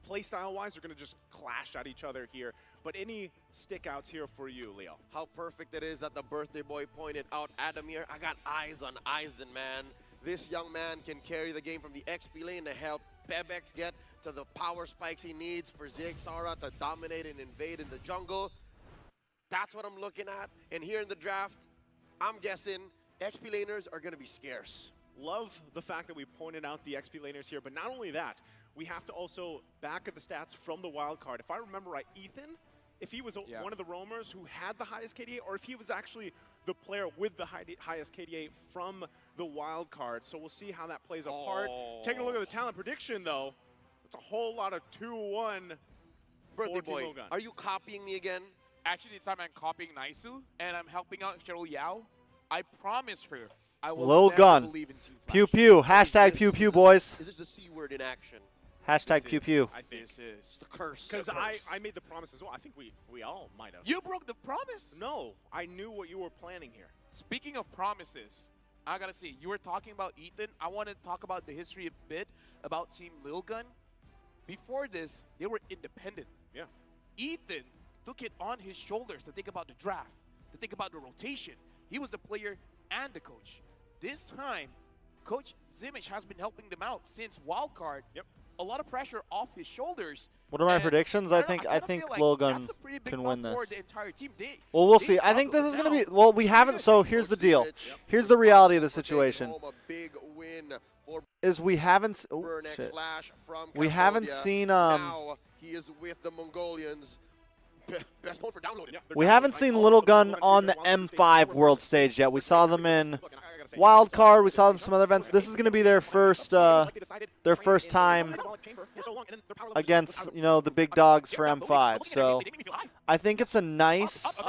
playstyle-wise, are going to just clash at each other here. But any stickouts here for you, Leo? How perfect it is that the birthday boy pointed out Adamir. I got eyes on Eisen, man. This young man can carry the game from the XP lane to help Bebex get to the power spikes he needs for Zigzara to dominate and invade in the jungle. That's what I'm looking at. And here in the draft, I'm guessing XP laners are going to be scarce. Love the fact that we pointed out the XP laners here, but not only that, we have to also back at the stats from the wild card. If I remember right, Ethan, if he was one of the roamers who had the highest KDA, or if he was actually the player with the highest KDA from the wild card. So we'll see how that plays a part. Taking a look at the talent prediction, though, it's a whole lot of 2-1. Birthday boy, are you copying me again? Actually, this time I'm copying Naisu, and I'm helping out Cheryl Yao. I promise her I will Lil never Gun. believe in Team Pew pew. Hashtag pew pew, boys. Is this the C word in action? Hashtag pew pew. I think this is the curse. Because I made the promise as well. I think we all might have. You broke the promise. No, I knew what you were planning here. Speaking of promises, I gotta say, you were talking about Ethan. I want to talk about the history a bit about Team Lil Gun. Before this, they were independent. Yeah. Ethan took it on his shoulders to think about the draft, to think about the rotation. He was the player and the coach. This time, Coach Zimich has been helping them out since wildcard. Yep. A lot of pressure off his shoulders. What are my predictions? I think Lil Gun can win this. Well, we'll see. I think this is going to be. Well, we haven't. So here's the deal. Here's the reality of the situation. Is we haven't. Oh shit. We haven't seen. Now he is with the Mongolians. Best mode for downloading. We haven't seen Lil Gun on the M5 world stage yet. We saw them in Wild Card. We saw them in some other events. This is going to be their first time against, you know, the big dogs for M5. So I think it's a nice. That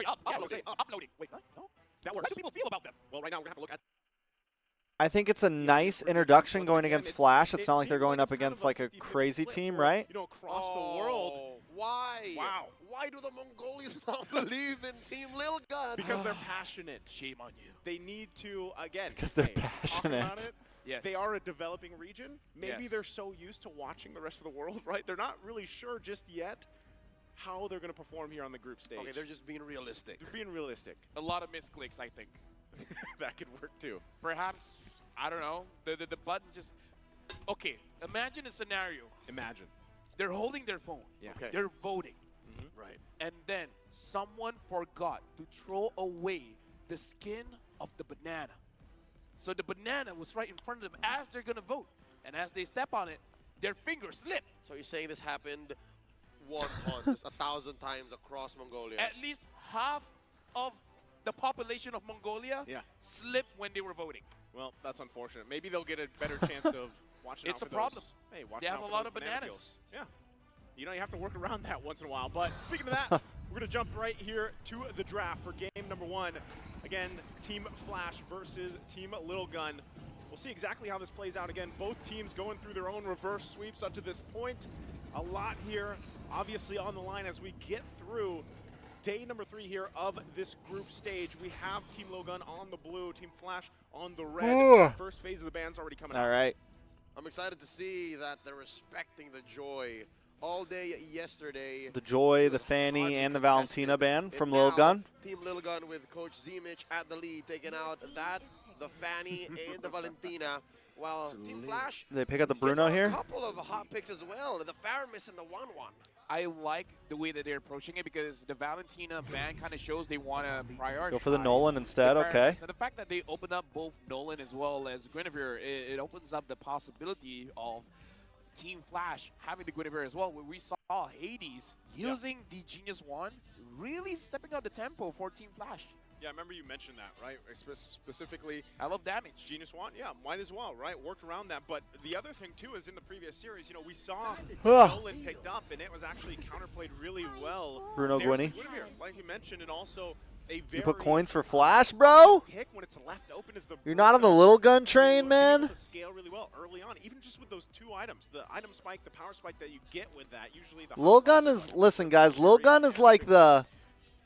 works. How do people feel about them? Well, right now we're going to have to look at I think it's a nice introduction going against Flash. It's not like they're going up against like a crazy team, right? You know, across the world. Why? Wow. Why do the Mongolians not believe in Team Lil Gun? Because they're passionate. Shame on you. They need to, again, Because they're hey, talk passionate. about it. Yes. They are a developing region. Maybe Yes. they're so used to watching the rest of the world, right? They're not really sure just yet how they're going to perform here on the group stage. Okay, they're just being realistic. They're being realistic. A lot of misclicks, I think. That could work too. Perhaps, I don't know, the button just... Okay, imagine a scenario. Imagine. They're holding their phone. Yeah. Okay. They're voting. Right. And then someone forgot to throw away the skin of the banana. So the banana was right in front of them as they're going to vote. And as they step on it, their fingers slip. So you're saying this happened 1,000 times across Mongolia? At least half of the population of Mongolia slipped when they were voting. Well, that's unfortunate. Maybe they'll get a better chance of watching out It's a for problem. Those, hey, watch They out have a for lot those of banana bananas. kills. Yeah. You know, you have to work around that once in a while. But speaking of that, we're going to jump right here to the draft for game number 1. Again, Team Flash versus Team Little Gun. We'll see exactly how this plays out. Again, both teams going through their own reverse sweeps up to this point. A lot here, obviously, on the line as we get through day number 3 here of this group stage. We have Team Little Gun on the blue, Team Flash on the red. First phase of the band's already coming out. All right. I'm excited to see that they're respecting the joy. All day yesterday. The Joy, the Fanny, and the Valentina band from Lil Gun. Team Lil Gun with Coach Zimich at the lead, taking out that, the Fanny, and the Valentina. While Team Flash, They pick up the Bruno here. a couple of hot picks as well. The Faramis and the 1-1. I like the way that they're approaching it because the Valentina band kind of shows they want to prioritize. Go for the Nolan instead, okay. So the fact that they open up both Nolan as well as Guinevere, it opens up the possibility of Team Flash having the Guinevere as well. Where we saw Hades using the Genius Wand, really stepping up the tempo for Team Flash. Yeah, I remember you mentioned that, right? Specifically, I love damage. Genius Wand, yeah, might as well, right? Worked around that. But the other thing, too, is in the previous series, you know, we saw Nolan picked up, and it was actually counterplayed really well. Bruno There's Guinea. Guinevere, like you mentioned, and also a very You put coins for Flash, bro? pick when it's left open is the You're not on the Little Gun train, man? scale really well early on, even just with those 2 items, the item spike, the power spike that you get with that. Usually the Lil Gun is, listen, guys, Lil Gun is like the...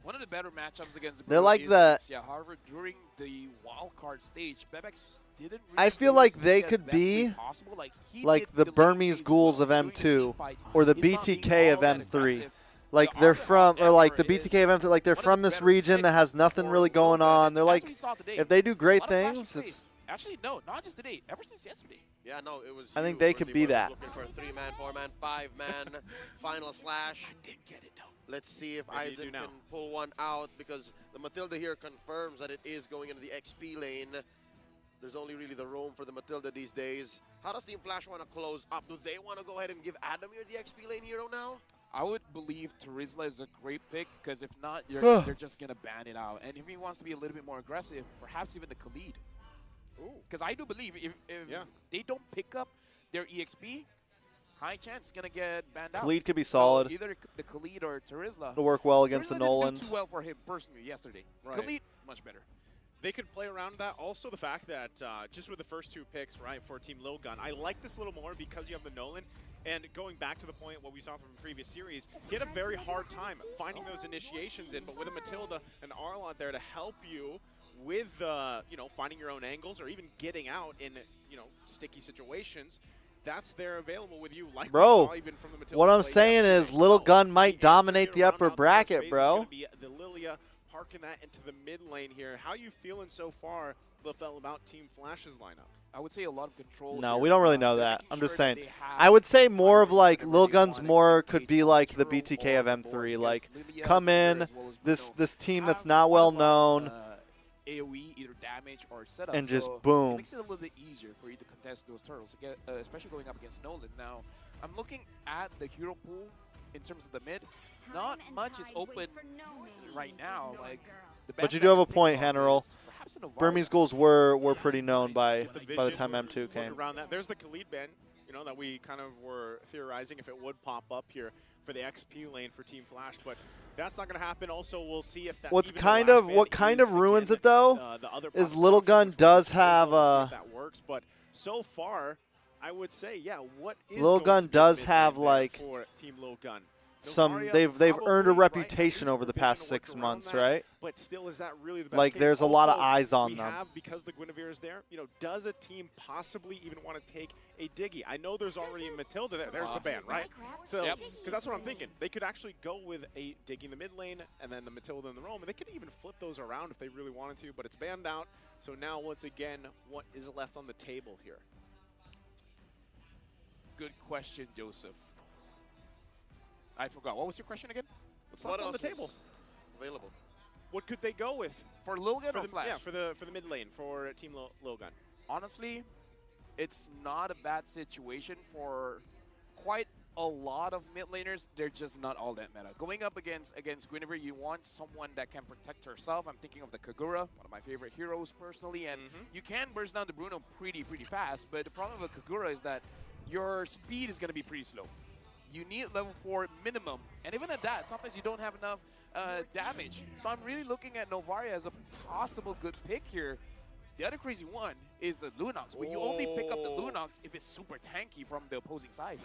One of the better matchups against the They're Bruno like is the- against, however, during the wild card stage, Bebex didn't really I feel use like it they as could best way be possible. Like, he like did the late Burmese phase ghouls well of during the M2 team fights. or the He's not being BTK all of that M3. aggressive. Like The they're opposite from, of or like the Emperor BTK of is M3, like they're one of from the this better region that picks has nothing for really going Lil Gun. on. They're That's like, what we saw today. if they do A great lot of flashy things, plays. it's... Actually, no, not just today. Ever since yesterday. Yeah, no, it was. I think you they who could really be were that. Looking for a 3-man, 4-man, 5-man final slash. I didn't get it, though. Let's see if Maybe you Isaac do now. can pull one out because the Matilda here confirms that it is going into the XP lane. There's only really the roam for the Matilda these days. How does Team Flash want to close up? Do they want to go ahead and give Adamir the XP lane hero now? I would believe Terizla is a great pick because if not, they're just going to ban it out. And if he wants to be a little bit more aggressive, perhaps even the Khalid. Because I do believe if they don't pick up their EXP, high chance it's going to get banned out. Khalid could be So solid. either the Khalid or Terizla. It'll work well against the Terizla Nolan. didn't do too well for him personally yesterday. Right. Khalid, much better. They could play around that. Also, the fact that just with the first 2 picks, right, for Team Lil Gun, I like this a little more because you have the Nolan. And going back to the point what we saw from the previous series, he had a very hard time finding those initiations in. But with a Matilda and Arlot there to help you with, you know, finding your own angles or even getting out in, you know, sticky situations, that's there available with you. Like Bro, we saw even from the Matilda what I'm play saying yesterday. is Little Gun The might answer dominate here the to round upper out the first bracket, phase is bro. gonna be the Lilia parking that into the mid lane here. How you feeling so far, Lefel, about Team Flash's lineup? I would say a lot of control. No, here. we don't really know They're that. making I'm just sure that saying. they have I would say more of like whatever Lil they Gun's want more to could create be like the control BTK of on the board M3. because Like, Lilia, come Guinevere, in, as well as this Bruno team that's have not a well lot of, known, AoE, either damage or setup. and just so boom. It makes it a little bit easier for you to contest those turtles, especially going up against Nolan. Now, I'm looking at the hero pool in terms of the mid. Not much is open right now. Like, the But best you do have a bet point, to pick up General. is perhaps an Navarro. Burmese ghouls were pretty known by the vision, time M2 look came. around that. There's the Khalid band, you know, that we kind of were theorizing if it would pop up here for the XP lane for Team Flash. But That's not going to happen. Also, we'll see if that. What's even the kind last of man what kind of is, ruins again, it though the other is possible Little Gun option, does which we'll have see if that works. But so far, I would say, yeah. What is Little going Gun to be the does mid have lane there like for Team Little Gun? some Novaria they've earned a probably, right, reputation has over the provision past to work 6 around months, that, right? But still, is that really the best Like case? there's a lot of Also, eyes on we them. have, because the Guinevere is there, does a team possibly even want to take a Diggy? I know there's already a Matilda there. There's the ban, right? So, because that's what I'm thinking. They could actually go with a Diggy in the mid lane and then the Matilda in the roam, and they could even flip those around if they really wanted to, but it's banned out. So now, once again, what is left on the table here? Good question, Joseph. I forgot. What was your question again? What's left on the table? Available. What could they go with? For Logan or Flash? Yeah, for the mid lane, for Team Logan. Honestly, it's not a bad situation for quite a lot of mid laners. They're just not all that meta. Going up against Guinevere, you want someone that can protect herself. I'm thinking of the Kagura, one of my favorite heroes personally, and you can burst down the Bruno pretty fast, but the problem with Kagura is that your speed is going to be pretty slow. You need level 4 minimum, and even at that, sometimes you don't have enough damage. So I'm really looking at Novaria as a possible good pick here. The other crazy one is the Lunox, but you only pick up the Lunox if it's super tanky from the opposing side.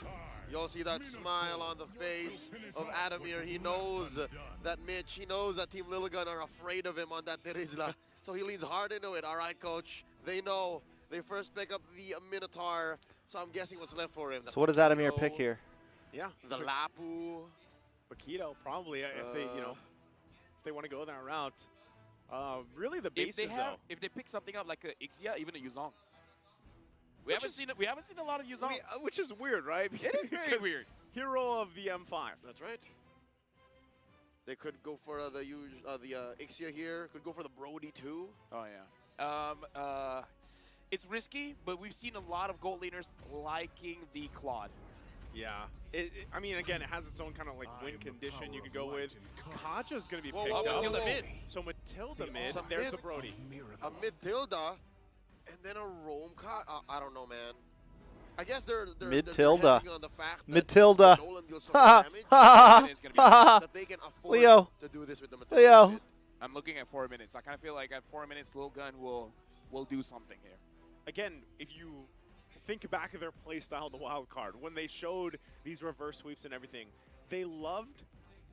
You'll see that smile on the face of Adamir. He knows that Mitch, he knows that Team Liligan are afraid of him on that Terizla. So he leans hard into it. All right, coach. They know. They first pick up the Minotaur. So I'm guessing what's left for him. So what does Adamir pick here? Yeah, the Lapu, Paquito probably if they want to go that route. Really, the bases if they pick something up like a Ixia, even a Yuzong. We haven't seen a lot of Yuzong, which is weird, right? It is very weird. Hero of the M5. That's right. They could go for the Ixia here. Could go for the Brody too. Oh yeah. It's risky, but we've seen a lot of gold laners liking the Claude. Yeah. I mean, again, it has its own kind of like win condition you could go with. Kaja's going to be picked up. Matilda mid. So Matilda mid, there's the Brody. A Matilda, and then a Rome I don't know, man. I guess they're Matilda. on the fact that Matilda. Nolan deals so much damage that they can afford Leo. to do this with the Matilda. Leo. Mid. I'm looking at 4 minutes. I kind of feel like at 4 minutes, Lil Gun will do something here. Again, if you think back of their play style in the wild card, when they showed these reverse sweeps and everything, they loved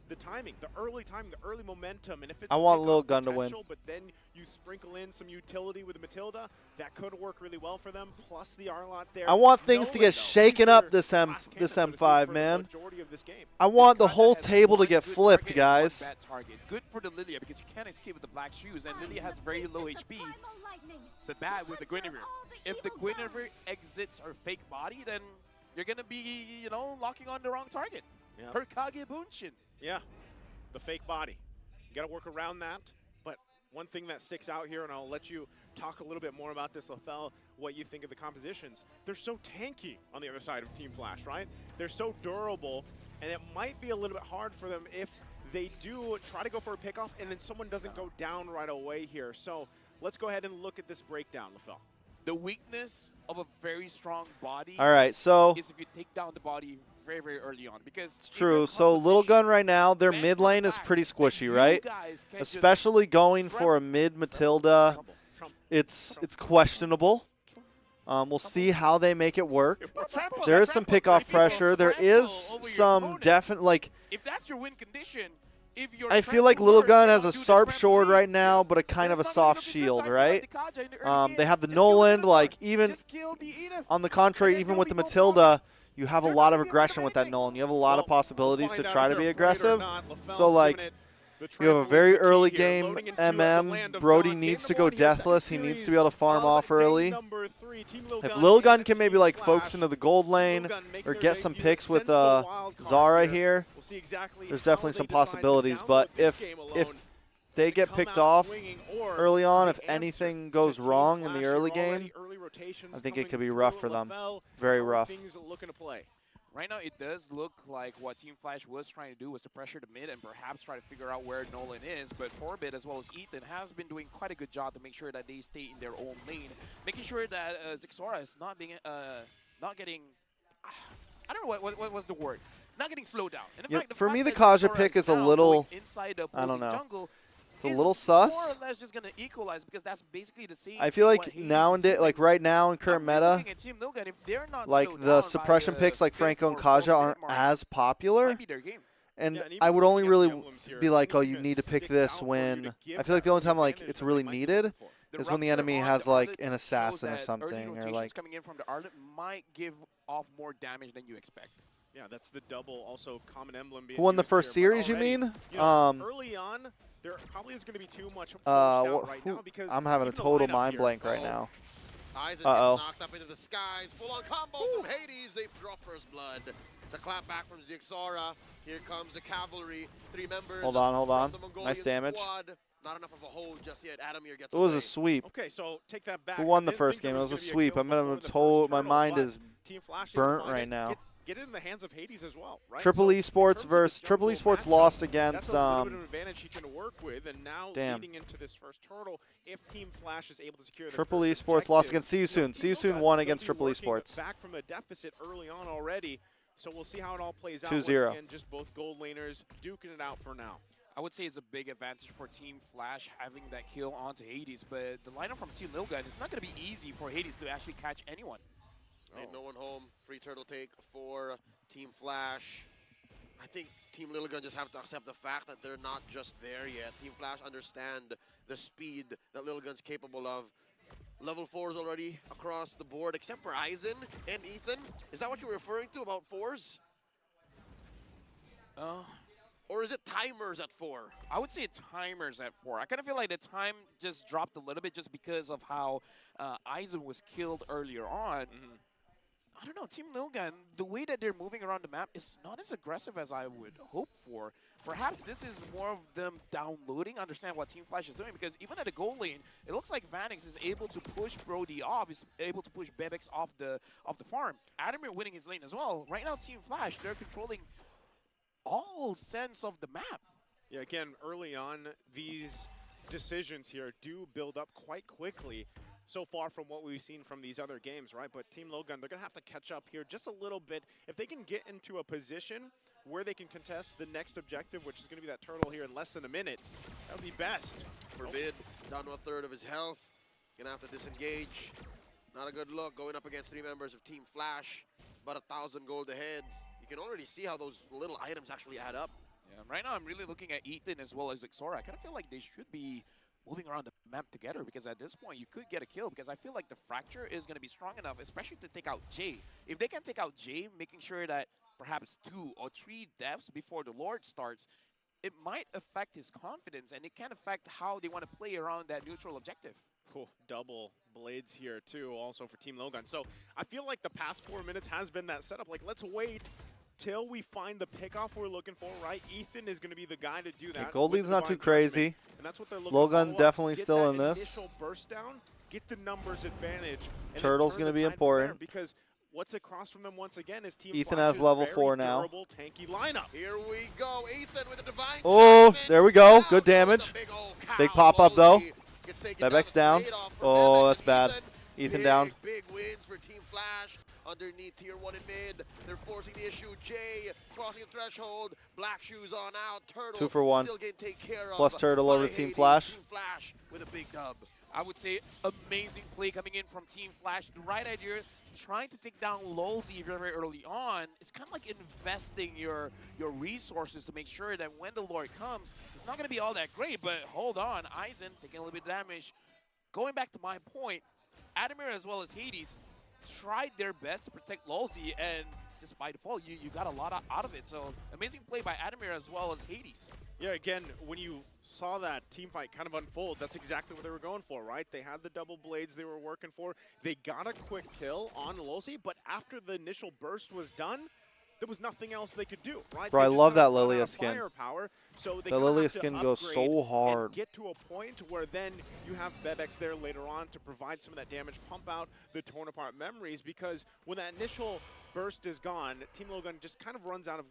the timing, the early momentum, and if it's I want pick Lil up Gun to win. potential, but then you sprinkle in some utility with the Matilda, that could work really well for them. Plus the Arlot there. I want things to get shaken up this M5, man. I want the whole table to get flipped, guys. Bad target. Good for the Lilia because you can't escape with the black shoes, and Lilia has very low HP. But bad with the Guinevere. If the Guinevere exits her fake body, then you're gonna be, locking on the wrong target. Yeah. Her Kage Bunshin. Yeah, the fake body. You got to work around that. But one thing that sticks out here, and I'll let you talk a little bit more about this, Lafell, what you think of the compositions. They're so tanky on the other side of Team Flash, right? They're so durable, and it might be a little bit hard for them if they do try to go for a pickoff and then someone doesn't go down right away here. So let's go ahead and look at this breakdown, Lafell. The weakness of a very strong body is if you take down the body very early on, because it's true. So Little Gun right now, their mid lane is pretty squishy, right? Especially going for a mid Matilda, it's questionable. We'll see how they make it work. There is some pickoff pressure. There is some definite if that's your win condition. I feel like Little Gun has a sharp sword right now, but a kind of a soft shield, right? They have the Noland, even on the contrary, even with the Matilda, you have a lot of aggression with that Nolan. You have a lot of possibilities to try to be aggressive. So, you have a very early game Brody needs to go deathless. He needs to be able to farm off early. If Lil Gun can maybe focus into the gold lane or get some picks with Zara here, there's definitely some possibilities. But if they get picked off early on, if anything goes wrong in the early game, I think it could be rough for them. Very rough. Right now, it does look like what Team Flash was trying to do was to pressure the mid and perhaps try to figure out where Nolan is. But Forbid, as well as Ethan, has been doing quite a good job to make sure that they stay in their own lane, making sure that Zixora is not getting. I don't know what was the word. not getting slowed down. And in Yeah, fact, for fact me, the that Kaja Zora pick is a now little, going inside the I don't opposing know. jungle It's a is little sus. more or less just going to equalize because that's basically the same. I feel what like Hades is nowadays, doing. like right now in current I'm really meta, looking at Team Nilgan. If they're not like slowed the down suppression by picks like fifth Franco and or Kaja fourth aren't minute mark, as popular. might be their game. And Yeah, and I even would only looking at the really emblems here, be like, oh, anything you that need to pick sticks this out for you when to give I feel like that the only team time like advantage it's that really they might be needed looking for. The is when the rupture enemy on has the like Arlet an shows assassin or that early something, or rotations like coming in from the Arlet might give off more damage than you expect. Yeah, that's the double, also common emblem being who won the used first here, but series? You already, mean? you know, early on, there probably is going to be too much forced out right now because I'm having a even the total lineup mind here- blank right now. Eisen Uh-oh. gets knocked up into the skies. Full-on combo from Hades. They draw first blood. The clap back from Zixora. Here comes the cavalry. 3 members. Hold on, hold from on. the Mongolian Nice damage. Squad. Not enough of a hold just yet. Adamir gets It was away. a sweep. Okay, so take that back. Who won I the didn't first think game? It there was a gonna be sweep. kill I'm before the told first my turtle, mind but is Team Flash burnt able to right find now. it, Get it in the hands of Hades as well, right? Triple So in Esports terms of versus the Triple jungle Esports matchup, lost that's against a little bit of advantage he can work with, and now damn. leading into this first turtle, if Team Flash is able to secure the Triple first Esports lost objective, against See You you know, Soon. Team See You Soon Nilgan, won they'll against be Triple working Esports. back from a deficit early on already, so we'll see how it all plays out. 2-0. Once again, just both gold laners duking it out for now. I would say it's a big advantage for Team Flash having that kill onto Hades, but the lineup from Team Nilgan, it's not going to be easy for Hades to actually catch anyone. Ain't no one home. Free turtle take for Team Flash. I think Team Lilligan just have to accept the fact that they're not just there yet. Team Flash understand the speed that Lilligan's capable of. Level 4s already across the board, except for Eisen and Ethan. Is that what you were referring to about 4s? Or is it timers at 4? I would say timers at 4. I kind of feel like the time just dropped a little bit just because of how Eisen was killed earlier on. I don't know, Team Nilgan, the way that they're moving around the map is not as aggressive as I would hope for. Perhaps this is more of them downloading, understand what Team Flash is doing, because even at the goal lane, it looks like Vanix is able to push Brody off, is able to push Bebex off the farm. Adamir winning his lane as well. Right now, Team Flash, they're controlling all sense of the map. Yeah, again, early on, these decisions here do build up quite quickly so far from what we've seen from these other games, right? But Team Logan, they're going to have to catch up here just a little bit. If they can get into a position where they can contest the next objective, which is going to be that turtle here in less than a minute, that would be best. Forbid, down to a third of his health. Gonna have to disengage. Not a good look going up against 3 members of Team Flash. About 1,000 gold ahead. You can already see how those little items actually add up. Yeah, right now I'm really looking at Ethan as well as Xora. I kind of feel like they should be moving around the map together, because at this point you could get a kill, because I feel like the fracture is going to be strong enough, especially to take out Jay. If they can take out Jay, making sure that perhaps 2 or 3 deaths before the Lord starts, it might affect his confidence, and it can affect how they want to play around that neutral objective. Cool. Double blades here too, also for Team Logan. So I feel like the past 4 minutes has been that setup. Like, let's wait till we find the pickoff we're looking for, right? Ethan is going to be the guy to do that. Okay, gold lead's not too Divine crazy. Judgment, and that's what they're looking Logan for. definitely Get still that in this. Initial burst down, get the numbers advantage. And Turtle's going gonna to be there, important. because what's across from them once again is Team Ethan Flash's has level very 4 now. durable, tanky lineup. Here we go. Ethan with a divine. Oh, there we go. Good damage. Big pop-up, though. Bebex down. Oh, that's bad. Ethan down. Big wins for Team Flash. Underneath tier 1 in mid. They're forcing the issue. Jay crossing the threshold. Black shoes on out. Turtle 2 for 1. still getting taken care of. Plus Turtle over to Team Hades. Flash. Team Flash with a big dub. I would say amazing play coming in from Team Flash. The right idea, trying to take down Lolzy very early on. It's kind of like investing your resources to make sure that when the Lord comes, it's not going to be all that great. But hold on, Eisen taking a little bit of damage. Going back to my point, Adamir as well as Hades tried their best to protect Lolzy, and just by default, you got a lot out of it. So amazing play by Adamir as well as Hades. Yeah, again, when you saw that team fight kind of unfold, that's exactly what they were going for, right? They had the double blades they were working for. They got a quick kill on Lolzy, but after the initial burst was done, there was nothing else they could do, right? Bro, They I just love kinda that ran out Lilia of skin. firepower, so they The kinda Lilia have to skin goes upgrade so hard. and get to a point where then you have Bebex there later on to provide some of that damage, pump out the torn apart memories, because when that initial burst is gone, Team Logan just kind of runs out of,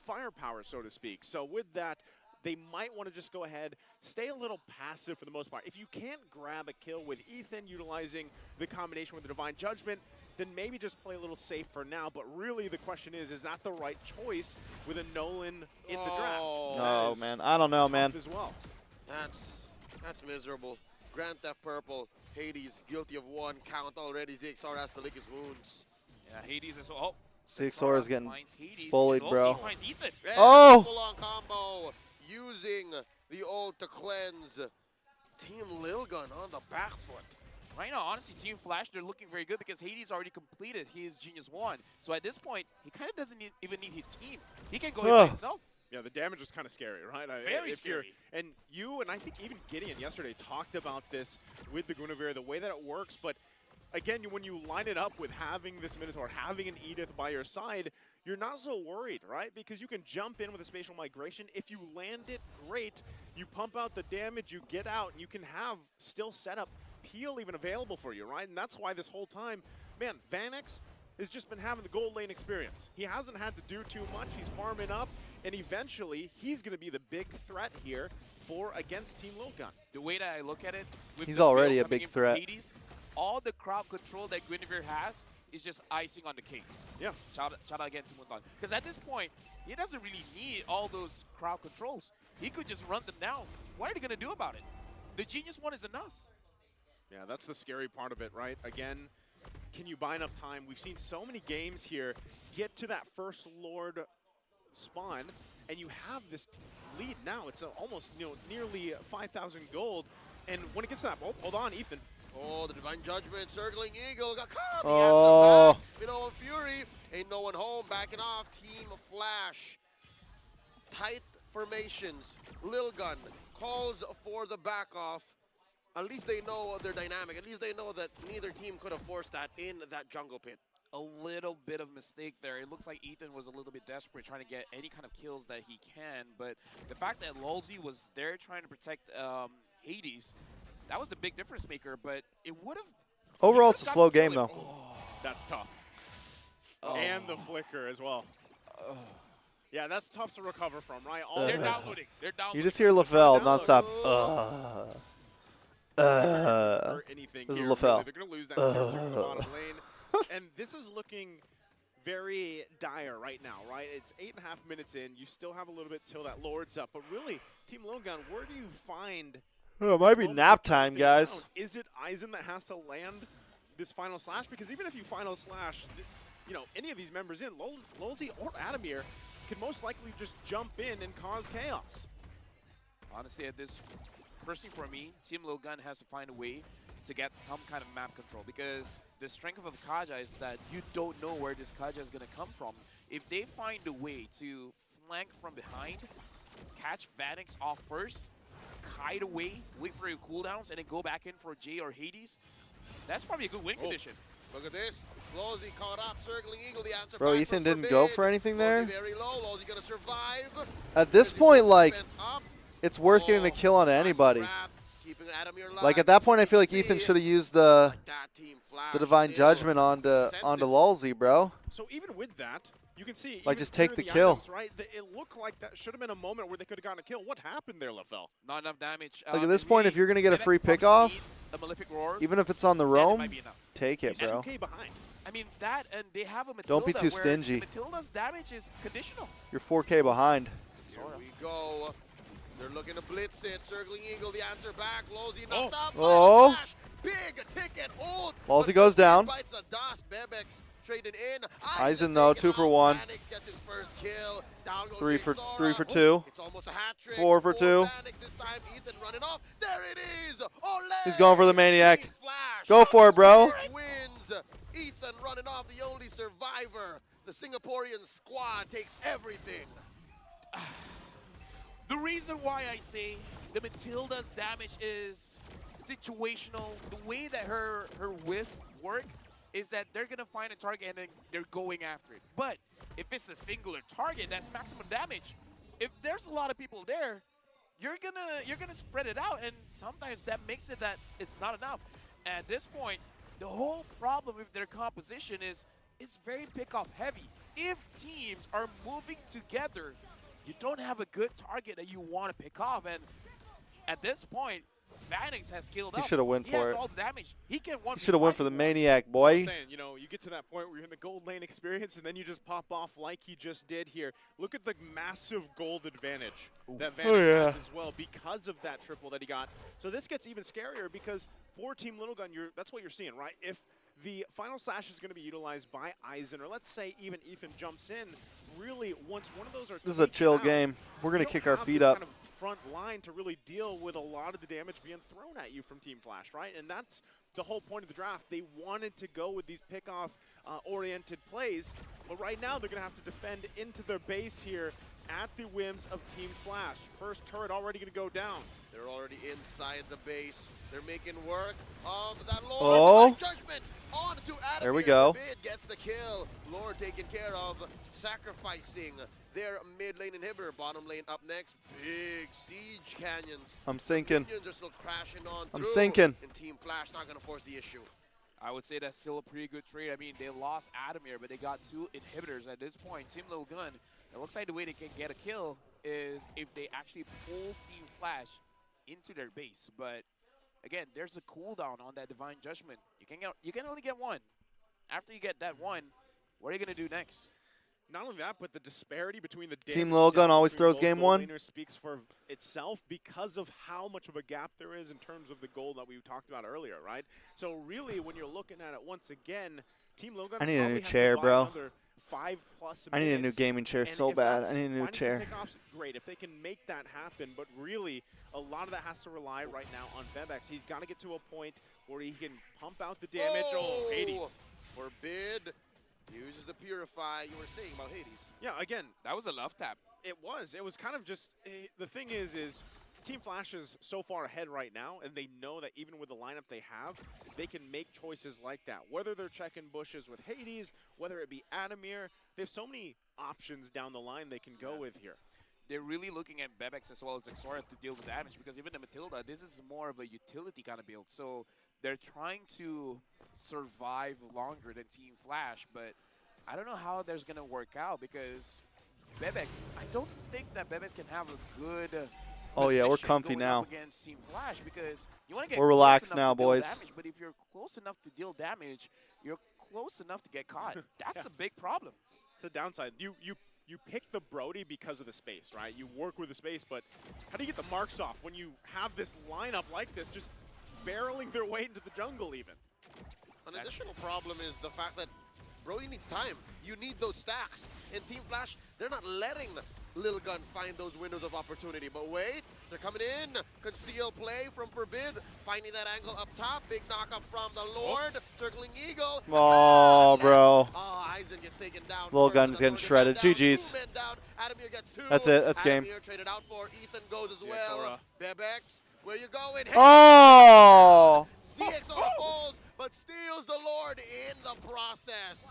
firepower, so to speak. So with that, they might want to just go ahead, stay a little passive for the most part. If you can't grab a kill with Ethan utilizing the combination with the Divine Judgment, then maybe just play a little safe for now. But really, the question is that the right choice with a Nolan in the draft? No, man. I don't know, man. As well. That's miserable. Grand Theft Purple, Hades, guilty of 1 count already. Zixar has to lick his wounds. Yeah, Hades is oh. Zixar is getting finds Hades. bullied, Lozi bro. finds Ethan. Oh! Full-on combo using the ult to cleanse. Team Lilgun on the back foot. Right now, honestly, Team Flash, they're looking very good because Hades already completed his Genius 1. So at this point, he kind of doesn't even need his team. He can go in by himself. Yeah, the damage is kind of scary, right? Very scary. And you and I think even Gideon yesterday talked about this with the Guinevere, the way that it works. But again, when you line it up with having this Minotaur, having an Edith by your side, you're not so worried, right? Because you can jump in with a spatial migration. If you land it, great. You pump out the damage, you get out, and you can have still setup peel even available for you, right? And that's why this whole time, man, Vanix has just been having the gold lane experience. He hasn't had to do too much. He's farming up, and eventually he's going to be the big threat here for against Team Lilgun. The way that I look at it, with He's the already build a coming big in from threat. Hades, all the crowd control that Guinevere has is just icing on the cake. Yeah. Shout out again to Mundan. Because at this point, he doesn't really need all those crowd controls. He could just run them down. What are they going to do about it? The Genius 1 is enough. Yeah, that's the scary part of it, right? Again, can you buy enough time? We've seen so many games here get to that first Lord spawn, and you have this lead now. It's almost nearly 5,000 gold. And when it gets to that, oh, hold on, Ethan. Oh, the Divine Judgment, circling Eagle, got caught. Oh. Minnow and Fury, ain't no one home, backing off. Team Flash, tight formations. Lilgun calls for the back off. At least they know their dynamic. At least they know that neither team could have forced that in that jungle pit. A little bit of mistake there. It looks like Ethan was a little bit desperate trying to get any kind of kills that he can, but the fact that Lolzy was there trying to protect Hades, that was the big difference maker, but it would have... Overall, it's a slow game, though. Oh, that's tough. And the flicker as well. Yeah, that's tough to recover from, right? They're downloading. They're downloading. You just hear LaFell nonstop. This is LaFell. They're going to lose that in the bottom lane. And this is looking very dire right now, right? It's 8.5 minutes in. You still have a little bit till that Lord's up. But really, Team Lilgun, where do you find... Oh, it might be nap time, guys. Down? Is it Aizen that has to land this final slash? Because even if you final slash, any of these members in, Lolzy or Adamir could most likely just jump in and cause chaos. Honestly, at this, first thing for me, Team Lilgun has to find a way to get some kind of map control, because the strength of the Kaja is that you don't know where this Kaja is going to come from. If they find a way to flank from behind, catch Vanix off first, hide away, wait for your cooldowns, and then go back in for Jay or Hades, that's probably a good win condition. Look at this. Lolzy caught up, circling Eagle, the answer. Bro, Ethan didn't go for anything there. Very low. Lolzy gonna survive. At this point, like, it's worth getting a kill onto anybody. Like, at that point, I feel like Ethan should have used the Divine Judgment onto Lolzy, bro. So even with that, you can see, like, just take the kill. Items, right? It looked like that should have been a moment where they could have gotten a kill. What happened there, LaFell? Not enough damage. Like, at this point, if you're going to get a free pickoff, even if it's on the roam, take it, bro. Behind. I mean, that, and they have a Matilda. Don't be too stingy. Matilda's damage is conditional. You're 4K behind. Here we go. They're looking to blitz it. Circling Eagle, the answer back. Lolzy knocked up. Oh. Big ticket hold. Lolzy goes down. Bites the dust. Bebex traded in. Aizen, though, 2 for 1. Vanix gets his first kill. Down goes 3 for Zora. 2. It's almost a hat trick. 4 for 2. Vanix this time. Ethan running off. There it is. Ole. He's going for the maniac. Go for it, bro. Wins. Ethan running off, the only survivor. The Singaporean squad takes everything. The reason why I say the Matilda's damage is situational, the way that her wisp work is that they're gonna find a target and then they're going after it. But if it's a singular target, that's maximum damage. If there's a lot of people there, you're gonna spread it out, and sometimes that makes it that it's not enough. At this point, the whole problem with their composition is it's very pick-off heavy. If teams are moving together, you don't have a good target that you want to pick off, and at this point, Vanix has skilled He up. should have went He for has it. all the damage. He can He should have went for the maniac, I'm boy. saying, you know, you get to that point where you're in the gold lane experience, and then you just pop off like he just did here. Look at the massive gold advantage that Vanix has as well because of that triple that he got. So this gets even scarier because for Team Little Gun, that's what you're seeing, right? If the final slash is going to be utilized by Aizen, or let's say even Ethan jumps in, really once one of those are This is a chill taken out, game. We're going you to don't kick our have feet this up. kind of front line to really deal with a lot of the damage being thrown at you from Team Flash, right? And that's the whole point of the draft. They wanted to go with these pick-off oriented plays, but right now they're going to have to defend into their base here at the whims of Team Flash. First turret already going to go down. They're already inside the base. They're making work of that Lord. Oh. Judgment on to Adamir. There we go. Forbid gets the kill. Lord taken care of, sacrificing their mid lane inhibitor. Bottom lane up next. Big siege canyons. I'm sinking. Minions are still crashing on I'm through. sinking. And Team Flash not going to force the issue. I would say that's still a pretty good trade. I mean, they lost Adamir, but they got 2 inhibitors at this point. Team Little Gun, it looks like the way they can get a kill is if they actually pull Team Flash into their base. But again, there's a cooldown on that Divine Judgment. You can only get 1. After you get that 1, what are you going to do next? Not only that, but the disparity between the Team damage Little Gun dealt always between throws both game gold 1. laners speaks for itself because of how much of a gap there is in terms of the gold that we talked about earlier, right? So really, when you're looking at it once again, Team Little Gun I need a probably new has to chair, buy bro. another 5+ I need a new minutes. gaming chair And so if bad. that's I need a new finding some chair. pickoffs, great. If they can make that happen, but really, a lot of that has to rely right now on Bebex. He's got to get to a point where he can pump out the damage. Oh, Hades. Forbid uses the Purify. You were saying about Hades. Yeah, again, that was a love tap. It was. It was kind of just, the thing is Team Flash is so far ahead right now, and they know that even with the lineup they have, they can make choices like that. Whether they're checking bushes with Hades, whether it be Adamir, they have so many options down the line they can go with here. They're really looking at Bebex as well as Exora to deal with damage, because even the Matilda, this is more of a utility kind of build. So they're trying to survive longer than Team Flash, but I don't know how that's going to work out, because Bebex, I don't think that Bebex can have a good Oh yeah, we're position comfy going now. up against Team Flash, because you want to get We're close relaxed enough now, to deal boys. damage, but if you're close enough to deal damage, you're close enough to get caught. That's a big problem. It's a downside. You pick the Brody because of the space, right? You work with the space, but how do you get the marks off when you have this lineup like this, just barreling their way into the jungle even? An additional problem is the fact that Brody needs time. You need those stacks. In Team Flash, they're not letting Lil Gun find those windows of opportunity. But wait, they're coming in. Conceal play from Forbid. Finding that angle up top. Big knockup from the Lord. Circling Eagle. Oh, bro. Oh, Aizen gets taken down. Little Gun's getting shredded. GG's. Adamir gets 2. That's it. That's game. Adamir traded out for Ethan goes as well. Bebex, where you going? Hey, Oh! CXO falls, but steals the Lord in the process.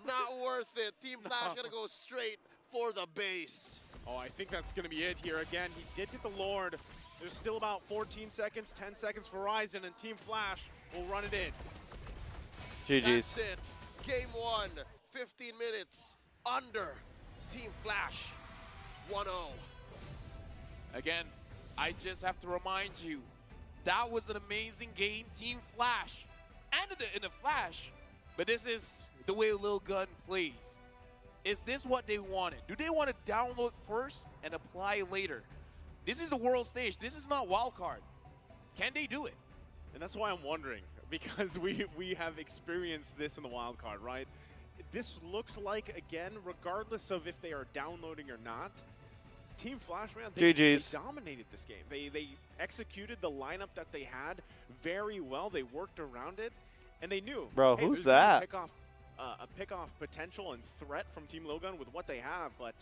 Not worth it. Team Flash gonna go straight for the base. Oh, I think that's going to be it here. Again, he did get the Lord. There's still about 14 seconds, 10 seconds for Ryzen, and Team Flash will run it in. GG's. That's it. Game 1, 15 minutes under. Team Flash, 1-0. Again, I just have to remind you, that was an amazing game. Team Flash ended it in a flash, but this is the way Lil Gun plays. Is this what they wanted? Do they want to download first and apply later? This is the world stage. This is not wildcard. Can they do it? And that's why I'm wondering, because we have experienced this in the wild card, right? This looks like, again, regardless of if they are downloading or not, Team Flash, man, they dominated this game. They executed the lineup that they had very well. They worked around it, and they knew. Bro, hey, who's there's gonna be that? a pick-off potential and threat from Team Logan with what they have, but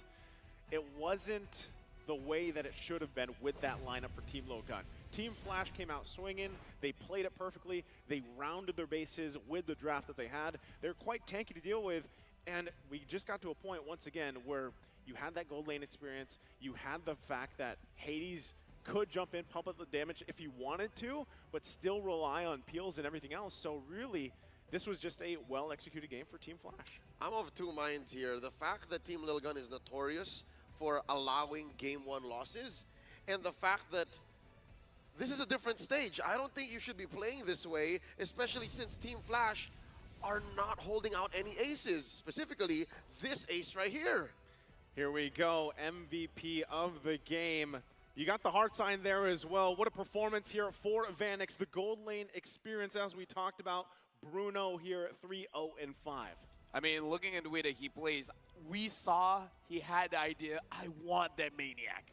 it wasn't the way that it should have been with that lineup for Team Logan. Team Flash came out swinging. They played it perfectly. They rounded their bases with the draft that they had. They're quite tanky to deal with, and we just got to a point once again where you had that gold lane experience. You had the fact that Hades could jump in, pump up the damage if he wanted to, but still rely on peels and everything else. So really, this was just a well-executed game for Team Flash. I'm of two minds here. The fact that Team Lil Gun is notorious for allowing Game 1 losses, and the fact that this is a different stage. I don't think you should be playing this way, especially since Team Flash are not holding out any aces, specifically this ace right here. Here we go, MVP of the game. You got the heart sign there as well. What a performance here for Vanix. The gold lane experience, as we talked about. Bruno here, 3-0-5. I mean, looking at the way that he plays, we saw he had the idea, I want that Maniac.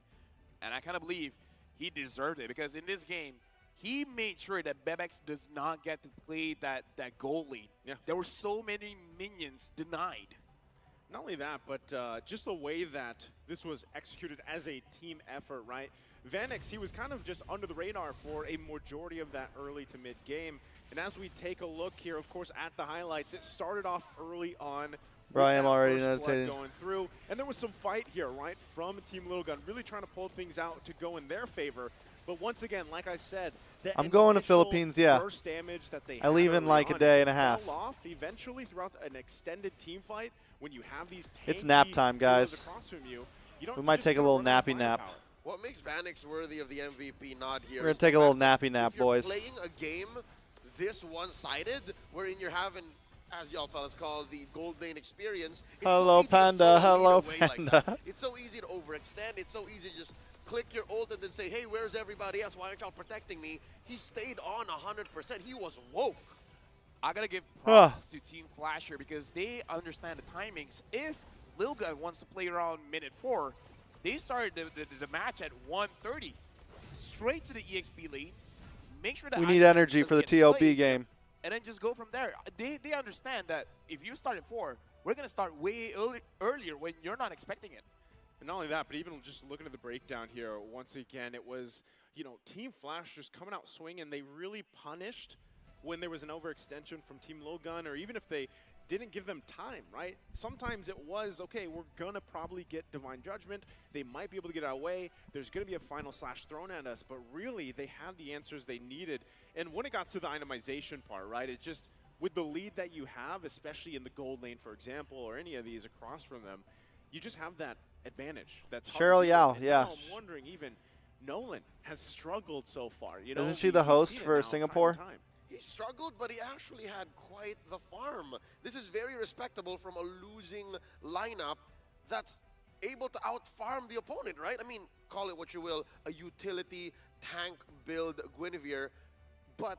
And I kind of believe he deserved it, because in this game, he made sure that Bebex does not get to play that gold lane. Yeah. There were so many minions denied. Not only that, but just the way that this was executed as a team effort, right? Vanix, he was kind of just under the radar for a majority of that early to mid game. And as we take a look here, of course, at the highlights, it started off early on. Bro, I am already first blood meditating. going through, and there was some fight here, right, from Team Little Gun, really trying to pull things out to go in their favor. But once again, like I said, the I'm going to initial Philippines, yeah. burst damage that they I leave had in like early a day and a on half. fell off eventually throughout an extended team fight. When you have these It's tanky nap time, heroes guys. across from you, you don't We might just take a get little run out of nappy nap. firepower. What makes Vanix worthy of the MVP nod here? We're gonna is the take a little fact that nappy nap, if you're boys. playing a game this one-sided, wherein you're having, as y'all fellas call the gold lane experience. It's Hello, so easy to Panda. throw a lead Hello, away like Panda. that. It's so easy to overextend. It's so easy to just click your ult and then say, hey, where's everybody else? Why aren't y'all protecting me? He stayed on 100%. He was woke. I gotta give props to Team Flash here, because they understand the timings. If Lil Gun wants to play around minute 4, they started the match at 1:30. Straight to the EXP lane. Make sure that We need item energy for the doesn't get TLB played, game. and then just go from there. They understand that if you start at 4, we're gonna start way earlier when you're not expecting it. And not only that, but even just looking at the breakdown here, once again, it was, you know, Team Flash just coming out swinging. They really punished when there was an overextension from Team Low Gun, or even if they didn't give them time, right? Sometimes it was, okay, we're going to probably get Divine Judgment. They might be able to get our way. There's going to be a final slash thrown at us, but really they had the answers they needed. And when it got to the itemization part, right, it just, with the lead that you have, especially in the gold lane, for example, or any of these across from them, you just have that advantage. That's Cheryl Yao, yeah. I'm wondering, even Nolan has struggled so far. You know, Isn't she the host we've seen it for now Singapore? time and time. He struggled, but he actually had quite the farm. This is very respectable from a losing lineup that's able to out-farm the opponent, right? I mean, call it what you will, a utility tank build Guinevere, but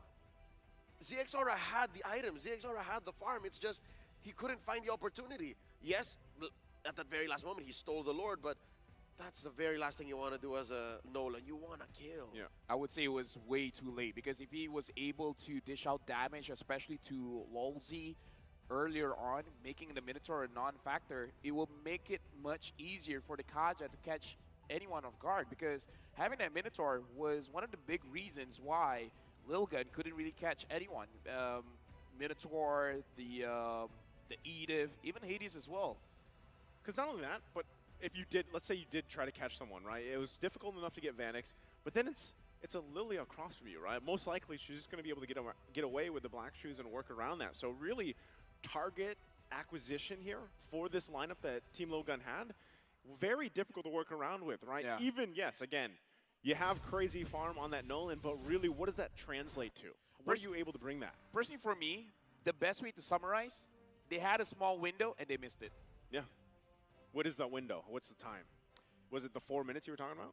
ZXaura had the items, ZXaura had the farm, it's just he couldn't find the opportunity. Yes, at that very last moment he stole the Lord, but that's the very last thing you want to do as a Nolan. You want to kill. Yeah, I would say it was way too late, because if he was able to dish out damage, especially to Lolzy earlier on, making the Minotaur a non-factor, it will make it much easier for the Kaja to catch anyone off guard, because having that Minotaur was one of the big reasons why Lil Gun couldn't really catch anyone. Minotaur, the Edith, even Hades as well. Because not only that, but if you did, let's say you did try to catch someone, right? It was difficult enough to get Vanix, but then it's a Lily across from you, right? Most likely she's just going to be able to get away with the black shoes and work around that. So really, target acquisition here for this lineup that Team Low Gun had, very difficult to work around with, right? Yeah. Even, yes, again, you have crazy farm on that Nolan, but really, what does that translate to? Where are you able to bring that? Personally, for me, the best way to summarize, they had a small window and they missed it. Yeah. What is that window? What's the time? Was it the 4 minutes you were talking about?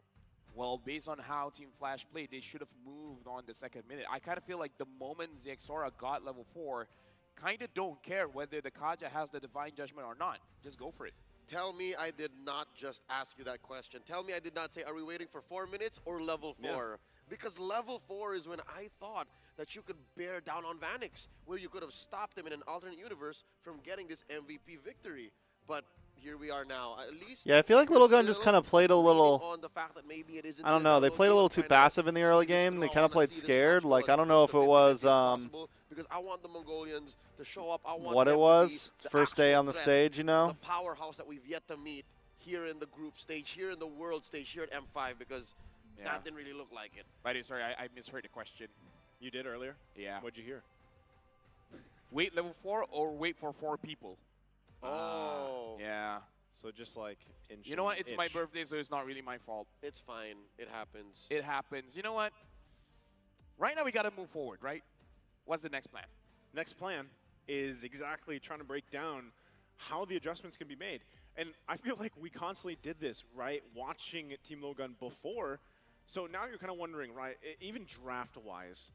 Well, based on how Team Flash played, they should have moved on the second minute. I kind of feel like the moment ZXaura got level 4, kind of don't care whether the Kaja has the Divine Judgment or not. Just go for it. Tell me I did not just ask you that question. Tell me I did not say, are we waiting for 4 minutes or level 4? Yeah. Because level 4 is when I thought that you could bear down on Vanix, where you could have stopped him in an alternate universe from getting this MVP victory. But here we are now. At least Yeah, I feel like Little Gun just kind of played a little, on the fact that maybe it isn't I don't know, they played a little too passive in the early game. They kind of played scared. Like, I don't know if it was because I want the Mongolians to show up. I want what them it to was, be the first day actual on the threat, stage, you know? the powerhouse that we've yet to meet here in the group stage, here in the world stage, here at M5, because that didn't really look like it. By the way, sorry, I misheard the question. You did earlier? Yeah. What'd you hear? Wait level 4 or wait for 4 people? Oh. Yeah. So just like inch. You know what? It's my birthday, so it's not really my fault. It's fine. It happens. It happens. You know what? Right now we got to move forward, right? What's the next plan? Next plan is exactly trying to break down how the adjustments can be made. And I feel like we constantly did this, right, watching Team Logan before. So now you're kind of wondering, right, even draft-wise,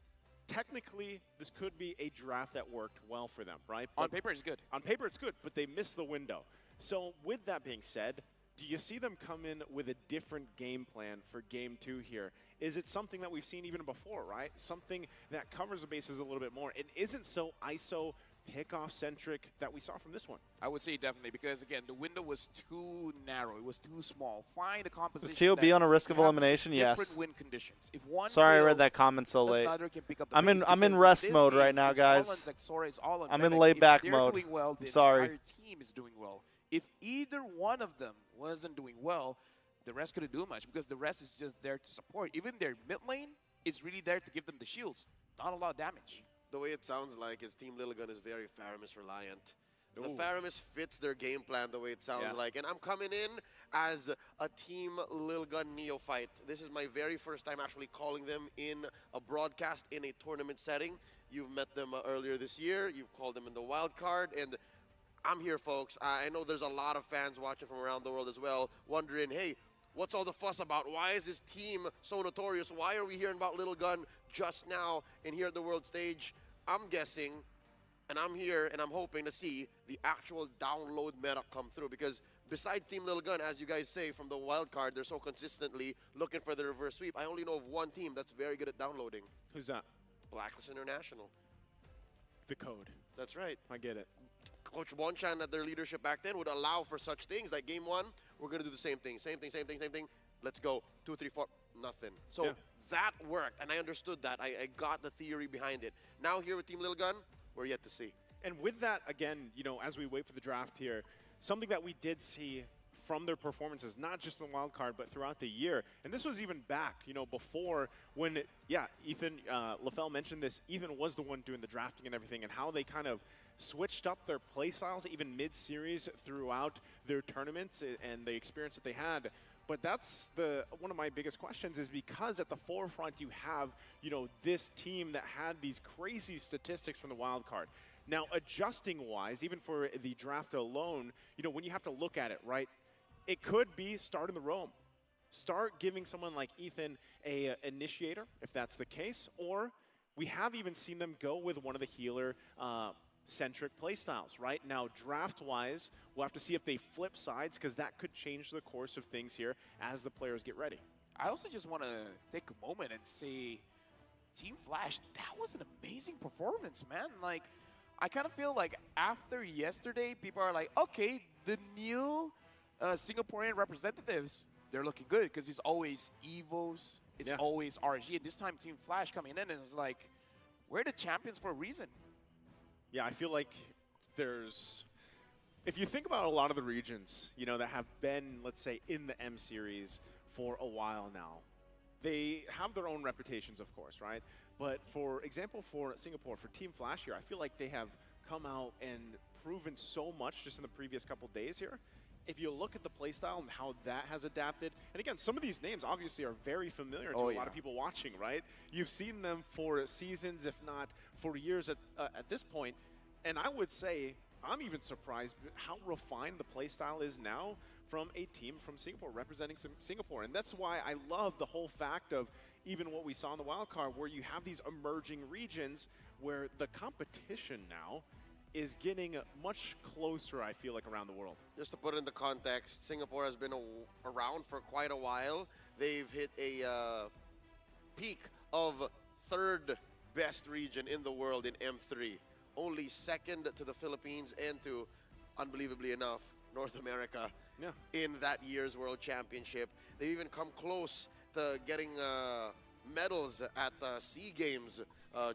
technically this could be a draft that worked well for them, right? On paper, it's good. On paper, it's good, but they missed the window. So with that being said, do you see them come in with a different game plan for Game 2 here? Is it something that we've seen even before, right? Something that covers the bases a little bit more and isn't so ISO pickoff-centric that we saw from this one? I would say definitely, because again, the window was too narrow. It was too small. Find a composition. Does TOB on a risk of elimination? Yes. Different win conditions. If one Sorry, I will, read that comment so late. another can pick up the I'm pace, in because rest this mode game right now, is all on guys. Zexora, it's all on I'm in Redex. laid back if mode. Doing well, the Sorry. entire team is doing well. If either one of them wasn't doing well, the rest couldn't do much, because the rest is just there to support. Even their mid lane is really there to give them the shields. Not a lot of damage. The way it sounds like is Team Lilligan is very Faramis reliant. The Faramis fits their game plan the way it sounds like. And I'm coming in as a Team Lilligan neophyte. This is my very first time actually calling them in a broadcast in a tournament setting. You've met them earlier this year. You've called them in the wild card. And I'm here, folks. I know there's a lot of fans watching from around the world as well, wondering, hey, what's all the fuss about? Why is this team so notorious? Why are we hearing about Little Gun just now and here at the world stage? I'm guessing, and I'm here, and I'm hoping to see the actual download meta come through, because besides Team Little Gun, as you guys say, from the wild card, they're so consistently looking for the reverse sweep. I only know of one team that's very good at downloading. Who's that? Blacklist International. The code. That's right. I get it. Coach Bonchan at their leadership back then would allow for such things. Like game 1, we're going to do the same thing. Same thing, same thing, same thing. Let's go. 2, 3, 4, nothing. So that worked, and I understood that. I got the theory behind it. Now here with Team Little Gun, we're yet to see. And with that, again, you know, as we wait for the draft here, something that we did see from their performances, not just in the wild card, but throughout the year. And this was even back, you know, before when, Ethan, LaFell mentioned this, Ethan was the one doing the drafting and everything, and how they kind of switched up their play styles, even mid-series throughout their tournaments and the experience that they had. But that's one of my biggest questions, is because at the forefront you have, you know, this team that had these crazy statistics from the wild card. Now, adjusting-wise, even for the draft alone, you know, when you have to look at it, right, it could be start in the roam. Start giving someone like Ethan a initiator, if that's the case, or we have even seen them go with one of the healer centric playstyles, right? Now, draft-wise, we'll have to see if they flip sides, because that could change the course of things here as the players get ready. I also just want to take a moment and say, Team Flash, that was an amazing performance, man. Like, I kind of feel like after yesterday, people are like, okay, the new Singaporean representatives, they're looking good, because it's always Evos, it's always RG, and this time Team Flash coming in, and it was like, we're the champions for a reason. Yeah, I feel like if you think about a lot of the regions, you know, that have been, let's say, in the M series for a while now, they have their own reputations, of course, right? But for example, for Singapore, for Team Flash here, I feel like they have come out and proven so much just in the previous couple days here. If you look at the playstyle and how that has adapted, and again, some of these names obviously are very familiar to a lot of people watching, right? You've seen them for seasons, if not for years at this point. And I would say I'm even surprised how refined the playstyle is now from a team from Singapore, representing Singapore. And that's why I love the whole fact of even what we saw in the wildcard, where you have these emerging regions where the competition now is getting much closer, I feel like, around the world. Just to put it into context, Singapore has been around for quite a while. They've hit a peak of 3rd best region in the world in M3. Only 2nd to the Philippines and to, unbelievably enough, North America in that year's World Championship. They've even come close to getting medals at SEA Games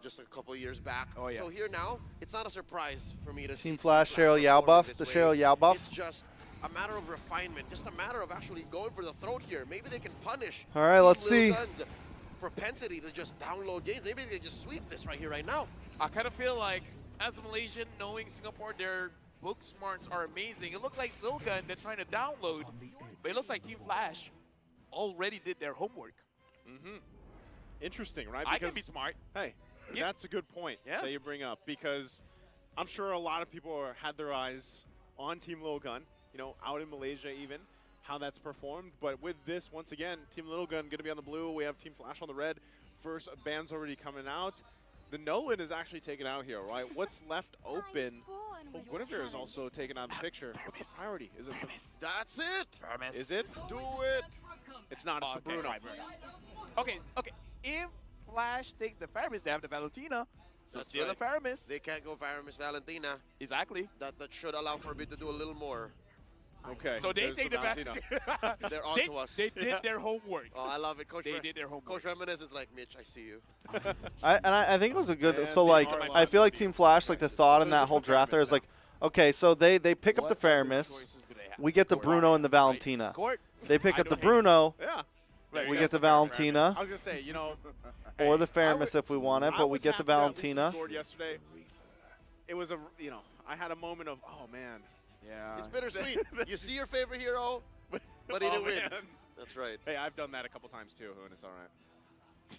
just a couple of years back. So here now, it's not a surprise for me to see Team Flash, Cheryl Yao buff, the Cheryl Yao buff. It's just a matter of refinement, just a matter of actually going for the throat here. Maybe they can punish All right, let's see. Gun's propensity to just download games. Maybe they just sweep this right here, right now. I kind of feel like, as a Malaysian, knowing Singapore, their book smarts are amazing. It looks like Lil Gun, they're trying to download, but it looks like Team Flash already did their homework. interesting, right? I can be smart. Hey, Yeah. that's a good point that you bring up, because I'm sure a lot of people had their eyes on Team Little Gun, you know, out in Malaysia even, how that's performed. But with this, once again, Team Little Gun going to be on the blue. We have Team Flash on the red. First band's already coming out. The Nolan is actually taken out here, right? What's left open? Oh, Guinevere is also taken out of the picture. What's the priority? Is it That's it. Is it? Do it. It's not. It's the Bruno. Okay. If Flash takes the Faramis, they have the Valentina. So That's still right. the Faramis. They can't go Faramis Valentina. Exactly. That should allow Forbid to do a little more. Okay. So they there's take the Valentina. They're on to us. They did their homework. Oh, I love it. Coach They did their homework. Coach Reminisce is like, Mitch, I see you. I think it was a good. Yeah, so these like, are I feel like Team Team Flash, like the thought in There's that whole the draft there Faramis is like, okay, so they pick up the Faramis, we get the Bruno and the Valentina. Court. They pick I up the don't hate it. Bruno, Yeah. we get the Valentina, I was gonna say, you know, or the hey, I Faramis was- if we want it, I but we was get the happy that at least he Valentina. scored yesterday. It was I had a moment of, oh man, yeah. It's bittersweet. You see your favorite hero, but he didn't win. man. That's right. Hey, I've done that a couple times too, and it's all right.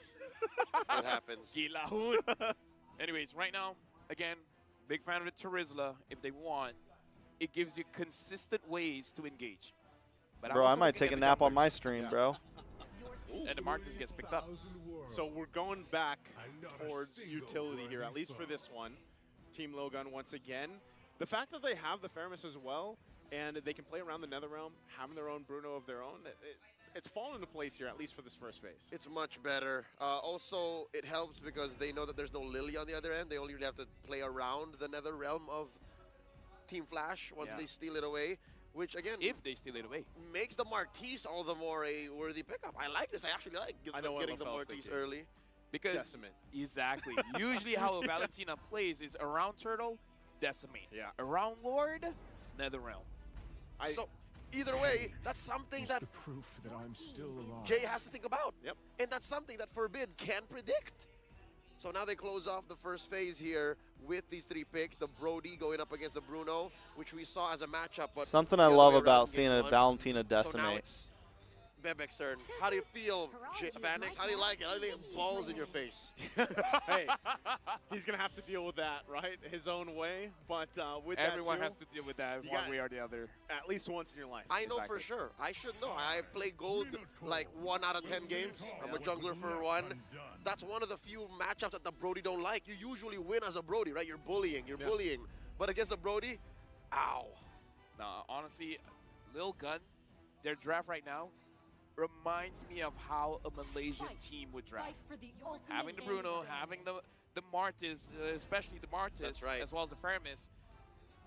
That happens. Gilahun. Anyways, right now, again, big fan of the Terizla. If they want, it gives you consistent ways to engage. But I'm Bro, I also might looking take at a the nap on junglers. my stream, bro. And the Marcus gets picked up. So we're going back towards utility here, at least for this one. Team Logan once again. The fact that they have the Faramis as well, and they can play around the Netherrealm, having their own Bruno of their own, it's fallen into place here, at least for this first phase. It's much better. Also, it helps because they know that there's no Lily on the other end. They only really have to play around the nether realm of Team Flash once they steal it away, which again, if they steal it away, makes the Marquise all the more a worthy pickup. I like this. I actually like getting the Marquise early. Because Decimate. Exactly. Usually how a Valentina plays is around Turtle, Decimate. Yeah. Around Lord, Netherrealm. So either way, that's something that Proof that I'm still alive. Jay has to think about. Yep. And that's something that Forbid can predict. So now they close off the first phase here with these 3 picks. The Brody going up against the Bruno, which we saw as a matchup. But Something the I other love way around about in seeing game a one. Valentina So now decimate. it's Bebek's turn. How do you feel, Vanix? How do you like it? How do you think balls in your face? Hey, he's going to have to deal with that, right? His own way. But with Everyone that has to deal with that you one got way or the other. at least once in your life. I know Exactly. for sure. I should know. I play gold like 1 out of 10 games. I'm a jungler for 1. That's one of the few matchups that the Brody don't like. You usually win as a Brody, right? You're bullying. You're bullying. But against the Brody, ow. No, honestly, Lil Gun, their draft right now reminds me of how a Malaysian team would draft. Having the Bruno, having the Martis, especially the Martis, That's right. as well as the Faramis,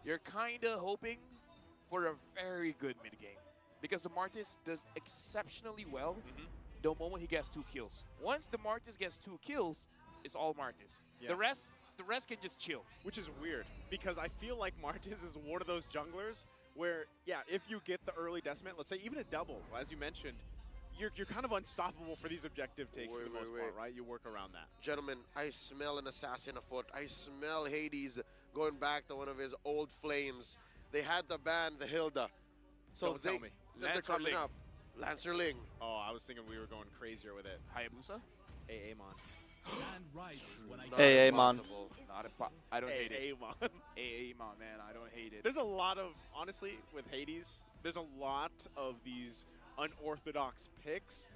you're kind of hoping for a very good mid game. Because the Martis does exceptionally well the moment he gets 2 kills. Once the Martis gets 2 kills, it's all Martis. Yeah. The rest can just chill. Which is weird, because I feel like Martis is one of those junglers where, yeah, if you get the early decimate, let's say even a double, as you mentioned, you're kind of unstoppable for these objective takes for the most part, right? You work around that. Gentlemen, I smell an assassin afoot. I smell Hades going back to one of his old flames. They had the band, the Hilda. So Don't tell me. they're Lancer coming Ling. up. Lancer Ling. Oh, I was thinking we were going crazier with it. Hayabusa? Amon. Hey, Amon. I don't hate it. Amon. Amon, man, I don't hate it. There's a lot of, honestly, with Hades, there's a lot of these unorthodox picks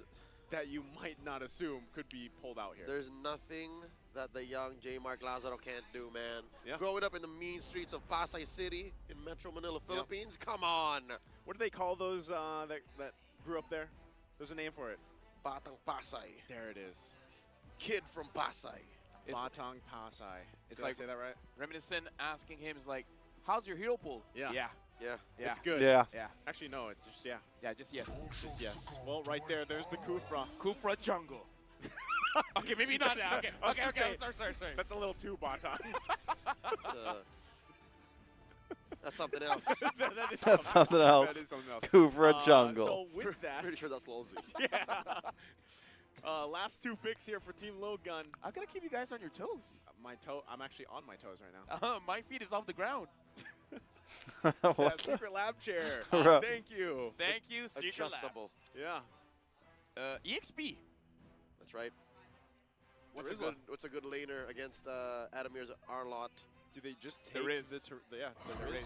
that you might not assume could be pulled out here. There's nothing that the young J. Mark Lazaro can't do, man. Yeah. Growing up in the mean streets of Pasay City in Metro Manila, Philippines, come on. What do they call those that grew up there? There's a name for it. Batang Pasay. There it is. Kid from Pasay. It's- Batang Pasay. It's Did I like say that right? Reminiscent asking him is like, how's your hero pool? Yeah. Yeah. Yeah. Yeah. It's good. Yeah. Yeah. Actually, no, it's just, yeah. Yeah, just yes. Just yes. Well, right there, there's the Kufra. Kufra jungle. Okay, maybe not that. Okay, I was okay, gonna okay. say, Sorry. That's a little too Batang. That's something else. That's something else. That is something else. Kufra jungle. So with that, Pretty sure that's Lolzy. yeah. Last 2 picks here for Team Low Gun. I'm gonna keep you guys on your toes. I'm actually on my toes right now. My feet is off the ground. Yeah, What? secret lab chair. Bro. Thank you. Thank you, Secret Lab. Adjustable. Yeah. EXP. That's right. What's a good laner against Adamir's Arlott? Do they just take There is. yeah, There is.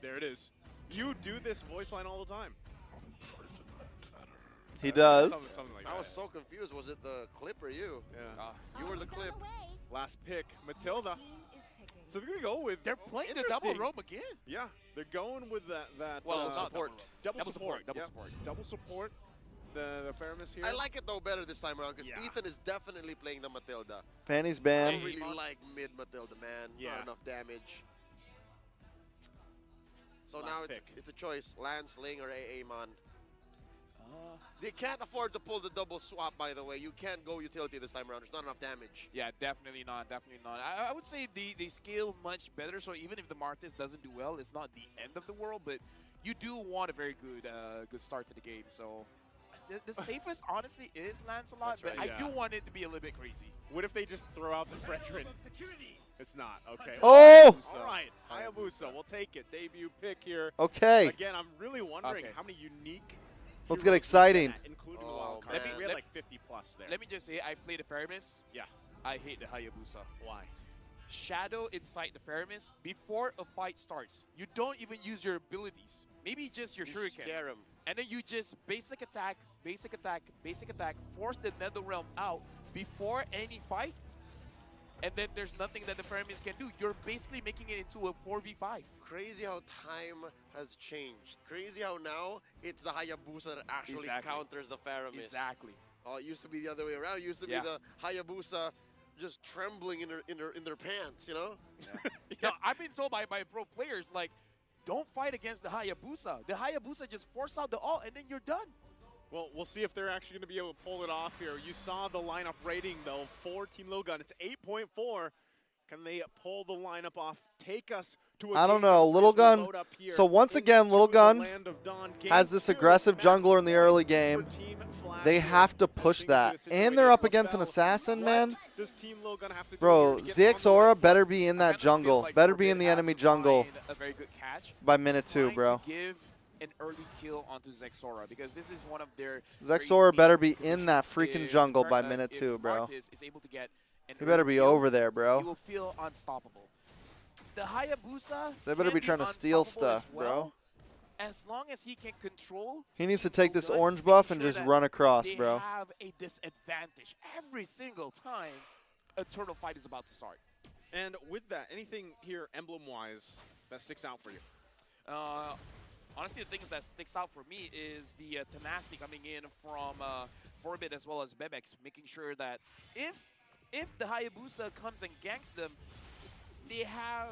there it is. You do this voice line all the time. He does. Something like I that. was so confused. Was it the clip or you? Yeah. You were the clip. Last pick, Matilda. So they're gonna go with. They're playing the double interesting. roam again. Yeah, they're going with that. Well, not support. Double support. Double Yep. support. Double support. The Faramis here. I like it though better this time around because Yeah. Ethan is definitely playing the Matilda. Fanny's I banned. don't really like mid Matilda, man. Yeah. Not enough damage. So Last now pick. it's a choice: Lance, Ling, or AA Mon. They can't afford to pull the double swap, by the way. You can't go utility this time around. There's not enough damage. Yeah, definitely not. Definitely not. I would say they scale much better. So even if the Martis doesn't do well, it's not the end of the world. But you do want a very good start to the game. So the safest, honestly, is Lancelot. That's But right, I yeah. do want it to be a little bit crazy. What if they just throw out the Fredrin? It's not. Okay. Oh! All right. Hayabusa. We'll take it. Debut pick here. Okay. Again, I'm really wondering Okay. how many unique. Let's heroes get we exciting. get, including the Oh, wild card. man. We had like 50 plus there. Let me just say, I played the Faramis. Yeah. I hate the Hayabusa. Why? Shadow inside the Faramis before a fight starts. You don't even use your abilities. Maybe just your You shuriken. scare him. And then you just basic attack, basic attack, basic attack, force the Netherrealm out before any fight. And then there's nothing that the Faramis can do. You're basically making it into a 4v5. Crazy how time has changed. Crazy how now it's the Hayabusa that actually Exactly. counters the Faramis. Exactly. Oh, it used to be the other way around. It used to Yeah. be the Hayabusa just trembling in their pants, you know? No, I've been told by pro players, like, don't fight against the Hayabusa. The Hayabusa just force out the ult, and then you're done. Well, we'll see if they're actually going to be able to pull it off here. You saw the lineup rating, though, for Team Lilgun. It's 8.4. Can they pull the lineup off? Take us to a I don't game know. as Little we Gun. load up here So once again, Little into the Gun land of Dawn. Game has this 2, aggressive match jungler in the early point game. for Team Flash They here. have to As push things that. get situated. And they're up against an LaBelle, assassin, what man. does Team Lilgun have to do Bro, here to get on the ZXaura right better foot? be in I that kinda feel jungle. like Better be Forbid in the has enemy to jungle find a very good catch. by minute 2, Trying bro. to give an early kill onto ZXaura because this is one of their ZXaura great better defensive be in that positions. freaking If jungle by Fer- minute if 2, bro. Martis is able to get an He better early be kill, over there, you bro. will feel unstoppable. The Hayabusa They better can be trying to steal unstoppable as stuff, well, bro. as long as he can control. He needs to Team take this Lilgun, orange making buff and sure just that run across, they bro. have a disadvantage every single time a turtle fight is about to start. And with that, anything here emblem-wise that sticks out for you? Honestly, the thing that sticks out for me is the tenacity coming in from Forbid as well as Bebex, making sure that if the Hayabusa comes and ganks them, they have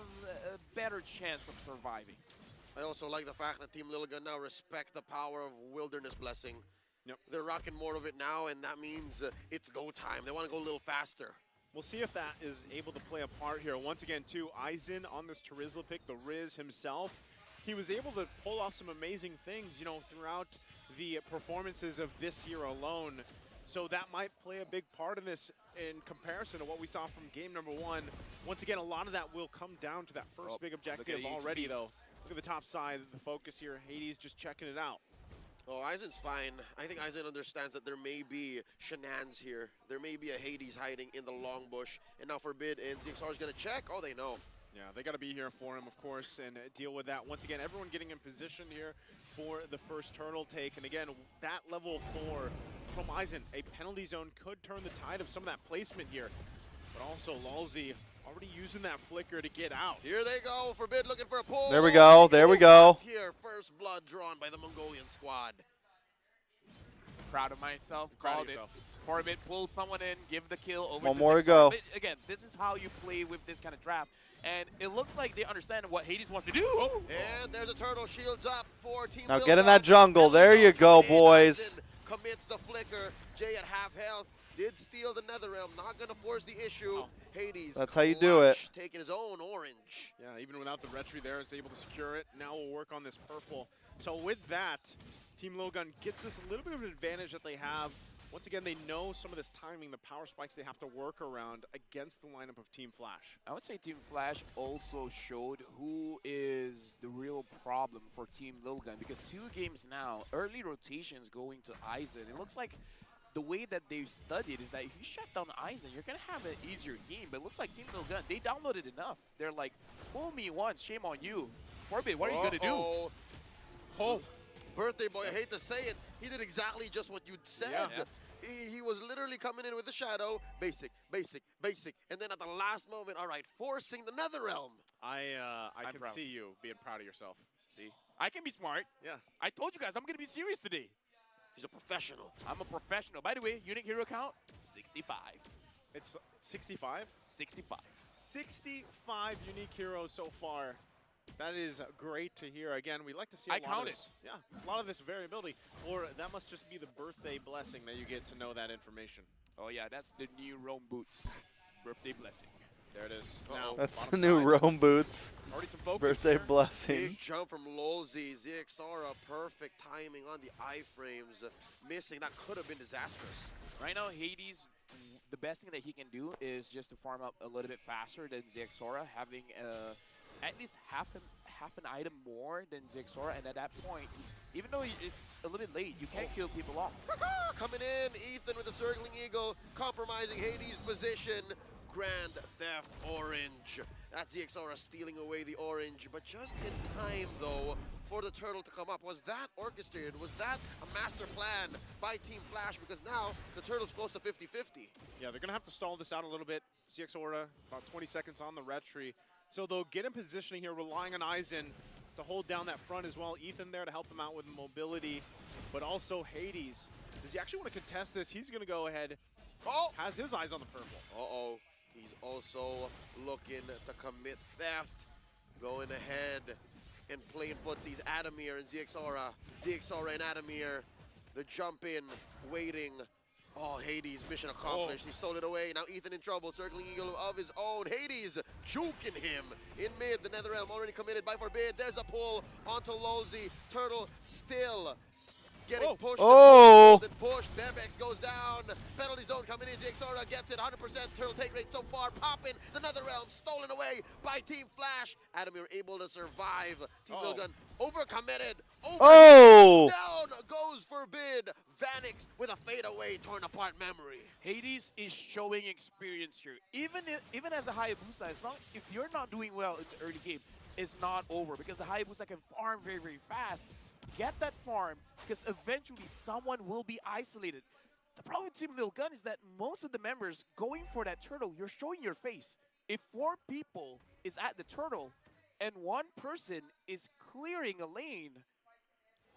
a better chance of surviving. I also like the fact that Team Lilligan now respect the power of Wilderness Blessing. Yep. They're rocking more of it now, and that means it's go time. They want to go a little faster. We'll see if that is able to play a part here. Once again, too, Aizen on this Terizla pick, the Riz himself. He was able to pull off some amazing things, you know, throughout the performances of this year alone. So that might play a big part in this in comparison to what we saw from game number 1. Once again, a lot of that will come down to that first big objective already, though. Look at the top side, the focus here. Hades just checking it out. Oh, Aizen's fine. I think Aizen understands that there may be shenanigans here. There may be a Hades hiding in the long bush. And now Forbid and ZXR is going to check. Oh, they know. Yeah, they got to be here for him, of course, and deal with that. Once again, everyone getting in position here for the first turtle take. And again, that level 4 from Aizen, a penalty zone could turn the tide of some of that placement here. But also, Lalzi already using that flicker to get out. Here they go. Forbid looking for a pull. There we go. There we go. Here, first blood drawn by the Mongolian squad. Proud of myself. Proud of Called it. yourself. Forbid, pull someone in, give the kill over One to more to ZXR. go. But again, this is how you play with this kind of draft. And it looks like they understand what Hades wants to do. And there's a turtle, shields up for Team Now Lilligan. get in that jungle. There you go, boys. Aizen commits the flicker. Jay at half health. Did steal the Netherrealm. Not going to force the issue. Hades. That's how you do it. clutch, taking his own orange. Yeah, even without the retry there, is able to secure it. Now we'll work on this purple. So with that, Team Logan gets this little bit of an advantage that they have. Once again, they know some of this timing, the power spikes they have to work around against the lineup of Team Flash. I would say Team Flash also showed who is the real problem for Team Lilgun, because 2 games now, early rotations going to Aizen. It looks like the way that they've studied is that if you shut down Aizen, you're going to have an easier game. But it looks like Team Milgun, they downloaded enough. They're like, fool me once, shame on you. Forbid, what are you going to do? Oh. Birthday boy, I hate to say it, he did exactly just what you said. Yeah. He was literally coming in with the shadow, basic, basic, basic, and then at the last moment, all right, forcing the Netherrealm. I I'm can proud. see you being proud of yourself. See, I can be smart. Yeah. I told you guys I'm going to be serious today. He's a professional. I'm a professional. By the way, unique hero count, 65. It's 65? 65. 65 unique heroes so far. That is great to hear. Again, we like to see a lot of this. Yeah, a lot of this variability. Or that must just be the birthday blessing that you get to know that information. Oh yeah, that's the new Rome Boots birthday blessing. There it is. Now, That's the new Rome Boots. Already some focus birthday here. blessing. Big jump from Lolzy. ZXara, perfect timing on the iframes. Missing, that could have been disastrous. Right now, Hades, the best thing that he can do is just to farm up a little bit faster than ZXara, having at least half an item more than ZXara, and at that point, even though it's a little bit late, you can't kill people off. Coming in, Ethan with the circling eagle, compromising Hades' position. Grand Theft Orange. That's ZXara stealing away the orange, but just in time, though, for the turtle to come up. Was that orchestrated? Was that a master plan by Team Flash? Because now the turtle's close to 50-50. Yeah, they're going to have to stall this out a little bit. ZXora, about 20 seconds on the retry. So they'll get in positioning here, relying on Aizen to hold down that front as well. Ethan there to help him out with mobility, but also Hades. Does he actually want to contest this? He's going to go ahead. Oh! Has his eyes on the purple. Uh-oh. He's also looking to commit theft. Going ahead and playing footsies. Adamir and ZXara. ZXara and Adamir. The jump in, waiting. Oh, Hades, mission accomplished. He stole it away. Now Ethan in trouble. Circling eagle of his own. Hades juking him in mid. The Netherrealm already committed by Forbid. There's a pull onto Lolzy. Turtle still getting pushed. And pushed. Bebex goes down. Penalty zone coming in. ZXara gets it. 100% turtle take rate so far. Popping. The Netherrealm stolen away by Team Flash. Adamir able to survive. Team Milgun overcommitted. Down goes Forbid. Vanix with a fadeaway, torn apart memory. Hades is showing experience here. Even as a Hayabusa, it's not, if you're not doing well in the early game, it's not over because the Hayabusa can farm very, very fast. Get that farm because eventually someone will be isolated. The problem with Team Lil Gun is that most of the members going for that turtle, you're showing your face. If 4 people is at the turtle and 1 person is clearing a lane,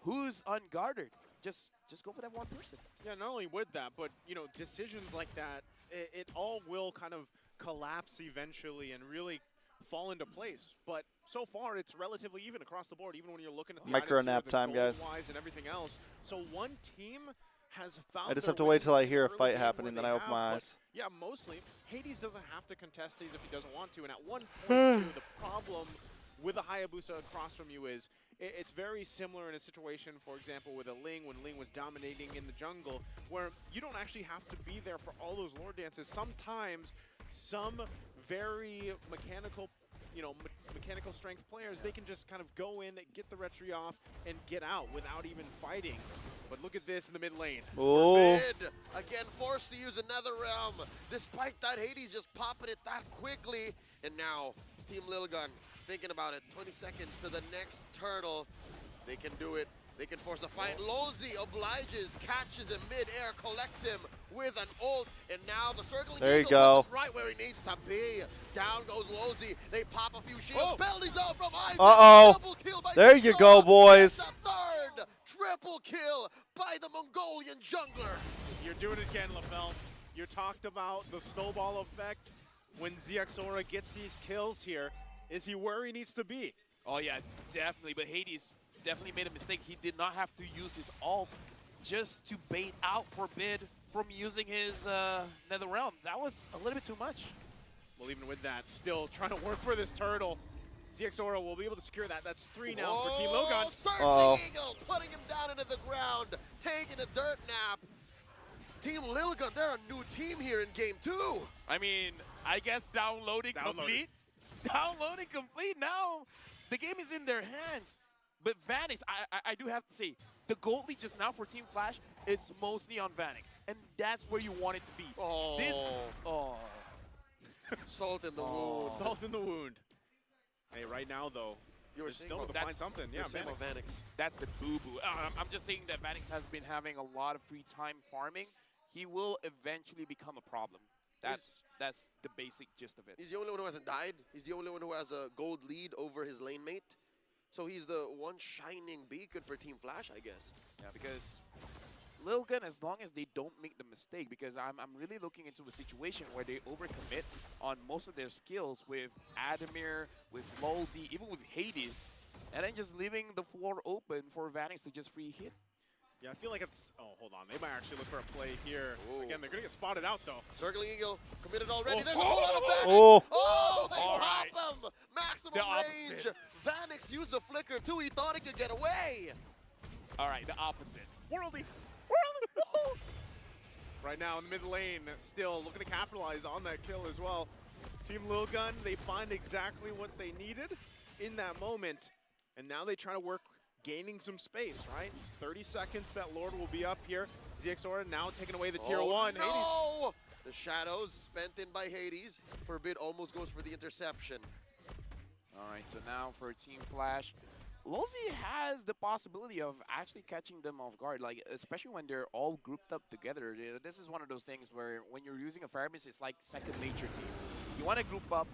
who's unguarded? Just go for that 1 person. Yeah, not only with that, but you know, decisions like that, it all will kind of collapse eventually and really fall into place. But so far, it's relatively even across the board, even when you're looking at the Micro items here, nap the time, guys. gold-wise and everything else. So one team has found I just their have to wait till I wins hear a early fight game happening, where then I they open my have, but eyes. yeah, mostly. Hades doesn't have to contest these if he doesn't want to. And at one point, too, the problem with a Hayabusa across from you is it's very similar in a situation, for example, with a Ling when Ling was dominating in the jungle, where you don't actually have to be there for all those lore dances. Sometimes some very mechanical, mechanical strength players, they can just kind of go in, get the retry off, and get out without even fighting. But look at this in the mid lane. Forbid, again, forced to use another realm. Despite that, Hades just popping it that quickly. And now, Team Lilgun thinking about it. 20 seconds to the next turtle. They can do it. They can force the fight. Lolzy obliges, catches him mid-air, collects him with an ult, and now the circling there you eagle go. puts him right where he needs to be. Down goes Lolzy. They pop a few shields. Penalty zone from Isaac. Double kill by there you go, boys. The third triple kill by the Mongolian jungler. You're doing it again, LaFell. You talked about the snowball effect when ZXora gets these kills here. Is he where he needs to be? Oh yeah, definitely. But Hades definitely made a mistake. He did not have to use his ult just to bait out Forbid from using his Netherrealm. That was a little bit too much. Well, even with that, still trying to work for this turtle. ZXora will be able to secure that. That's 3 now for Team Logan. Circling Eagle, putting him down into the ground, taking a dirt nap. Team Lilgun, they're a new team here in game 2. I mean, I guess downloading complete. Downloading complete now. The game is in their hands. But Vanix, I do have to say, The gold lead just now for Team Flash, it's mostly on Vanix. And that's where you want it to be. Oh. Salt in the wound. Salt in the wound. Hey, right now, though, You were they're saying still able about- to find something. Yeah, saying about Vanix. That's a boo-boo. I'm just saying that Vanix has been having a lot of free time farming. He will eventually become a problem. That's the basic gist of it. He's the only one who hasn't died. He's the only one who has a gold lead over his lane mate. So he's the one shining beacon for Team Flash, I guess. Yeah, because Lil Gun, as long as they don't make the mistake, because I'm really looking into a situation where they overcommit on most of their skills with Adamir, with Lolzy, even with Hades, and then just leaving the floor open for Vanix to just free hit. Yeah, I feel like it's... Oh, hold on. They might actually look for a play here. Ooh. Again, they're going to get spotted out, though. Circling Eagle, committed already. Oh. There's a pull out of Vanix. Oh. Oh, they All pop right. him. Maximum The range. opposite. Vanix used the flicker, too. He thought he could get away. All right, the opposite. Worldy. Right now in the mid lane, still looking to capitalize on that kill as well. Team Lil Gun, they find exactly what they needed in that moment, and now they try to work gaining some space, right? 30 seconds, that Lord will be up here. ZXOR now taking away the tier 1. No! Hades. The shadows spent in by Hades. Forbid almost goes for the interception. All right, so now for Team Flash, Lolzy has the possibility of actually catching them off guard, like especially when they're all grouped up together. This is one of those things where when you're using a Fire Mist, it's like second nature to you. You want to group up.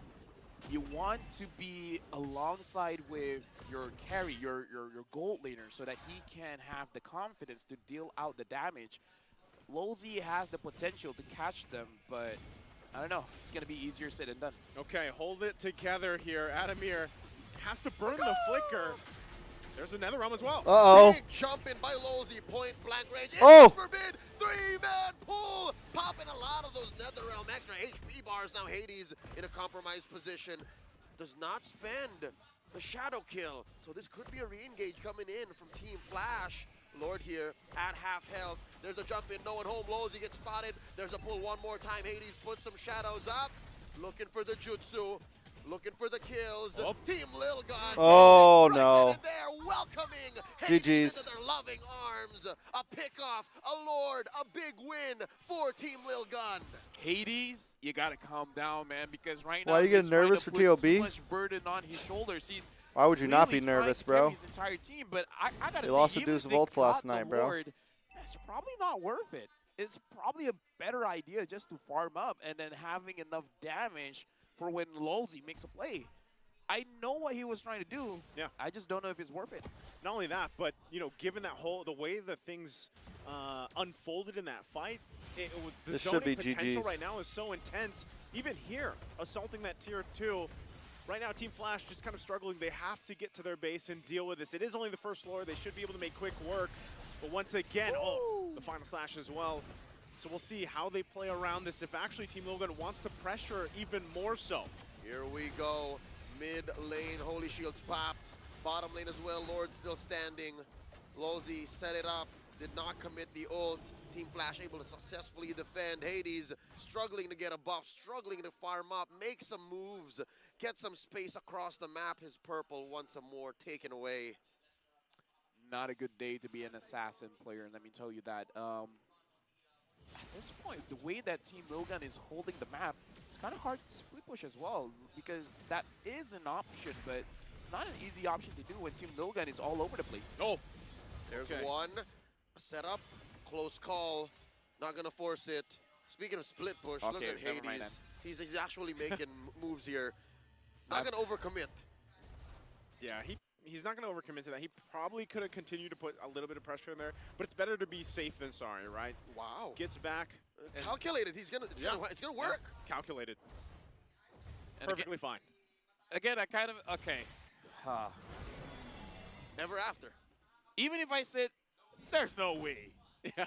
You want to be alongside with your carry, your gold laner, so that he can have the confidence to deal out the damage. Lolzy has the potential to catch them, but I don't know. It's going to be easier said than done. Okay, hold it together here. Adamir has to burn the flicker. There's another realm as well. Uh-oh. Big jump in by Lolzy, point blank range. Oh! Forbid, 3-man pull. Popping a lot of those Netherrealm extra HP bars. Now Hades in a compromised position. Does not spend the shadow kill. So this could be a re-engage coming in from Team Flash. Lord here at half health. There's a jump in, no one home. Lolzy gets spotted. There's a pull one more time. Hades puts some shadows up. Looking for the jutsu. Looking for the kills. Oh. Team Lil Gun. Oh, right no. then and there, welcoming Hades GG's. into their loving arms. A pickoff, a Lord, a big win for Team Lil Gun. Hades, you gotta calm down, man, because right now Why are you getting he's trying nervous to for put TOB? too much burden on his shoulders. He's Why would you not really be nervous, trying to bro? carry his entire team, but I gotta They say, lost to even Deuce if they Volts last got the night, bro. Lord, it's probably not worth it. It's probably a better idea just to farm up and then having enough damage for when Lolzy makes a play. I know what he was trying to do. Yeah. I just don't know if it's worth it. Not only that, but you know, given that the way that things unfolded in that fight, the This should be zoning potential GG's. right now is so intense. Even here, assaulting that tier 2. Right now, Team Flash just kind of struggling. They have to get to their base and deal with this. It is only the first floor. They should be able to make quick work. But once again, the final slash as well. So we'll see how they play around this. If actually Team Logan wants to pressure even more so. Here we go. Mid lane, Holy Shields popped. Bottom lane as well, Lord still standing. Lolzy set it up, did not commit the ult. Team Flash able to successfully defend. Hades struggling to get a buff, struggling to farm up, make some moves, get some space across the map. His purple once more taken away. Not a good day to be an assassin player, let me tell you that. At this point, the way that Team Logan is holding the map, it's kind of hard to split push as well, because that is an option, but it's not an easy option to do when Team Logan is all over the place. Oh, there's okay. one. A setup, close call, not gonna force it. Speaking of split push, look Okay, at never mind Hades. He's actually making moves here. Not gonna overcommit. Yeah, he's not going to overcommit to that. He probably could have continued to put a little bit of pressure in there, but it's better to be safe than sorry, right? Wow. Gets back. and- Calculated. It's gonna work. Yeah, calculated. And Perfectly fine. Again, I kind of, okay. Never after. Even if I said, there's no way. Yeah.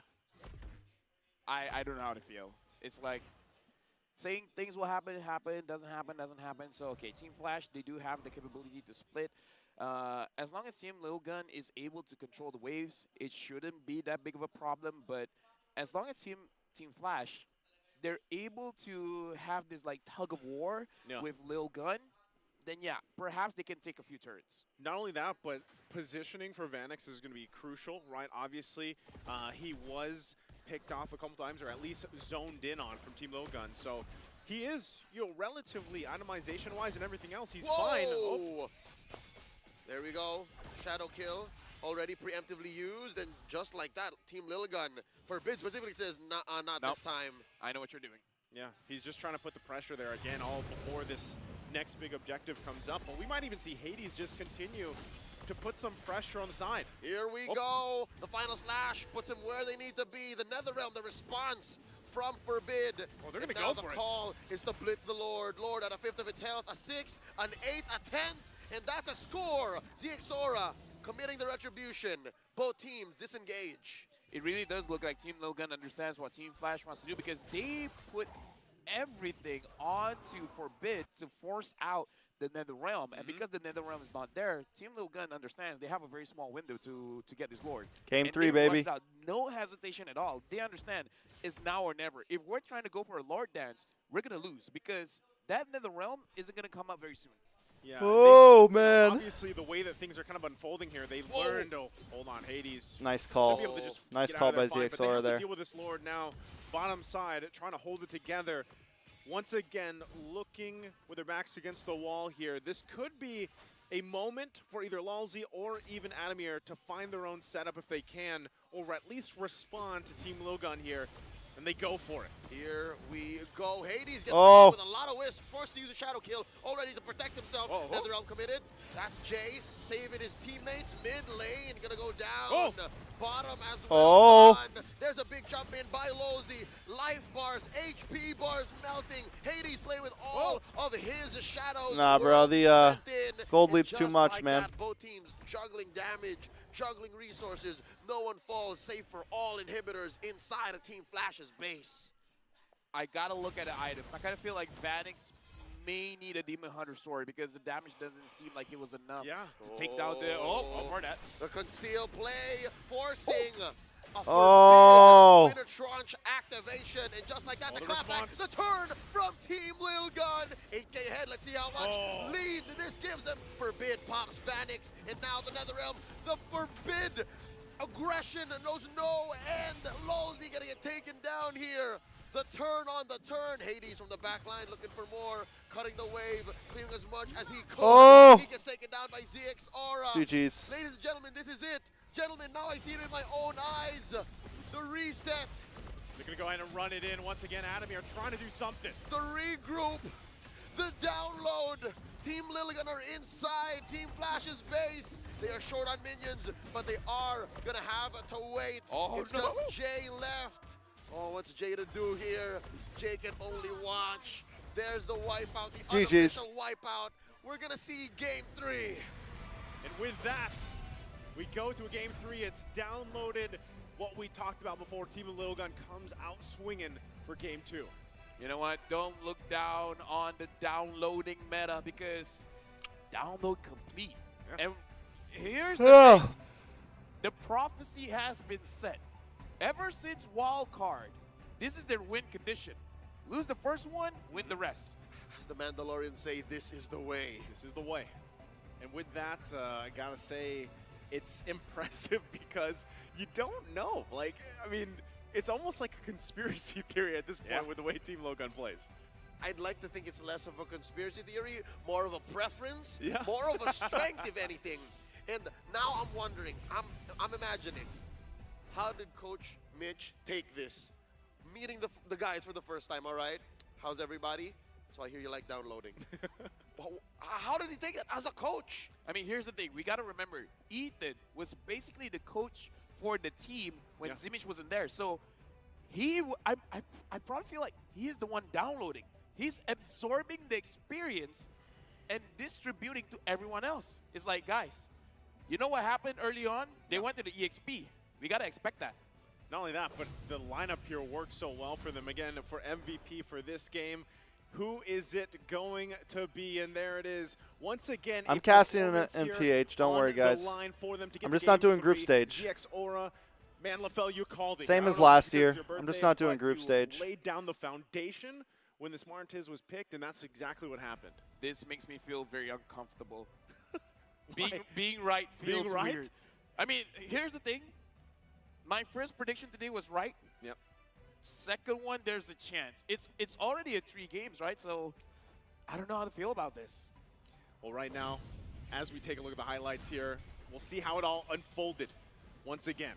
I don't know how to feel. It's like saying things will happen, doesn't happen. So, okay, Team Flash, they do have the capability to split. As long as Team Lil Gun is able to control the waves, it shouldn't be that big of a problem. But as long as Team Flash, they're able to have this like tug of war Yeah. with Lil Gun, then yeah, perhaps they can take a few turns. Not only that, but positioning for Vanix is going to be crucial, right? Obviously, he was picked off a couple times, or at least zoned in on from Team Logan. So he is, relatively itemization-wise and everything else, he's fine. Oh. There we go. Shadow kill already preemptively used, and just like that, Team Lilligan forbids specifically says, not this time. I know what you're doing. Yeah, he's just trying to put the pressure there again, all before this next big objective comes up. But we might even see Hades just continue to put some pressure on the side. Here we go. The final slash puts them where they need to be. The Netherrealm, the response from Forbid. Oh, they're going to go for it. The call is to blitz the Lord. Lord at a 5th of its health, a 6th, an 8th, a 10th, and that's a score. ZXaura committing the retribution. Both teams disengage. It really does look like Team Logan understands what Team Flash wants to do, because they put everything onto Forbid to force out the Netherrealm. And because the Netherrealm is not there, Team Logan understands they have a very small window to get this Lord. Game and 3, they baby. rushed out. No hesitation at all. They understand it's now or never. If we're trying to go for a Lord dance, we're going to lose, because that Netherrealm isn't going to come up very soon. Yeah, oh, man. Obviously, the way that things are kind of unfolding here, they've learned to hold on, Hades. Nice call. Should be able to just Nice get call out of by there fine, but they ZXaura have to there. deal with this Lord now, bottom side, trying to hold it together. Once again, looking with their backs against the wall here. This could be a moment for either Lalzi or even Adamir to find their own setup if they can, or at least respond to Team Logan here. And they go for it. Here we go. Hades gets with a lot of wisps, forced to use a shadow kill, all ready to protect himself. Netherrealm committed. That's Jay saving his teammates. Mid lane gonna go down. Bottom as well. There's a big jump in by Lozi. Life bars, HP bars melting. Hades playing with all of his shadows. Nah, bro, the gold lead's too much, like man. That, both teams juggling damage, juggling resources. No one falls, save for all inhibitors inside of Team Flash's base. I gotta look at the items. I kind of feel like Vanix may need a Demon Hunter story, because the damage doesn't seem like it was enough to take down the... more that. The conceal play, forcing a winter tranche activation, and just like that, the clapback, the turn from Team Lil Gun. 8K ahead, let's see how much lead this gives them. Forbid pops Vanix, and now the Netherrealm, the Forbid aggression knows no end. Lozi gonna get taken down here. The turn on the turn. Hades from the back line looking for more. Cutting the wave, clearing as much as he could. He gets taken down by ZXaura. GG's. Ladies and gentlemen, this is it. Gentlemen, now I see it in my own eyes. The reset. They're going to go ahead and run it in. Once again, Adamir trying to do something. The regroup. The download. Team Lilligan are inside Team Flash's base. They are short on minions, but they are going to have to wait. It's just Jay left. What's Jay to do here? Jay can only watch. There's the wipeout, the unofficial wipeout. We're going to see Game 3. And with that, we go to a Game 3. It's downloaded what we talked about before. Team Lilgun comes out swinging for Game 2. You know what? Don't look down on the downloading meta, because download complete. And here's the thing. The prophecy has been set. Ever since Wild Card, this is their win condition. Lose the first one, win the rest. As the Mandalorians say, this is the way. This is the way. And with that, I gotta say, it's impressive because you don't know. Like, I mean, it's almost like a conspiracy theory at this point with the way Team Logan plays. I'd like to think it's less of a conspiracy theory, more of a preference, Yeah. more of a strength, if anything. And now I'm wondering, I'm imagining, how did Coach Mitch take this? Meeting the guys for the first time, all right? How's everybody? So I hear you like downloading. How did he take it as a coach? I mean, here's the thing. We got to remember, Ethan was basically the coach for the team when Zimich wasn't there. So I probably feel like he is the one downloading. He's absorbing the experience and distributing to everyone else. It's like, guys, you know what happened early on? They went to the EXP. We got to expect that. Not only that, but the lineup here worked so well for them. Again, for MVP for this game, who is it going to be? And there it is. Once again, I'm casting an MPH. Don't worry, guys. I'm just not doing group stage. ZXaura, man, LaFell, you called it. Same as last year. I'm just not doing group stage. Laid down the foundation when this Martiz was picked, and that's exactly what happened. This makes me feel very uncomfortable. being right feels Being right? weird. I mean, here's the thing. My first prediction today was right. Yep. Second one, there's a chance. It's already at 3 games, right? So I don't know how to feel about this. Well, right now, as we take a look at the highlights here, we'll see how it all unfolded once again.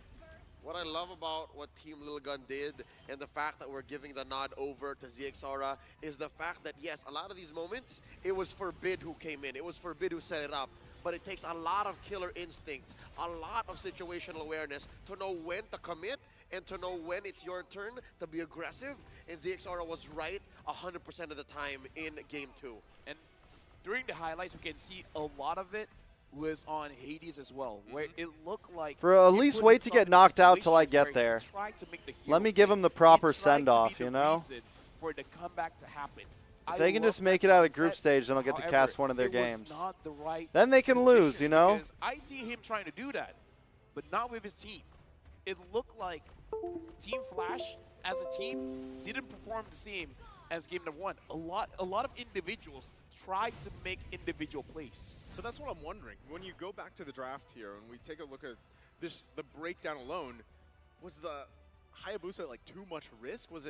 What I love about what Team Little Gun did and the fact that we're giving the nod over to ZXaura is the fact that, yes, a lot of these moments, it was Forbid who came in. It was Forbid who set it up. But it takes a lot of killer instinct, a lot of situational awareness to know when to commit and to know when it's your turn to be aggressive. And ZXaura was right 100% of the time in Game 2. And during the highlights, we can see a lot of it was on Hades as well, where it looked like... For at least wait to get knocked out till I get there. Let me give him the proper send-off, you know? For the comeback to happen. If they can just make it out of group stage, then I'll get to cast one of their games. Then they can lose, you know? I see him trying to do that, but not with his team. It looked like Team Flash, as a team, didn't perform the same as game number 1. A lot of individuals tried to make individual plays. So that's what I'm wondering. When you go back to the draft here and we take a look at this, the breakdown alone, was the Hayabusa like too much risk? Was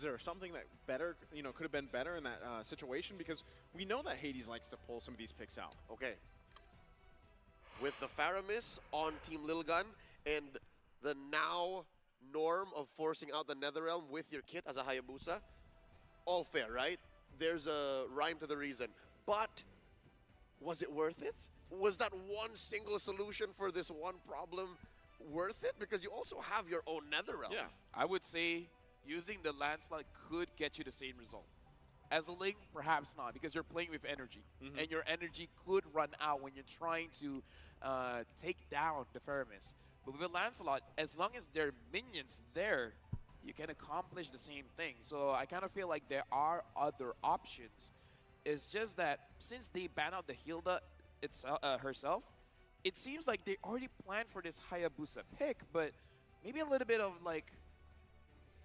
there something that better, you know, could have been better in that situation? Because we know that Hades likes to pull some of these picks out. Okay. With the Faramis on Team Little Gun and the now norm of forcing out the Netherrealm with your kit as a Hayabusa, all fair, right? There's a rhyme to the reason. But was it worth it? Was that one single solution for this one problem worth it? Because you also have your own Netherrealm. Yeah, I would say using the landslide could get you the same result. As a Link, perhaps not, because you're playing with energy. And your energy could run out when you're trying to take down the Faramis. But with a Lancelot, as long as there are minions there, you can accomplish the same thing. So I kind of feel like there are other options. It's just that since they banned out the Hilda herself, it seems like they already planned for this Hayabusa pick, but maybe a little bit of like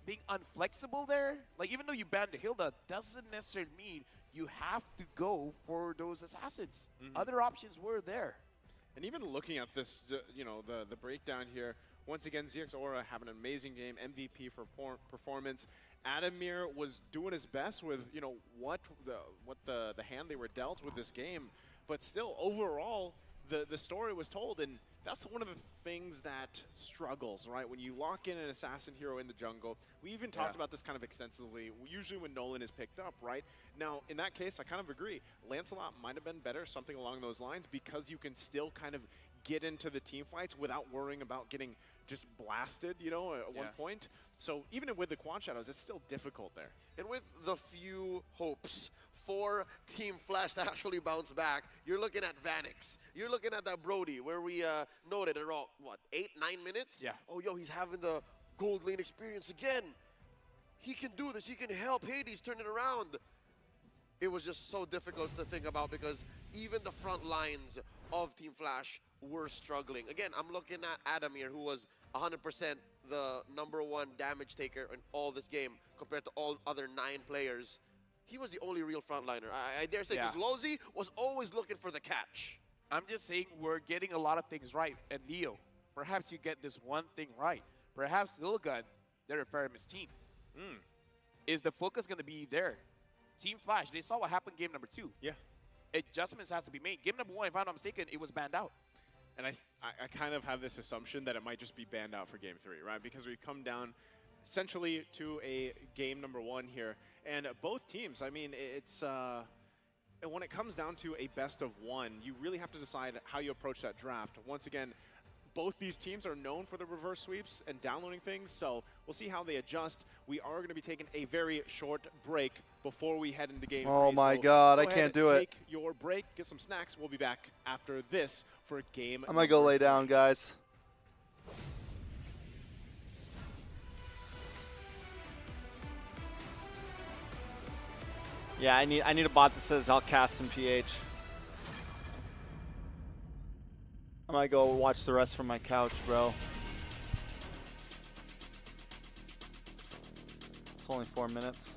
being unflexible there. Like even though you banned the Hilda, doesn't necessarily mean you have to go for those assassins. Other options were there. And even looking at this, you know, the breakdown here, once again, ZXaura have an amazing game, MVP for performance. Adamir was doing his best with, you know, what the hand they were dealt with this game, but still, overall, the story was told, and that's one of the things that struggles, right? When you lock in an assassin hero in the jungle, we even talked about this kind of extensively, usually when Nolan is picked up, right? Now, in that case, I kind of agree. Lancelot might have been better, something along those lines, because you can still kind of get into the team fights without worrying about getting just blasted, you know, at one point. So even with the Quad Shadows, it's still difficult there. And with the few hopes for Team Flash to actually bounce back, you're looking at Vanix. You're looking at that Brody, where we noted around, what, 8-9 minutes? Yeah. Oh, yo, he's having the gold lane experience again. He can do this. He can help Hades turn it around. It was just so difficult to think about because even the front lines of Team Flash were struggling. Again, I'm looking at Adamir, who was 100% the #1 damage taker in all this game compared to all other 9 players. He was the only real frontliner. I dare say, because Lozi was always looking for the catch. I'm just saying we're getting a lot of things right. And Leo, perhaps you get this one thing right. Perhaps Little Gun, they're a Faramis team. Is the focus going to be there? Team Flash, they saw what happened game number 2. Yeah. Adjustments has to be made. Game number 1, if I'm not mistaken, it was banned out. And I kind of have this assumption that it might just be banned out for game 3, right? Because we come down essentially to a game number 1 here. And both teams, I mean, it's when it comes down to a best of 1, you really have to decide how you approach that draft. Once again, both these teams are known for the reverse sweeps and downloading things, so we'll see how they adjust. We are going to be taking a very short break before we head into game 3. Oh my God, I can't do it. Take your break, get some snacks. We'll be back after this for game I might go lay down, guys. Yeah, I need a bot that says I'll cast in PH. I might go watch the rest from my couch, bro. It's only 4 minutes.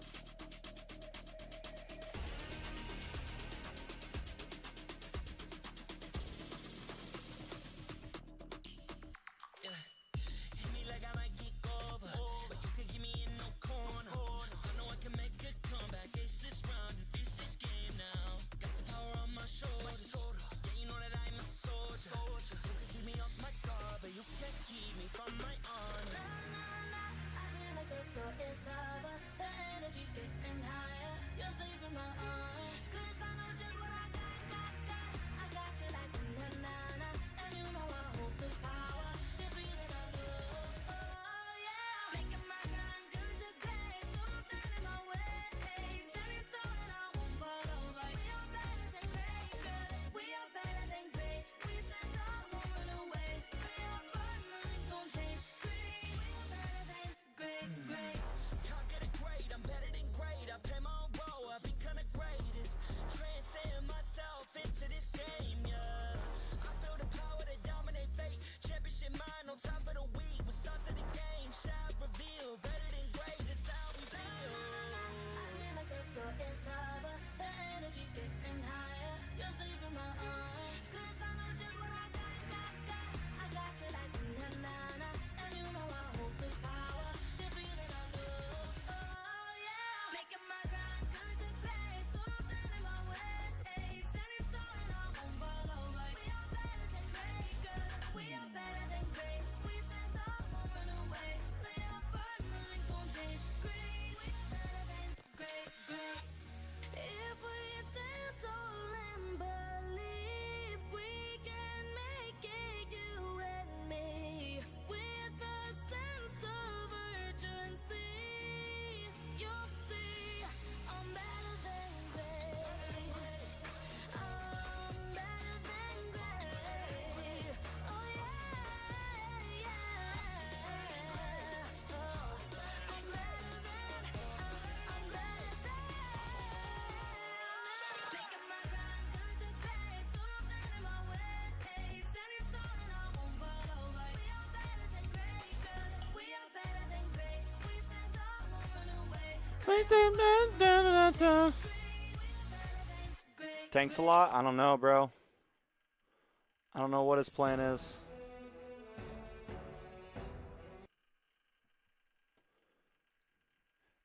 Thanks a lot. I don't know, bro. I don't know what his plan is.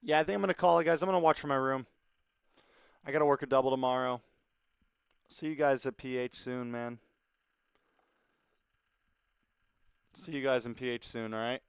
Yeah, I think I'm going to call it, guys. I'm going to watch from my room. I got to work a double tomorrow. See you guys at PH soon, man. See you guys in PH soon, all right?